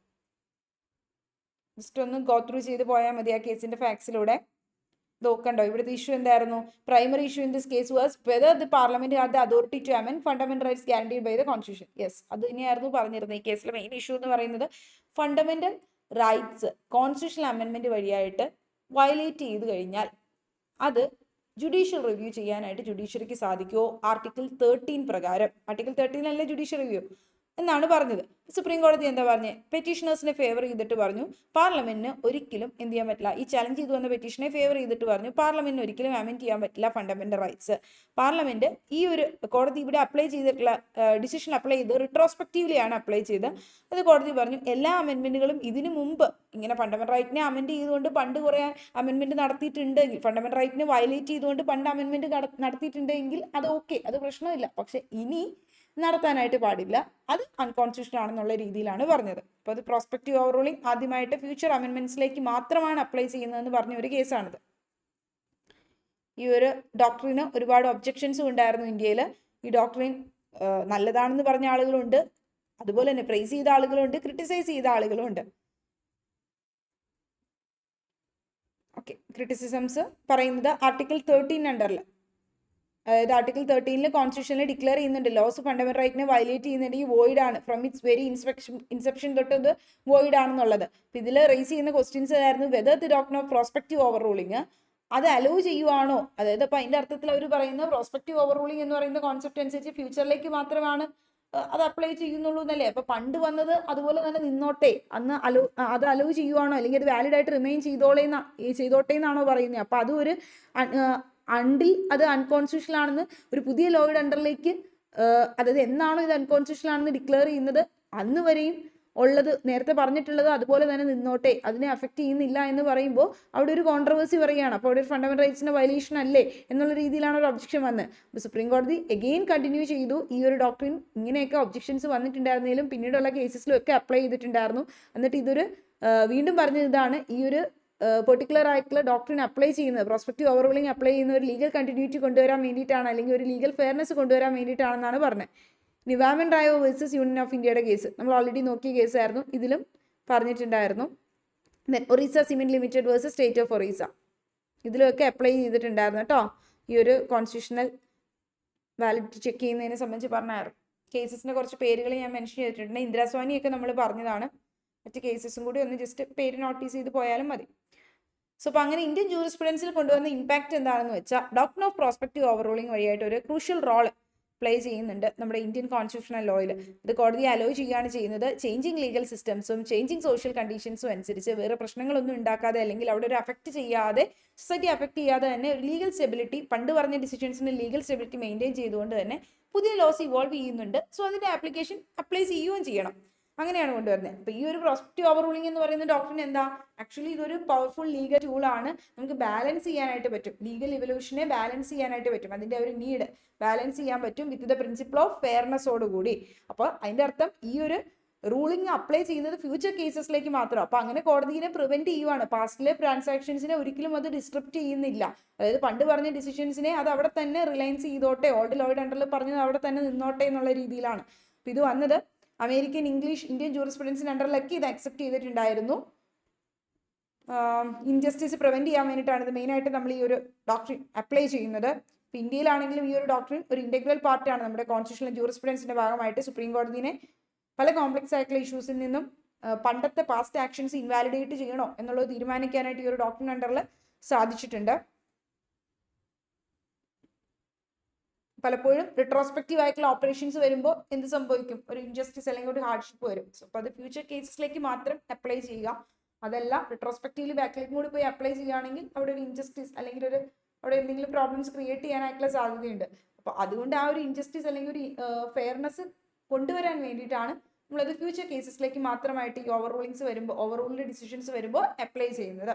S1: ജസ്റ്റ് ഒന്ന് ഗോ ത്രൂ ചെയ്ത് പോയാൽ മതി ആ കേസിന്റെ ഫാക്ട്സിലൂടെ. നോക്കണ്ടോ, ഇവിടുത്തെ ഇഷ്യൂ എന്തായിരുന്നു? Primary issue in this case was whether the parliament had the authority to amend fundamental rights guaranteed by the constitution. Yes, അത് തന്നെയായിരുന്നു പറഞ്ഞിരുന്നത്. ഈ കേസിലെ മെയിൻ ഇഷ്യൂ എന്ന് പറയുന്നത് ഫണ്ടമെന്റൽ റൈറ്റ്സ് കോൺസ്റ്റിറ്റ്യൂഷണൽ അമെൻമെന്റ് വഴിയായിട്ട് വയലേറ്റ് ചെയ്ത് കഴിഞ്ഞാൽ അത് ജുഡീഷ്യൽ റിവ്യൂ ചെയ്യാനായിട്ട് ജുഡീഷ്യറിക്ക് സാധിക്കുമോ? ആർട്ടിക്കിൾ 13 പ്രകാരം. ആർട്ടിക്കിൾ 13 അല്ലേ ജുഡീഷ്യൽ റിവ്യൂ എന്നാണ് പറഞ്ഞത്. സുപ്രീം കോടതി എന്താ പറഞ്ഞത്? പെറ്റീഷണേഴ്സിനെ ഫേവർ ചെയ്തിട്ട് പറഞ്ഞു പാർലമെന്റിന് ഒരിക്കലും എന്ത് ചെയ്യാൻ പറ്റില്ല, ഈ ചലഞ്ച് ചെയ്തു വന്ന പെറ്റീഷനെ ഫേവർ ചെയ്തിട്ട് പറഞ്ഞു പാർലമെന്റിന് ഒരിക്കലും അമെൻഡ് ചെയ്യാൻ പറ്റില്ല ഫണ്ടമെന്റൽ റൈറ്റ്സ്. പാർലമെന്റ് ഈ ഒരു കോടതി ഇവിടെ അപ്ലൈ ചെയ്തിട്ടുള്ള ഡിസിഷൻ അപ്ലൈ ചെയ്ത് റിട്രോസ്പെക്റ്റീവ്ലി ആണ് അപ്ലൈ ചെയ്ത്. അത് കോടതി പറഞ്ഞു എല്ലാ അമെൻമെന്റുകളും ഇതിനു മുമ്പ് ഇങ്ങനെ ഫണ്ടമെന്റൽ റൈറ്റിനെ അമെൻഡ് ചെയ്തുകൊണ്ട് പണ്ട് കുറെ അമെൻമെന്റ് നടത്തിയിട്ടുണ്ടെങ്കിൽ, ഫണ്ടമെന്റൽ റൈറ്റിനെ വയലേറ്റ് ചെയ്തുകൊണ്ട് പണ്ട് അമെൻമെന്റ് നടത്തിയിട്ടുണ്ടെങ്കിൽ അത് ഓക്കെ, അത് പ്രശ്നമില്ല. പക്ഷെ ഇനി നടത്താനായിട്ട് പാടില്ല, അത് അൺകോൺസ്റ്റിറ്റ്യൂഷണൽ ആണെന്നുള്ള രീതിയിലാണ് പറഞ്ഞത്. അപ്പോൾ അത് പ്രോസ്പെക്റ്റീവ് ഓവർ റൂളിംഗ് ആദ്യമായിട്ട് ഫ്യൂച്ചർ അമെൻമെന്റ്സിലേക്ക് മാത്രമാണ് അപ്ലൈ ചെയ്യുന്നതെന്ന് പറഞ്ഞ ഒരു കേസാണിത്. ഈ ഒരു ഡോക്ടറിന് ഒരുപാട് ഒബ്ജെക്ഷൻസും ഉണ്ടായിരുന്നു ഇന്ത്യയിൽ. ഈ ഡോക്ടറിൻ നല്ലതാണെന്ന് പറഞ്ഞ ആളുകളുണ്ട്, അതുപോലെ തന്നെ പ്രൈസ് ചെയ്ത ആളുകളുണ്ട്, ക്രിട്ടിസൈസ് ചെയ്ത ആളുകളുണ്ട്. ഓക്കെ, ക്രിറ്റിസിസംസ് പറയുന്നത് ആർട്ടിക്കിൾ 13 അണ്ടറിൽ, അതായത് ആർട്ടിക്കിൾ 13 കോൺസ്റ്റിറ്റ്യൂഷനിൽ ഡിക്ലെയർ ചെയ്യുന്നുണ്ട് ലോസ് ഫണ്ടമെന്റൽ റൈറ്റിനെ വയലേറ്റ് ചെയ്യുന്നുണ്ടെങ്കിൽ വോയിഡ് ആണ്, ഫ്രം ഇറ്റ്സ് വെരി ഇൻസെപ്ഷൻ തൊട്ട് ഇത് വോയിഡ് ആണെന്നുള്ളത്. അപ്പോൾ ഇതിൽ റേസ് ചെയ്യുന്ന ക്വസ്റ്റ്യൻസ് ആയിരുന്നു whether the doctrine of prospective over ruling അത് അലോ ചെയ്യുവാണോ, അതായത് അപ്പോൾ അതിൻ്റെ അർത്ഥത്തിൽ അവർ പറയുന്ന പ്രോസ്പെക്റ്റീവ് ഓവർ റൂളിംഗ് എന്ന് പറയുന്ന കോൺസെപ്റ്റ് അനുസരിച്ച് ഫ്യൂച്ചറിലേക്ക് മാത്രമാണ് അത് അപ്ലൈ ചെയ്യുന്നുള്ളൂ എന്നല്ലേ. അപ്പോൾ പണ്ട് വന്നത് അതുപോലെ തന്നെ നിന്നോട്ടെ, അന്ന് അത് അലോ ചെയ്യുവാണോ അല്ലെങ്കിൽ അത് വാലിഡ് ആയിട്ട് റിമെയിൻ ചെയ്തോട്ടെ എന്നാണോ പറയുന്നത്. അപ്പോൾ അതും ഒരു അണ്ടിൽ അത് അൺകോൺസ്റ്റിറ്റ്യൂഷണൽ ആണെന്ന് ഒരു പുതിയ ലോയുടെ അണ്ടറിലേക്ക്, അതായത് എന്നാണോ ഇത് അൺകോൺസ്റ്റിറ്റ്യൂഷണൽ ആണെന്ന് ഡിക്ലെയർ ചെയ്യുന്നത് അന്ന് വരെയും ഉള്ളത് നേരത്തെ പറഞ്ഞിട്ടുള്ളത് അതുപോലെ തന്നെ നിന്നോട്ടെ, അതിനെ അഫക്റ്റ് ചെയ്യുന്നില്ല എന്ന് പറയുമ്പോൾ അവിടെ ഒരു കോൺട്രവേഴ്സി പറയുകയാണ്. അപ്പോൾ അവിടെ ഒരു ഫണ്ടമെന്റൽ റൈറ്റ്സിന്റെ വയലേഷൻ അല്ലേ എന്നുള്ള രീതിയിലാണ് ഒരു ഒബ്ജക്ഷൻ വന്നത്. അപ്പോൾ സുപ്രീം കോടതി എഗെയിൻ കണ്ടിന്യൂ ചെയ്തു. ഈ ഒരു ഡോക്ട്രിൻ ഇങ്ങനെയൊക്കെ ഒബ്ജക്ഷൻസ് വന്നിട്ടുണ്ടായിരുന്നെങ്കിലും പിന്നീടുള്ള കേസസിലും ഒക്കെ അപ്ലൈ ചെയ്തിട്ടുണ്ടായിരുന്നു. എന്നിട്ട് ഇതൊരു വീണ്ടും പറഞ്ഞത് ഇതാണ്, ഈ ഒരു പെർട്ടിക്കുലർ ആയിട്ടുള്ള ഡോക്ടറിന് അപ്ലൈ ചെയ്യുന്നത്, പ്രോസ്പെക്റ്റീവ് ഓവർ റൂളിംഗ് അപ്ലൈ ചെയ്യുന്ന ഒരു ലീഗൽ കണ്ടിന്യൂറ്റി കൊണ്ടുവരാൻ വേണ്ടിയിട്ടാണ്, അല്ലെങ്കിൽ ഒരു ലീഗൽ ഫെയർനെസ് കൊണ്ടുവരാൻ വേണ്ടിയിട്ടാണെന്നാണ് പറഞ്ഞത്. നിവാമൻ റായോ വേഴ്സസ് യൂണിയൻ ഓഫ് ഇന്ത്യയുടെ കേസ് നമ്മൾ ഓൾറെഡി നോക്കിയ കേസായിരുന്നു, ഇതിലും പറഞ്ഞിട്ടുണ്ടായിരുന്നു. Then Orissa cement limited versus state of Orissa, ഇതിലൊക്കെ അപ്ലൈ ചെയ്തിട്ടുണ്ടായിരുന്നു കേട്ടോ. ഈ ഒരു കോൺസ്റ്റിറ്റ്യൂഷണൽ വാലിഡിറ്റി ചെക്ക് ചെയ്യുന്നതിനെ സംബന്ധിച്ച് പറഞ്ഞായിരുന്നു. കേസസിന്റെ കുറച്ച് പേരുകൾ ഞാൻ മെൻഷൻ ചെയ്തിട്ടുണ്ട്. ഇന്ദിരാസ്വാമിയൊക്കെ നമ്മൾ പറഞ്ഞതാണ്. മറ്റ് കേസസും കൂടി ഒന്ന് ജസ്റ്റ് പേര് നോട്ടീസ് ചെയ്ത് പോയാലും മതി. സോ അപ്പോൾ അങ്ങനെ ഇന്ത്യൻ ജൂറിസ്പ്രുഡൻസിൽ കൊണ്ടുവന്ന ഇമ്പാക്ട് എന്താണെന്ന് വെച്ചാൽ doctrine of prospective over ruling വഴിയായിട്ട് ഒരു ക്രൂഷ്യൽ റോൾ പ്ലേ ചെയ്യുന്നുണ്ട് നമ്മുടെ ഇന്ത്യൻ കോൺസ്റ്റിറ്റ്യൂഷണൽ ലോയിൽ. ഇത് കോടതി അലോ ചെയ്യുകയാണ് ചെയ്യുന്നത്. ചേഞ്ചിങ് ലീഗൽ സിസ്റ്റംസും ചേഞ്ചിങ് സോഷ്യൽ കണ്ടീഷൻസും അനുസരിച്ച് വേറെ പ്രശ്നങ്ങളൊന്നും ഉണ്ടാക്കാതെ, അല്ലെങ്കിൽ അവിടെ ഒരു അഫക്റ്റ് ചെയ്യാതെ, സൊസൈറ്റി അഫക്റ്റ് ചെയ്യാതെ തന്നെ ഒരു ലീഗൽ സ്റ്റെബിലിറ്റി, പണ്ട് പറഞ്ഞ ഡിസിഷൻസിന് ലീഗൽ സ്റ്റെബിലിറ്റി മെയിൻറ്റെയിൻ ചെയ്തുകൊണ്ട് തന്നെ പുതിയ ലോസ് ഇവോൾവ് ചെയ്യുന്നുണ്ട്. സോ അതിൻ്റെ ആപ്ലിക്കേഷൻ അപ്ലൈ ചെയ്യുകയും ചെയ്യണം. അങ്ങനെയാണ് കൊണ്ടുവരുന്നത്. അപ്പോൾ ഈ ഒരു പ്രോസ്പെക്റ്റീവ് ഓവർ റൂളിംഗ് എന്ന് പറയുന്ന ഡോക്ടറിന് എന്താ, ആക്ച്വലി ഇതൊരു പവർഫുൾ ലീഗൽ ടൂളാണ്. നമുക്ക് ബാലൻസ് ചെയ്യാനായിട്ട് പറ്റും, ലീഗൽ ഇവല്യൂഷനെ ബാലൻസ് ചെയ്യാനായിട്ട് പറ്റും, അതിൻ്റെ ഒരു നീഡ് ബാലൻസ് ചെയ്യാൻ പറ്റും വിത്ത് ദ പ്രിൻസിപ്പിൾ ഓഫ് ഫെയർനെസ്സോടുകൂടി. അപ്പോൾ അതിൻ്റെ അർത്ഥം ഈ ഒരു റൂളിംഗ് അപ്ലൈ ചെയ്യുന്നത് ഫ്യൂച്ചർ കേസസിലേക്ക് മാത്രം. അപ്പോൾ അങ്ങനെ കോടതിയെ പ്രിവെന്റ് ചെയ്യുവാണ്, പാസ്റ്റിലെ ട്രാൻസാക്ഷൻസിനെ ഒരിക്കലും അത് ഡിസ്ട്രപ്റ്റ് ചെയ്യുന്നില്ല. അതായത് പണ്ട് പറഞ്ഞ ഡിസിഷൻസിനെ അത് അവിടെ തന്നെ റിലയൻസ് ചെയ്തോട്ടെ, ഓൾഡ് ലോയിഡ് അണ്ടറിൽ പറഞ്ഞത് അവിടെ തന്നെ നിന്നോട്ടെ എന്നുള്ള രീതിയിലാണ്. അപ്പോൾ ഇത് വന്നത് അമേരിക്കൻ ഇംഗ്ലീഷ് ഇന്ത്യൻ ജൂറിസ്പ്രുഡൻസിന് അണ്ടറിലൊക്കെ ഇത് അക്സെപ്റ്റ് ചെയ്തിട്ടുണ്ടായിരുന്നു. ഇൻജസ്റ്റിസ് പ്രിവെന്റ് ചെയ്യാൻ വേണ്ടിയിട്ടാണ് ഇത് മെയിനായിട്ട് നമ്മൾ ഈ ഒരു ഡോക്ട്രിൻ അപ്ലൈ ചെയ്യുന്നത്. ഇപ്പോൾ ഇന്ത്യയിലാണെങ്കിലും ഈ ഒരു ഡോക്ട്രിൻ ഒരു ഇന്റഗ്രൽ പാർട്ടാണ് നമ്മുടെ കോൺസ്റ്റിറ്റ്യൂഷണൽ ജൂറിസ്പ്രുഡൻസിന്റെ ഭാഗമായിട്ട്. സുപ്രീം കോടതിനെ പല കോംപ്ലക്സ് ആയിട്ടുള്ള ഇഷ്യൂസിൽ നിന്നും പണ്ടത്തെ പാസ്റ്റ് ആക്ഷൻസ് ഇൻവാലിഡേറ്റ് ചെയ്യണോ എന്നുള്ളത് തീരുമാനിക്കാനായിട്ട് ഈ ഒരു ഡോക്ട്രിൻ അണ്ടറിൽ സാധിച്ചിട്ടുണ്ട്. പലപ്പോഴും റിട്രോസ്പെക്റ്റീവ് ആയിട്ടുള്ള ഓപ്പറേഷൻസ് വരുമ്പോൾ എന്ത് സംഭവിക്കും, ഒരു ഇൻജസ്റ്റിസ് അല്ലെങ്കിൽ ഒരു ഹാർഡ്ഷിപ്പ് വരും. സോ അപ്പോൾ അത് ഫ്യൂച്ചർ കേസസിലേക്ക് മാത്രം അപ്ലൈ ചെയ്യുക. അതല്ല റിട്രോസ്പെക്റ്റീവ്ലി ബാക്കിലേക്ക് കൂടി പോയി അപ്ലൈ ചെയ്യുകയാണെങ്കിൽ അവിടെ ഒരു ഇൻജസ്റ്റിസ് അല്ലെങ്കിൽ അവിടെ എന്തെങ്കിലും പ്രോബ്ലംസ് ക്രിയേറ്റ് ചെയ്യാനായിട്ടുള്ള സാധ്യതയുണ്ട്. അപ്പോൾ അതുകൊണ്ട് ആ ഒരു ഇൻജസ്റ്റിസ് അല്ലെങ്കിൽ ഒരു ഫെയർനെസ് കൊണ്ടുവരാൻ വേണ്ടിയിട്ടാണ് നമ്മളത് ഫ്യൂച്ചർ കേസസിലേക്ക് മാത്രമായിട്ട് ഈ ഓവർ റൂളിങ്സ് വരുമ്പോൾ, ഓവർ റൂളിൻ്റെ ഡിസിഷൻസ് വരുമ്പോൾ അപ്ലൈ ചെയ്യുന്നത്.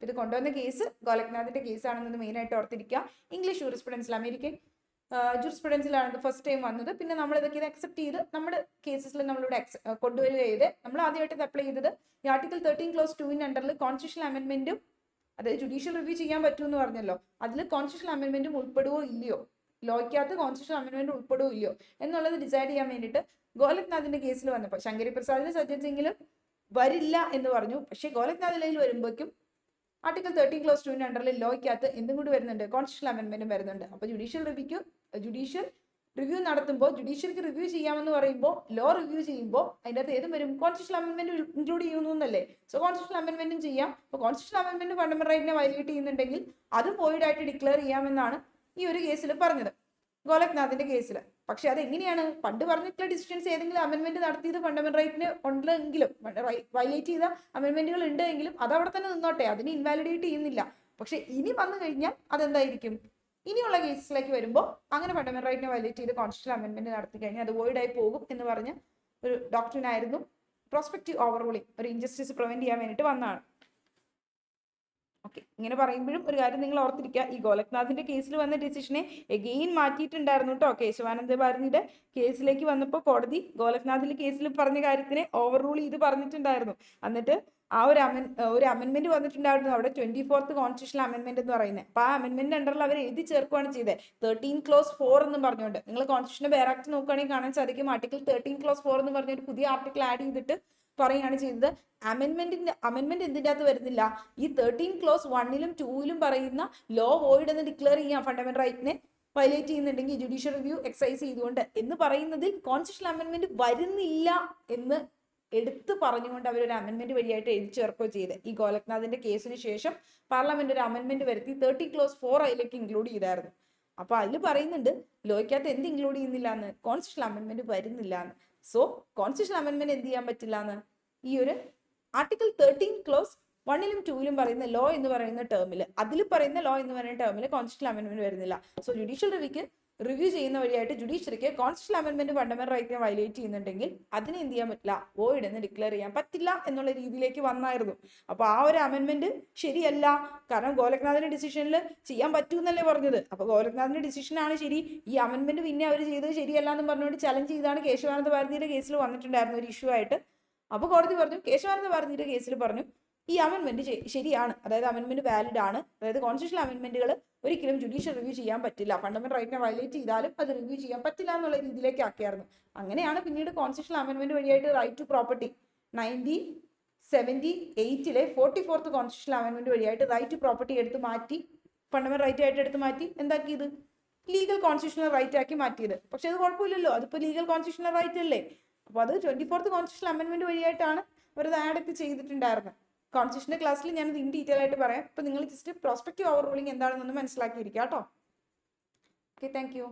S1: ഇത് കൊണ്ടുവന്ന കേസ് ഗോലക്നാഥിന്റെ കേസാണെന്നത് മെയിനായിട്ട് ഓർത്തിരിക്കുക. ഇംഗ്ലീഷ് ജൂറിസ്പ്രുഡൻസിൽ, അമേരിക്കൻ ജൂറിസ്പ്രുഡൻസിലാണ് ഇത് ഫസ്റ്റ് ടൈം വന്നത്. പിന്നെ നമ്മൾ ഇതൊക്കെ ഇത് അക്സെപ്റ്റ് ചെയ്ത് നമ്മുടെ കേസസിൽ നമ്മളിവിടെ കൊണ്ടുവരിക ചെയ്ത് നമ്മൾ ആദ്യമായിട്ട് അപ്ലൈ ചെയ്തത് ഈ ആർട്ടിക്കിൾ 13 ക്ലോസ് 2 അണ്ടറിൽ കോൺസ്റ്റിറ്റ്യൂഷണൽ അമെൻമെന്റും, അതായത് ജുഡീഷ്യൽ റിവ്യൂ ചെയ്യാൻ പറ്റുമെന്ന് പറഞ്ഞല്ലോ, അതിൽ കോൺസ്റ്റിറ്റ്യൂഷണൽ അമെൻമെന്റും ഉൾപ്പെടുവോ ഇല്ലയോ, ലോയ്ക്കകത്ത് കോൺസ്റ്റിറ്റ്യൂഷണൽ അമെൻമെന്റ് ഉൾപ്പെടുവോ ഇല്ലയോ എന്നുള്ളത് ഡിസൈഡ് ചെയ്യാൻ വേണ്ടിയിട്ട് ഗോലക്നാഥിന്റെ കേസിൽ വന്നപ്പോൾ ശങ്കരി പ്രസാദിന് സജ്ജൻ സിംഗിലും വരില്ല എന്ന് പറഞ്ഞു. പക്ഷേ ഗോലക്നാഥിൽ വരുമ്പോഴേക്കും ആർട്ടിക്കിൾ 13 ക്ലോസ് 2 അണ്ടറിൽ ലോയ്ക്കകത്ത് എന്തും കൂടി വരുന്നുണ്ട്, കോൺസ്റ്റിറ്റ്യൂഷണൽ അമെൻമെന്റും വരുന്നുണ്ട്. അപ്പോൾ ജുഡീഷ്യൽ റിവ്യൂ നടത്തുമ്പോൾ ജുഡീഷ്യർക്ക് റിവ്യൂ ചെയ്യാമെന്ന് പറയുമ്പോൾ ലോ റിവ്യൂ ചെയ്യുമ്പോൾ അതിൻ്റെ അകത്ത് ഏതും വരും, കോൺസ്റ്റിറ്റ്യൂഷണൽ അമെൻമെന്റ് ഇൻക്ലൂഡ് ചെയ്യുന്നു എന്നല്ലേ. സോ കോൺസ്റ്റിറ്റ്യൂഷണൽ അമെൻമെന്റും ചെയ്യാം. അപ്പോൾ കോൺസ്റ്റിറ്റ്യൂഷണൽ അമെൻമെന്റ് ഫണ്ടമെന്റൽ റൈറ്റിനെ വയലേറ്റ് ചെയ്യുന്നുണ്ടെങ്കിൽ അതും വോയിഡ് ആയിട്ട് ഡിക്ലെയർ ചെയ്യാമെന്നാണ് ഈ ഒരു കേസിൽ പറഞ്ഞത്, ഗോലക്നാഥിന്റെ കേസിൽ. പക്ഷെ അതെങ്ങനെയാണ്, പണ്ട് പറഞ്ഞിട്ടുള്ള ഡിസിഷൻസ് ഏതെങ്കിലും അമെൻമെന്റ് നടത്തിയത് ഫണ്ടമെന്റൽ റൈറ്റിന് ഉണ്ടെങ്കിലും, വയലേറ്റ് ചെയ്ത അമെൻമെന്റുകൾ ഉണ്ടെങ്കിലും അത് അവിടെ തന്നെ നിന്നോട്ടെ, അതിനെ ഇൻവാലിഡേറ്റ് ചെയ്യുന്നില്ല. പക്ഷെ ഇനി വന്നു കഴിഞ്ഞാൽ അതെന്തായിരിക്കും, ഇനിയുള്ള കേസസിലേക്ക് വരുമ്പോൾ അങ്ങനെ ഫണ്ടമെന്റൽ റൈറ്റിനെ വയലേറ്റ് ചെയ്ത് കോൺസ്റ്റിറ്റ്യൂഷണൽ അമെൻമെന്റ് നടത്തി കഴിഞ്ഞാൽ അത് വോയിഡ് ആയി പോകും എന്ന് പറഞ്ഞ ഒരു ഡോക്ട്രിൻ ആയിരുന്നു പ്രോസ്പെക്റ്റീവ് ഓവർ റൂളിംഗ്. ഒരു ഇൻജസ്റ്റിസ് പ്രിവെന്റ് ചെയ്യാൻ വേണ്ടിയിട്ട് വന്നതാണ്. ഓക്കെ, ഇങ്ങനെ പറയുമ്പോഴും ഒരു കാര്യം നിങ്ങൾ ഓർത്തിരിക്കുക, ഈ ഗോലക്നാഥിന്റെ കേസിൽ വന്ന ഡിസിഷനെ എഗെയിൻ മാറ്റിയിട്ടുണ്ടായിരുന്നു കേട്ടോ. കേശവാനന്ദ ഭാരതിയുടെ കേസിലേക്ക് വന്നപ്പോൾ കോടതി ഗോലക്നാഥിന്റെ കേസിൽ പറഞ്ഞ കാര്യത്തിനെ ഓവർ റൂൾ ചെയ്ത് പറഞ്ഞിട്ടുണ്ടായിരുന്നു. എന്നിട്ട് ആ ഒരു അമെൻമെന്റ് വന്നിട്ടുണ്ടായിരുന്നു അവിടെ, 24th കോൺസ്റ്റിറ്റ്യൂഷണൽ അമെൻമെന്റ് എന്ന് പറയുന്നത്. അപ്പോൾ ആ അമെൻമെന്റ് അണ്ടറിൽ അവർ എഴുതി ചേർക്കുകയാണ് ചെയ്തത് 13 ക്ലോസ് 4 എന്ന് പറഞ്ഞുകൊണ്ട്. നിങ്ങൾ കോൺസ്റ്റിറ്റ്യൂഷൻ ബെയർ ആക്ട് നോക്കുകയാണെങ്കിൽ കാണാൻ സാധിക്കും, ആർട്ടിക്കിൾ 13 ക്ലോസ് 4 എന്ന് പറഞ്ഞ ഒരു പുതിയ ആർട്ടിക്കിൾ ആഡ് ചെയ്തിട്ട് പറയുകയാണ് ചെയ്തത്. അമെൻമെന്റ് എന്തിൻ്റെ അകത്ത് വരുന്നില്ല, ഈ 13 ക്ലോസ് 1ലും 2ലും പറയുന്ന ലോ വോയിഡ് എന്ന് ഡിക്ലെയർ ചെയ്യാം ഫണ്ടമെന്റൽ റൈറ്റിനെ വയലേറ്റ് ചെയ്യുന്നുണ്ടെങ്കിൽ ജുഡീഷ്യൽ റിവ്യൂ എക്സസൈസ് ചെയ്തുകൊണ്ട് എന്ന് പറയുന്നതിൽ കോൺസ്റ്റിറ്റ്യൂഷണൽ അമെൻമെന്റ് വരുന്നില്ല എന്ന് എടുത്തു പറഞ്ഞുകൊണ്ട് അവരൊരു അമെൻമെന്റ് വഴിയായിട്ട് എഴുതി ചേർക്കുകയോ ചെയ്ത്. ഈ ഗോലക്നാഥിന്റെ കേസിന് ശേഷം പാർലമെന്റ് ഒരു അമെൻമെന്റ് വരുത്തി 30 ക്ലോസ് 4 അതിലേക്ക് ഇൻക്ലൂഡ് ചെയ്തായിരുന്നു. അപ്പൊ അതിൽ പറയുന്നുണ്ട് ലോയ്ക്കകത്ത് എന്ത് ഇൻക്ലൂഡ് ചെയ്യുന്നില്ല എന്ന്, കോൺസ്റ്റിറ്റ്യൂഷണൽ അമെൻമെന്റ് വരുന്നില്ല എന്ന്. സോ കോൺസ്റ്റിറ്റ്യൂഷണൽ അമെൻമെന്റ് എന്ത് ചെയ്യാൻ പറ്റില്ല എന്ന് ഈ ഒരു ആർട്ടിക്കിൾ 13 ക്ലോസ് 1ലും 2ലും പറയുന്ന ലോ എന്ന് പറയുന്ന ടേമിൽ, അതിൽ പറയുന്ന ലോ എന്ന് പറയുന്ന ടേമിൽ കോൺസ്റ്റിറ്റ്യൂഷണൽ അമെൻമെന്റ് വരുന്നില്ല. സോ ജുഡീഷ്യൽ റിവ്യൂ ചെയ്യുന്ന വഴിയായിട്ട് ജുഡീഷ്യറിക്ക് കോൺസ്റ്റിറ്റ്യൂഷണൽ അമെൻമെന്റ് ഫണ്ടമെന്റൽ റൈറ്റിനെ വയലേറ്റ് ചെയ്യുന്നുണ്ടെങ്കിൽ അതിനെ എന്ത് ചെയ്യാൻ പറ്റില്ല, വോയിഡ് എന്ന് ഡിക്ലെയർ ചെയ്യാൻ പറ്റില്ല എന്നുള്ള രീതിയിലേക്ക് വന്നായിരുന്നു. അപ്പോൾ ആ ഒരു അമെൻമെന്റ് ശരിയല്ല, കാരണം ഗോലക്നാഥിന്റെ ഡിസിഷനിൽ ചെയ്യാൻ പറ്റൂന്നല്ലേ പറഞ്ഞത്. അപ്പോൾ ഗോലക്നാഥിന്റെ ഡിസിഷനാണ് ശരി, ഈ അമെൻമെന്റ് പിന്നെ അവർ ചെയ്തത് ശരിയല്ല എന്ന് പറഞ്ഞുകൊണ്ട് ചലഞ്ച് ചെയ്താണ് കേശവാനന്ദ ഭാരതിയുടെ കേസിൽ വന്നിട്ടുണ്ടായിരുന്ന ഒരു ഇഷ്യൂ ആയിട്ട്. അപ്പോൾ കോടതി പറഞ്ഞു, കേശവാനന്ദ ഭാരതിയുടെ കേസിൽ പറഞ്ഞു ഈ അമെൻമെന്റ് ശരിയാണ്, അതായത് അമെൻമെന്റ് വാലിഡ് ആണ്, അതായത് കോൺസ്റ്റിറ്റ്യൂഷണൽ അമെൻമെന്റുകൾ ഒരിക്കലും ജുഡീഷ്യൽ റിവ്യൂ ചെയ്യാൻ പറ്റില്ല, ഫണ്ടമെന്റൽ റൈറ്റിനെ വയലേറ്റ് ചെയ്താലും അത് റിവ്യൂ ചെയ്യാൻ പറ്റില്ല എന്നുള്ള രീതിയിലേക്ക് ആക്കിയായിരുന്നു. അങ്ങനെയാണ് പിന്നീട് കോൺസ്റ്റിറ്റ്യൂഷണൽ അമെൻമെന്റ് വഴിയായിട്ട് right to property 1978 44th constitutional അമെൻമെന്റ് വഴിയായിട്ട് റൈറ്റ് ടു പ്രോപ്പർട്ടി എടുത്ത് മാറ്റി, ഫണ്ടമെന്റൽ റൈറ്റ് ആയിട്ട് എടുത്ത് മാറ്റി എന്താക്കിയത്, ലീഗൽ കോൺസ്റ്റിറ്റ്യൂഷണൽ റൈറ്റ് ആക്കി മാറ്റിയത്. പക്ഷെ അത് കുഴപ്പമില്ലല്ലോ, അതിപ്പോൾ ലീഗൽ കോൺസ്റ്റിറ്റ്യൂഷണൽ റൈറ്റ് അല്ലേ. അപ്പോൾ അത് 24th കോൺസ്റ്റിറ്റ്യൂഷണൽ അമെൻമെന്റ് വഴിയായിട്ടാണ് അവരത് ആഡ് ഒക്കെ ചെയ്തിട്ടുണ്ടായിരുന്നത്. കോൺസ്റ്റിറ്റ്യൂഷന്റെ ക്ലാസ്സിൽ ഞാനത് ഇൻ ഡീറ്റെയിൽ ആയിട്ട് പറയാം. ഇപ്പൊ നിങ്ങൾ ജസ്റ്റ് പ്രോസ്പെക്റ്റീവ് ഓവർ റൂളിംഗ് എന്താണെന്നൊന്ന് മനസ്സിലാക്കിയിരിക്കുക കേട്ടോ. Okay, thank you.